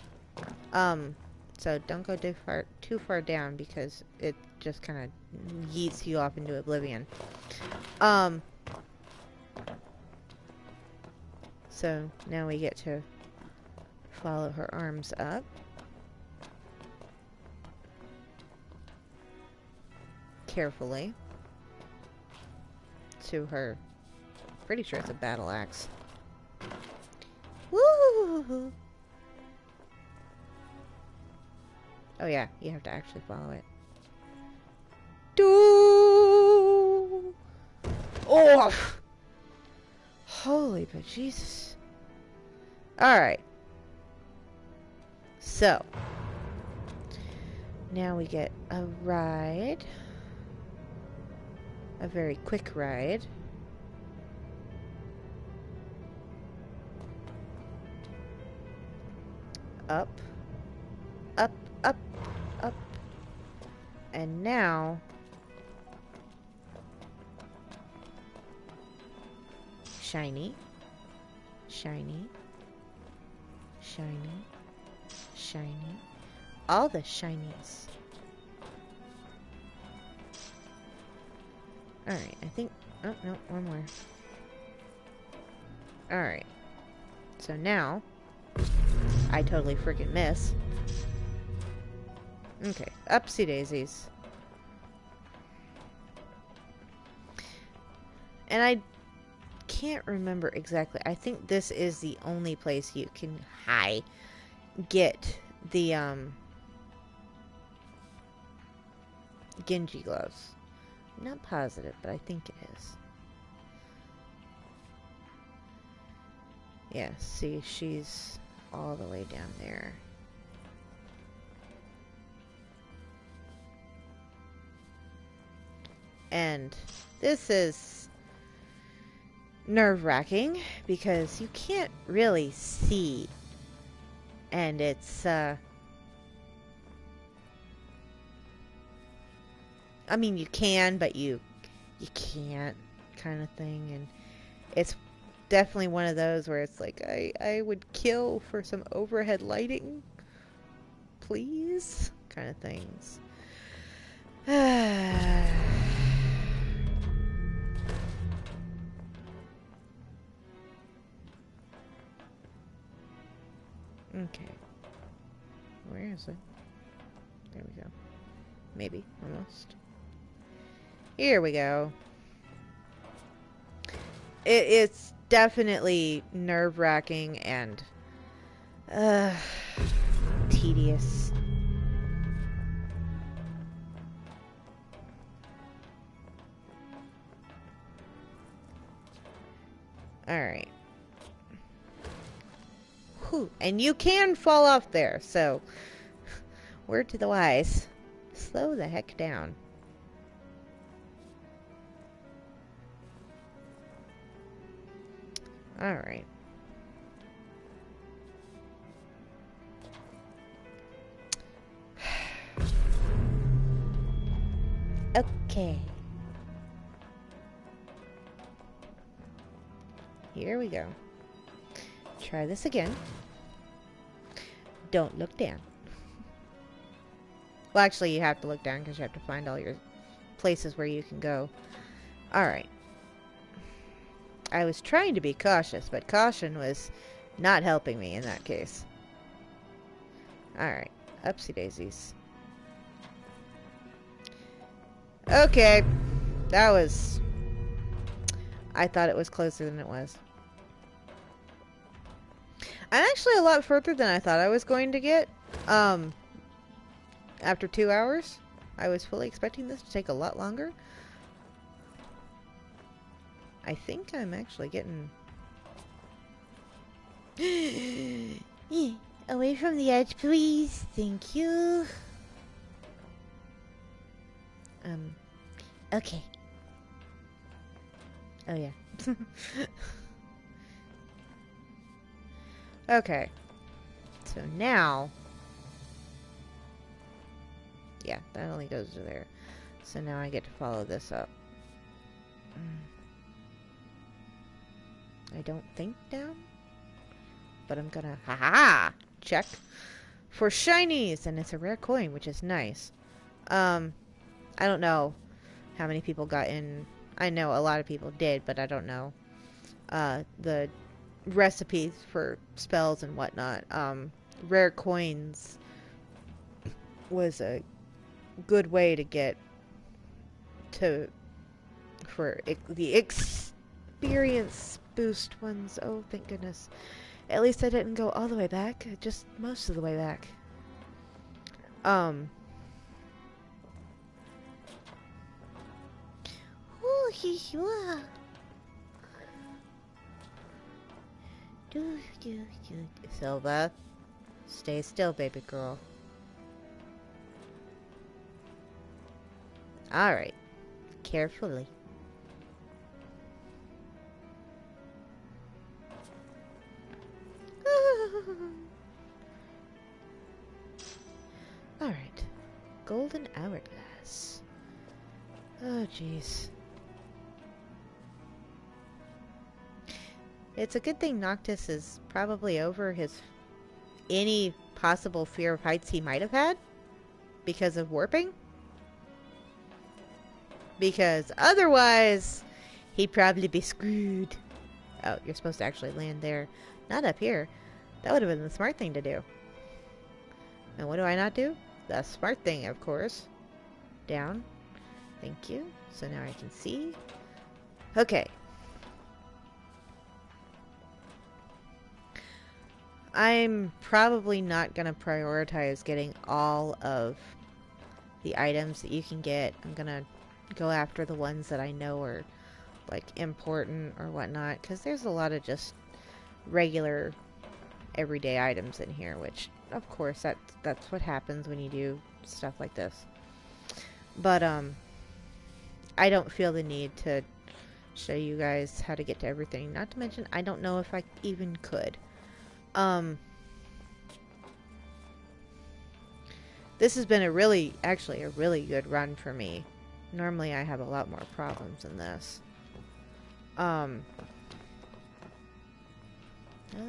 So don't go too far down because it just kind of yeets you off into oblivion. So now we get to follow her arms up. Carefully. To her, pretty sure it's a battle axe. Woo! Oh yeah, you have to actually follow it. Do. Oh! Holy but Jesus. Alright. So. Now we get a ride. A very quick ride. Up. Up, up, up. And now shiny, shiny, shiny, shiny. All the shinies. Alright, I think... Oh, no, one more. Alright. So now... I totally freaking miss. Okay, upsy daisies. And I can't remember exactly. I think this is the only place you can get the Genji gloves. I'm not positive, but I think it is. Yeah, see, she's all the way down there. And this is nerve-wracking because you can't really see. And it's, I mean, you can, but you can't kind of thing. And it's definitely one of those where it's like, I would kill for some overhead lighting. Please? Kind of things. Okay. Where is it? There we go. Maybe. Almost. Here we go. It's definitely nerve-wracking and tedious. Alright. And you can fall off there, so word to the wise. Slow the heck down. Alright. Okay. Here we go. Try this again. Don't look down. Well, actually, you have to look down because you have to find all your places where you can go. Alright. I was trying to be cautious, but caution was not helping me in that case. Alright. Upsy daisies. Okay. That was... I thought it was closer than it was. I'm actually a lot further than I thought I was going to get. After 2 hours. I was fully expecting this to take a lot longer. I think I'm actually getting... Away from the edge, please. Thank you. Okay. Oh, yeah. Okay. So now... Yeah, that only goes to there. So now I get to follow this up. I don't think down. But I'm gonna... Ha-ha! Check. For shinies! And it's a rare coin, which is nice. I don't know how many people got in. I know a lot of people did, but I don't know the recipes for spells and whatnot. Rare coins was a good way to get to for the experience boost ones. Oh, thank goodness. At least I didn't go all the way back, just most of the way back. Silva, stay still, baby girl. Alright. Carefully. Alright. Golden hourglass. Oh, jeez. It's a good thing Noctis is probably over his any possible fear of heights he might have had because of warping. Because otherwise, he'd probably be screwed. Oh, you're supposed to actually land there. Not up here. That would have been the smart thing to do. And what do I not do? The smart thing, of course. Down. Thank you. So now I can see. Okay. I'm probably not going to prioritize getting all of the items that you can get. I'm going to go after the ones that I know are like important or whatnot, because there's a lot of just regular everyday items in here, which of course that's what happens when you do stuff like this. But I don't feel the need to show you guys how to get to everything, not to mention I don't know if I even could. This has been actually a really good run for me. Normally I have a lot more problems than this. Oh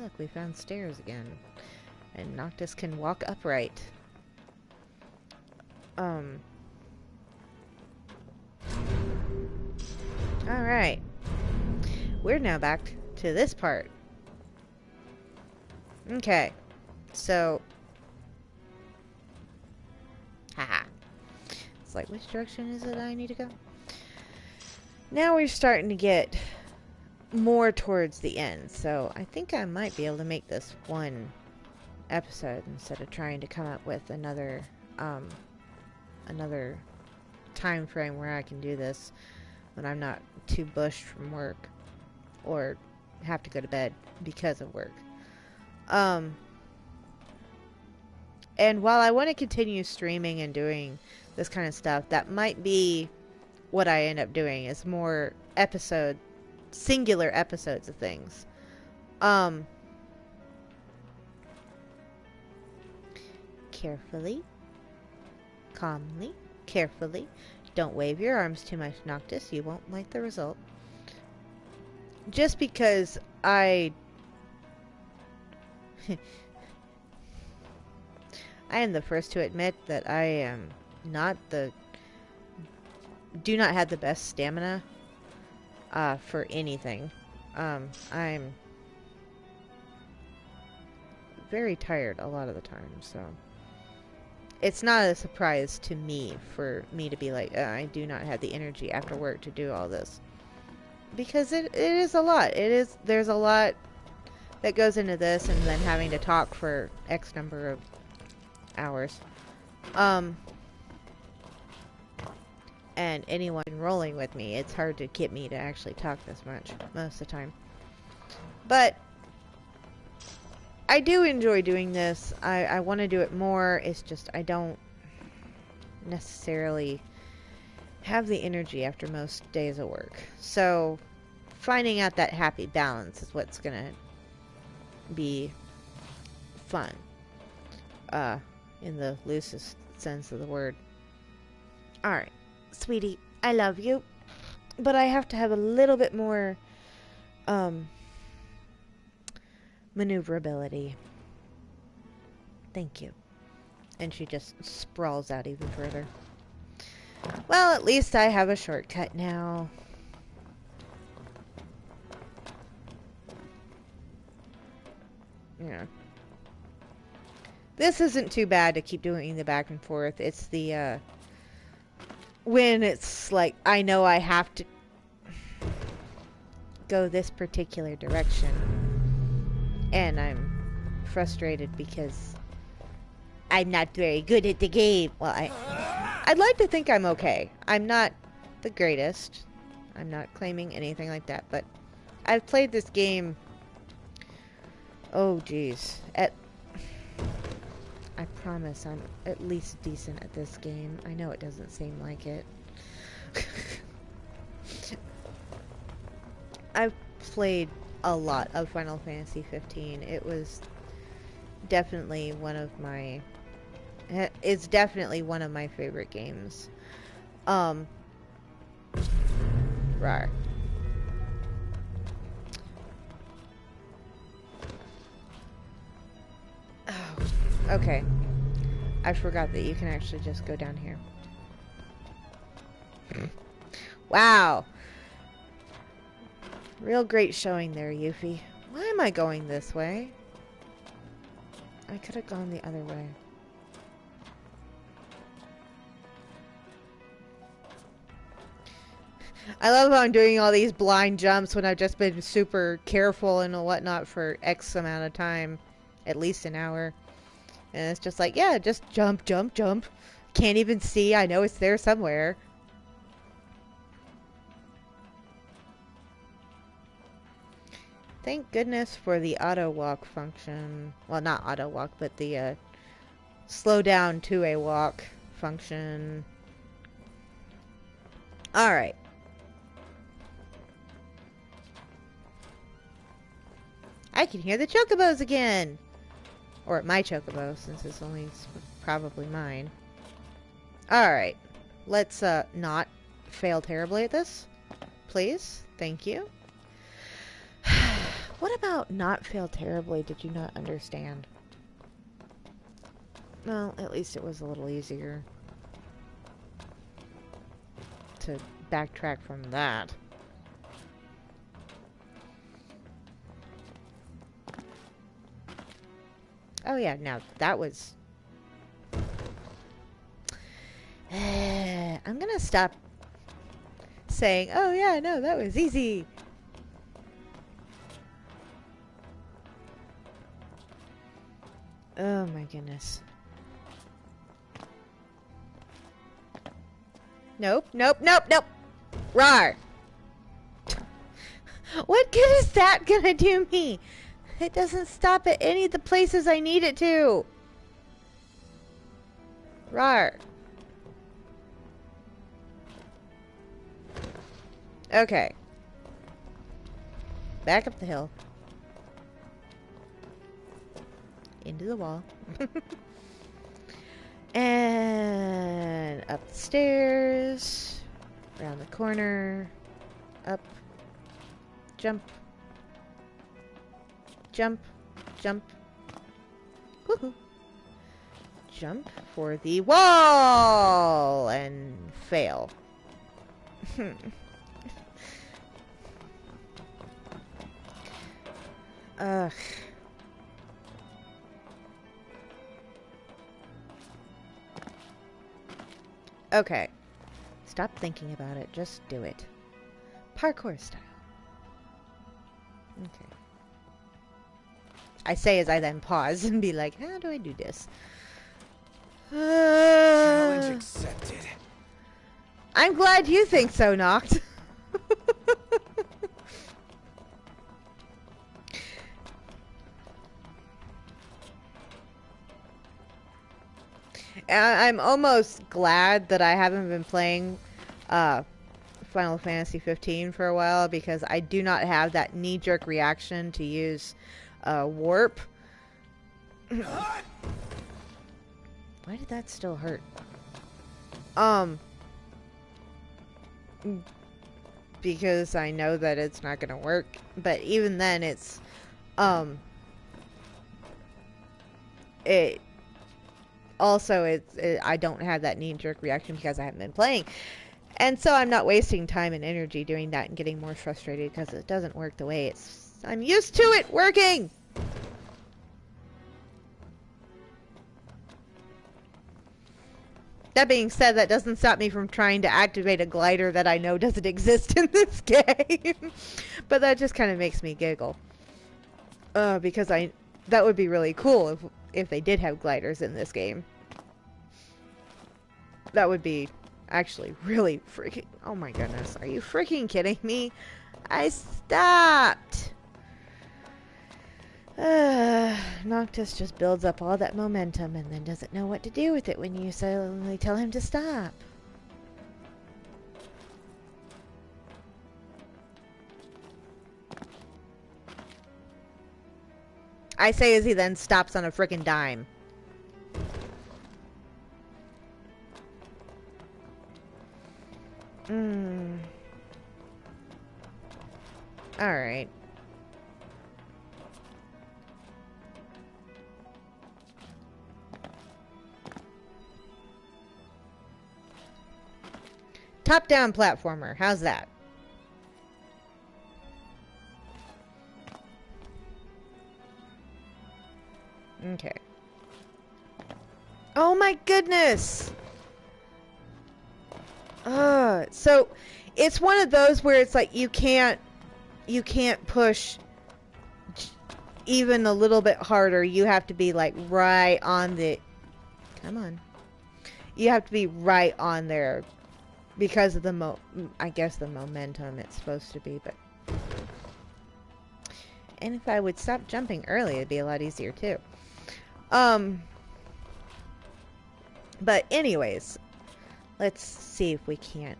look, we found stairs again. And Noctis can walk upright. Alright. We're now back to this part. Okay. So... Haha. It's like, which direction is it I need to go? Now we're starting to get more towards the end, so I think I might be able to make this one episode instead of trying to come up with another time frame where I can do this when I'm not too bushed from work or have to go to bed because of work. And while I want to continue streaming and doing this kind of stuff, that might be what I end up doing, is more singular episodes of things. Carefully. Calmly. Carefully. Don't wave your arms too much, Noctis. You won't like the result. Just because I am the first to admit that I am do not have the best stamina for anything. I'm very tired a lot of the time, so it's not a surprise to me for me to be like, I do not have the energy after work to do all this. Because it is a lot. There's a lot that goes into this, and then having to talk for X number of hours. And anyone rolling with me. It's hard to get me to actually talk this much most of the time. But I do enjoy doing this. I want to do it more. It's just I don't necessarily have the energy after most days of work. So finding out that happy balance is what's going to be fun. In the loosest sense of the word. Alright, sweetie, I love you. But I have to have a little bit more maneuverability. Thank you. And she just sprawls out even further. Well, at least I have a shortcut now. Yeah. This isn't too bad to keep doing the back and forth. It's the, when it's like, I know I have to go this particular direction. And I'm frustrated because I'm not very good at the game. Well, I'd like to think I'm okay. I'm not the greatest. I'm not claiming anything like that, but I've played this game, oh geez, I promise I'm at least decent at this game. I know it doesn't seem like it. I've played a lot of Final Fantasy 15. It was definitely one of my... It's definitely one of my favorite games. Rawr. Oh, okay. I forgot that you can actually just go down here. Wow. Real great showing there, Yuffie. Why am I going this way? I could have gone the other way. I love how I'm doing all these blind jumps when I've just been super careful and whatnot for X amount of time. At least an hour. And it's just like, yeah, just jump, jump, jump. Can't even see. I know it's there somewhere. Thank goodness for the auto walk function. Well, not auto walk, but the slow down to a walk function. Alright. I can hear the chocobos again! Or my chocobo, since it's only probably mine. Alright. Let's not fail terribly at this. Please. Thank you. What about not fail terribly did you not understand? Well, at least it was a little easier to backtrack from that. Oh yeah, now that was... I'm gonna stop saying, oh yeah, no, that was easy. Oh my goodness. Nope, nope, nope, nope! Rawr! What good is that gonna do me? It doesn't stop at any of the places I need it to. Rawr. Okay. Back up the hill. Into the wall. And up the stairs. Around the corner. Up. Jump. Jump. Jump. Woohoo. Jump for the wall! And fail. Ugh. Okay. Stop thinking about it. Just do it. Parkour style. Okay. I say as I then pause and be like, how do I do this? Challenge accepted. I'm glad you think so, Noct. I'm almost glad that I haven't been playing Final Fantasy 15 for a while, because I do not have that knee-jerk reaction to use warp. Why did that still hurt? Because I know that it's not gonna work, but even then it's it also I don't have that knee-jerk reaction because I haven't been playing, and so I'm not wasting time and energy doing that and getting more frustrated because it doesn't work the way I'm used to it working. That being said, that doesn't stop me from trying to activate a glider that I know doesn't exist in this game. But that just kind of makes me giggle. Because that would be really cool if they did have gliders in this game. That would be actually really freaking... Oh my goodness, are you freaking kidding me? I stopped! Noctis just builds up all that momentum and then doesn't know what to do with it when you suddenly tell him to stop. I say as he then stops on a frickin' dime. Alright. Top-down platformer. How's that? Okay. Oh my goodness! So it's one of those where it's like you can't push even a little bit harder. You have to be like right on the... Come on. You have to be right on there because of the I guess the momentum it's supposed to be, but... And if I would stop jumping early, it'd be a lot easier too. But anyways, let's see if we can't.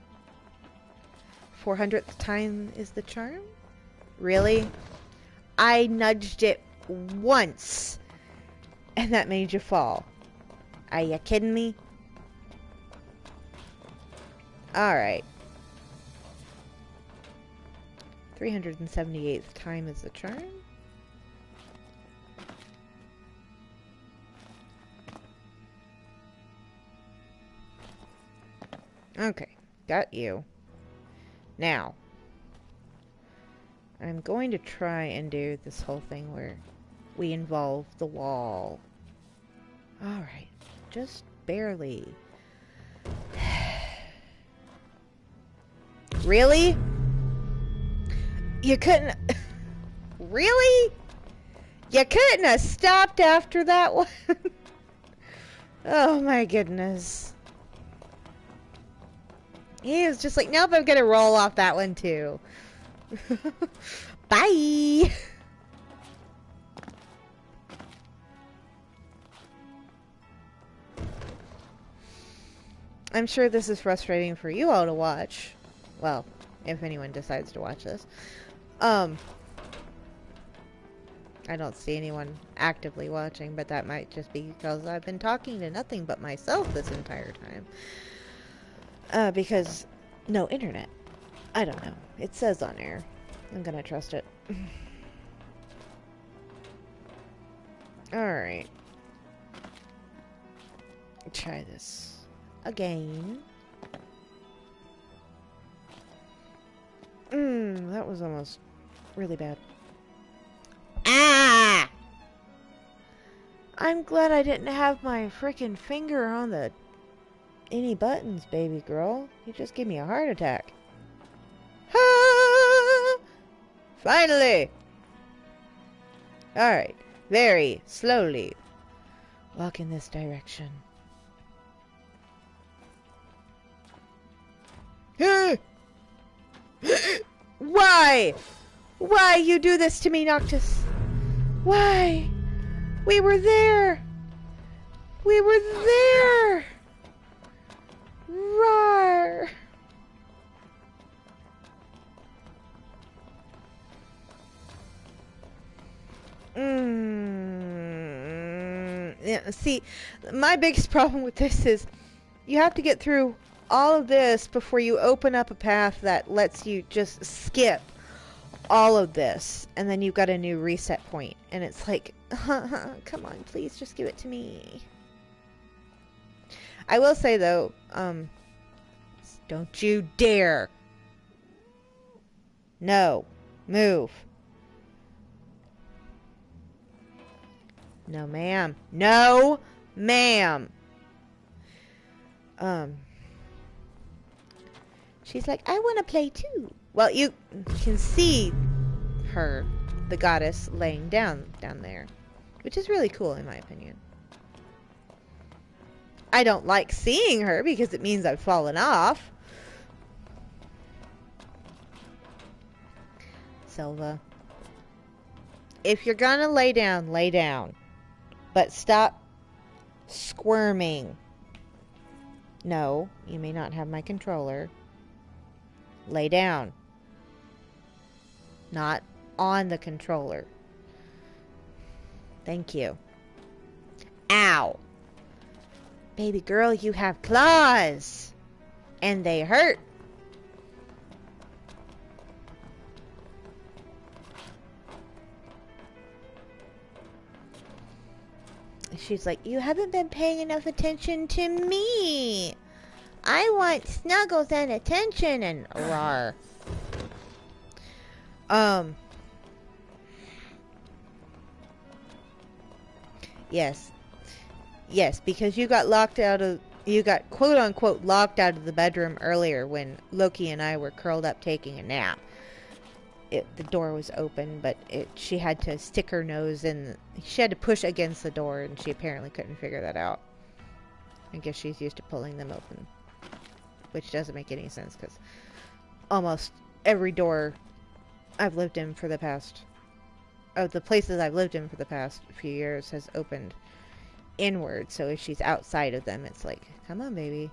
400th time is the charm? Really? I nudged it once, and that made you fall. Are you kidding me? Alright. 378th time is the charm. Okay, got you. Now, I'm going to try and do this whole thing where we involve the wall. Alright, just barely. Really? You couldn't... Really? You couldn't have stopped after that one? Oh my goodness. He was just like, nope, I'm gonna roll off that one too. Bye! I'm sure this is frustrating for you all to watch. Well, if anyone decides to watch this. I don't see anyone actively watching, but that might just be because I've been talking to nothing but myself this entire time. Because no internet. I don't know. It says on air. I'm gonna trust it. Alright. Try this again. That was almost really bad. Ah! I'm glad I didn't have my frickin' finger on any buttons, baby girl. You just gave me a heart attack. Ah! Finally! Alright. Very slowly. Walk in this direction. Why? Why you do this to me, Noctis? Why? We were there. We were there. Roar. Yeah, see, my biggest problem with this is you have to get through all of this before you open up a path that lets you just skip all of this, and then you've got a new reset point, and it's like, come on, please just give it to me. I will say though, don't you dare. No, move. No, ma'am. No, ma'am. She's like, I want to play too. Well, you can see her, the goddess, laying down there, which is really cool in my opinion. I don't like seeing her because it means I've fallen off. Silva, if you're gonna lay down, lay down. But stop squirming. No, you may not have my controller. Lay down. Not on the controller. Thank you. Ow. Baby girl, you have claws. And they hurt. She's like, you haven't been paying enough attention to me. I want snuggles and attention and rawr. Yes. Yes, because you got quote unquote locked out of the bedroom earlier when Loki and I were curled up taking a nap. The door was open, but she had to stick her nose in. She had to push against the door, and she apparently couldn't figure that out. I guess she's used to pulling them open, which doesn't make any sense because almost every door I've lived in for the past, the places I've lived in for the past few years has opened inward. So if she's outside of them, it's like, come on, baby.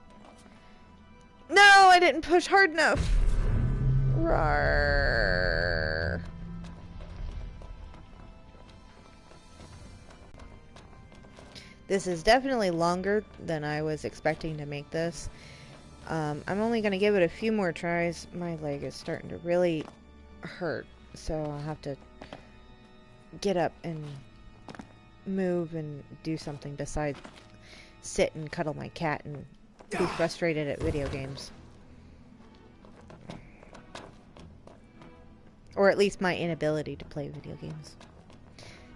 No, I didn't push hard enough. Rawr. This is definitely longer than I was expecting to make this. I'm only going to give it a few more tries. My leg is starting to really hurt, so I'll have to get up and move and do something besides sit and cuddle my cat and be frustrated at video games. Or at least my inability to play video games.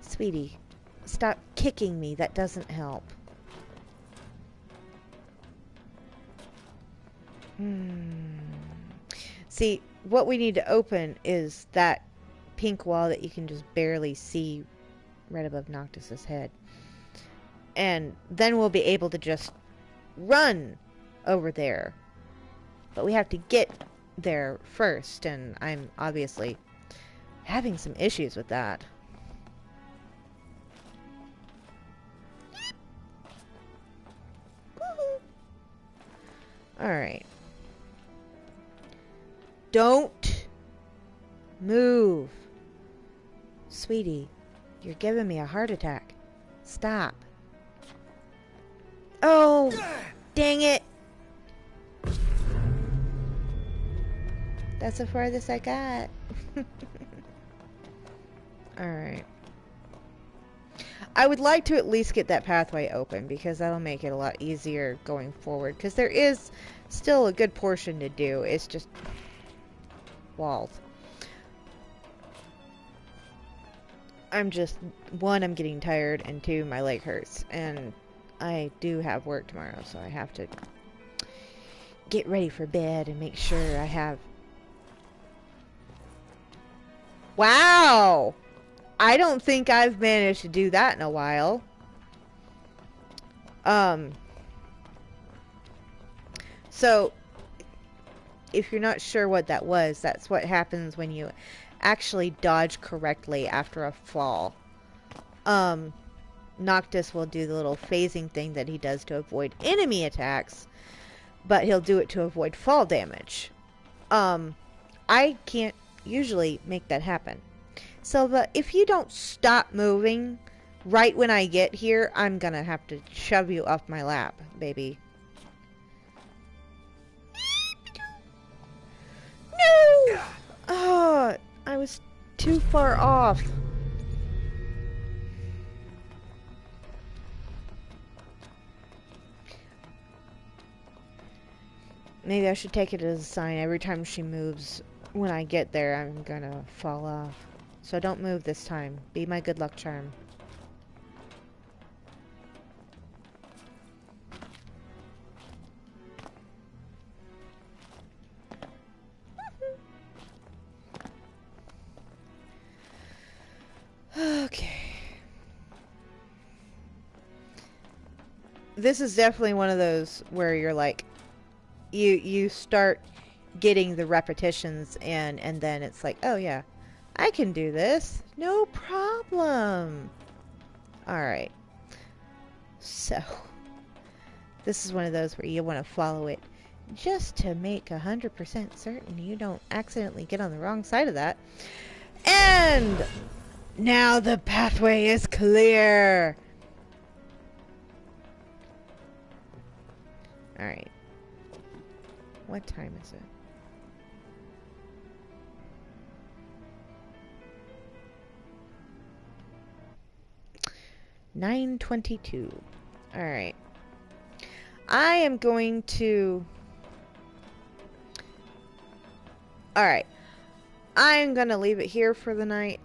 Sweetie, stop kicking me. That doesn't help. See, what we need to open is that pink wall that you can just barely see right above Noctis's head. And then we'll be able to just run over there. But we have to get there first, and I'm obviously having some issues with that. Alright. Don't move. Sweetie, you're giving me a heart attack. Stop. Oh, dang it. That's the farthest I got. Alright. I would like to at least get that pathway open because that'll make it a lot easier going forward. Because there is still a good portion to do. It's just walls. I'm getting tired, and two, my leg hurts. And I do have work tomorrow, so I have to get ready for bed and make sure I have... Wow! I don't think I've managed to do that in a while. So, if you're not sure what that was, that's what happens when you actually dodge correctly after a fall. Noctis will do the little phasing thing that he does to avoid enemy attacks, but he'll do it to avoid fall damage. I can't usually make that happen. So, but if you don't stop moving right when I get here, I'm gonna have to shove you off my lap, baby. No! Oh, I was too far off. Maybe I should take it as a sign. Every time she moves, when I get there, I'm gonna fall off. So don't move this time. Be my good luck charm. Okay. This is definitely one of those where you're like, you start getting the repetitions and then it's like, oh yeah, I can do this. No problem. Alright. So, this is one of those where you want to follow it just to make 100% certain you don't accidentally get on the wrong side of that. And now the pathway is clear. Alright. What time is it? $9:22. Alright. I am going to... Alright. I am going to leave it here for the night.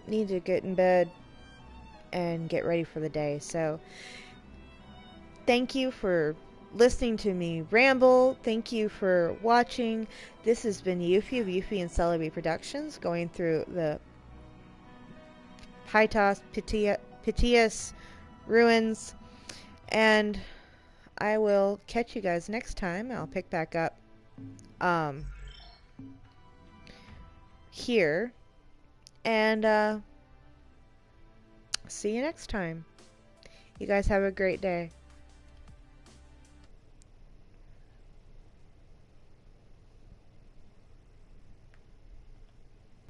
Need to get in bed and get ready for the day. So, thank you for listening to me ramble. Thank you for watching. This has been Yuffie of Yuffie and Celebi Productions, going through the Pytos Pitius ruins, and I will catch you guys next time. I'll pick back up here, and see you next time. You guys have a great day.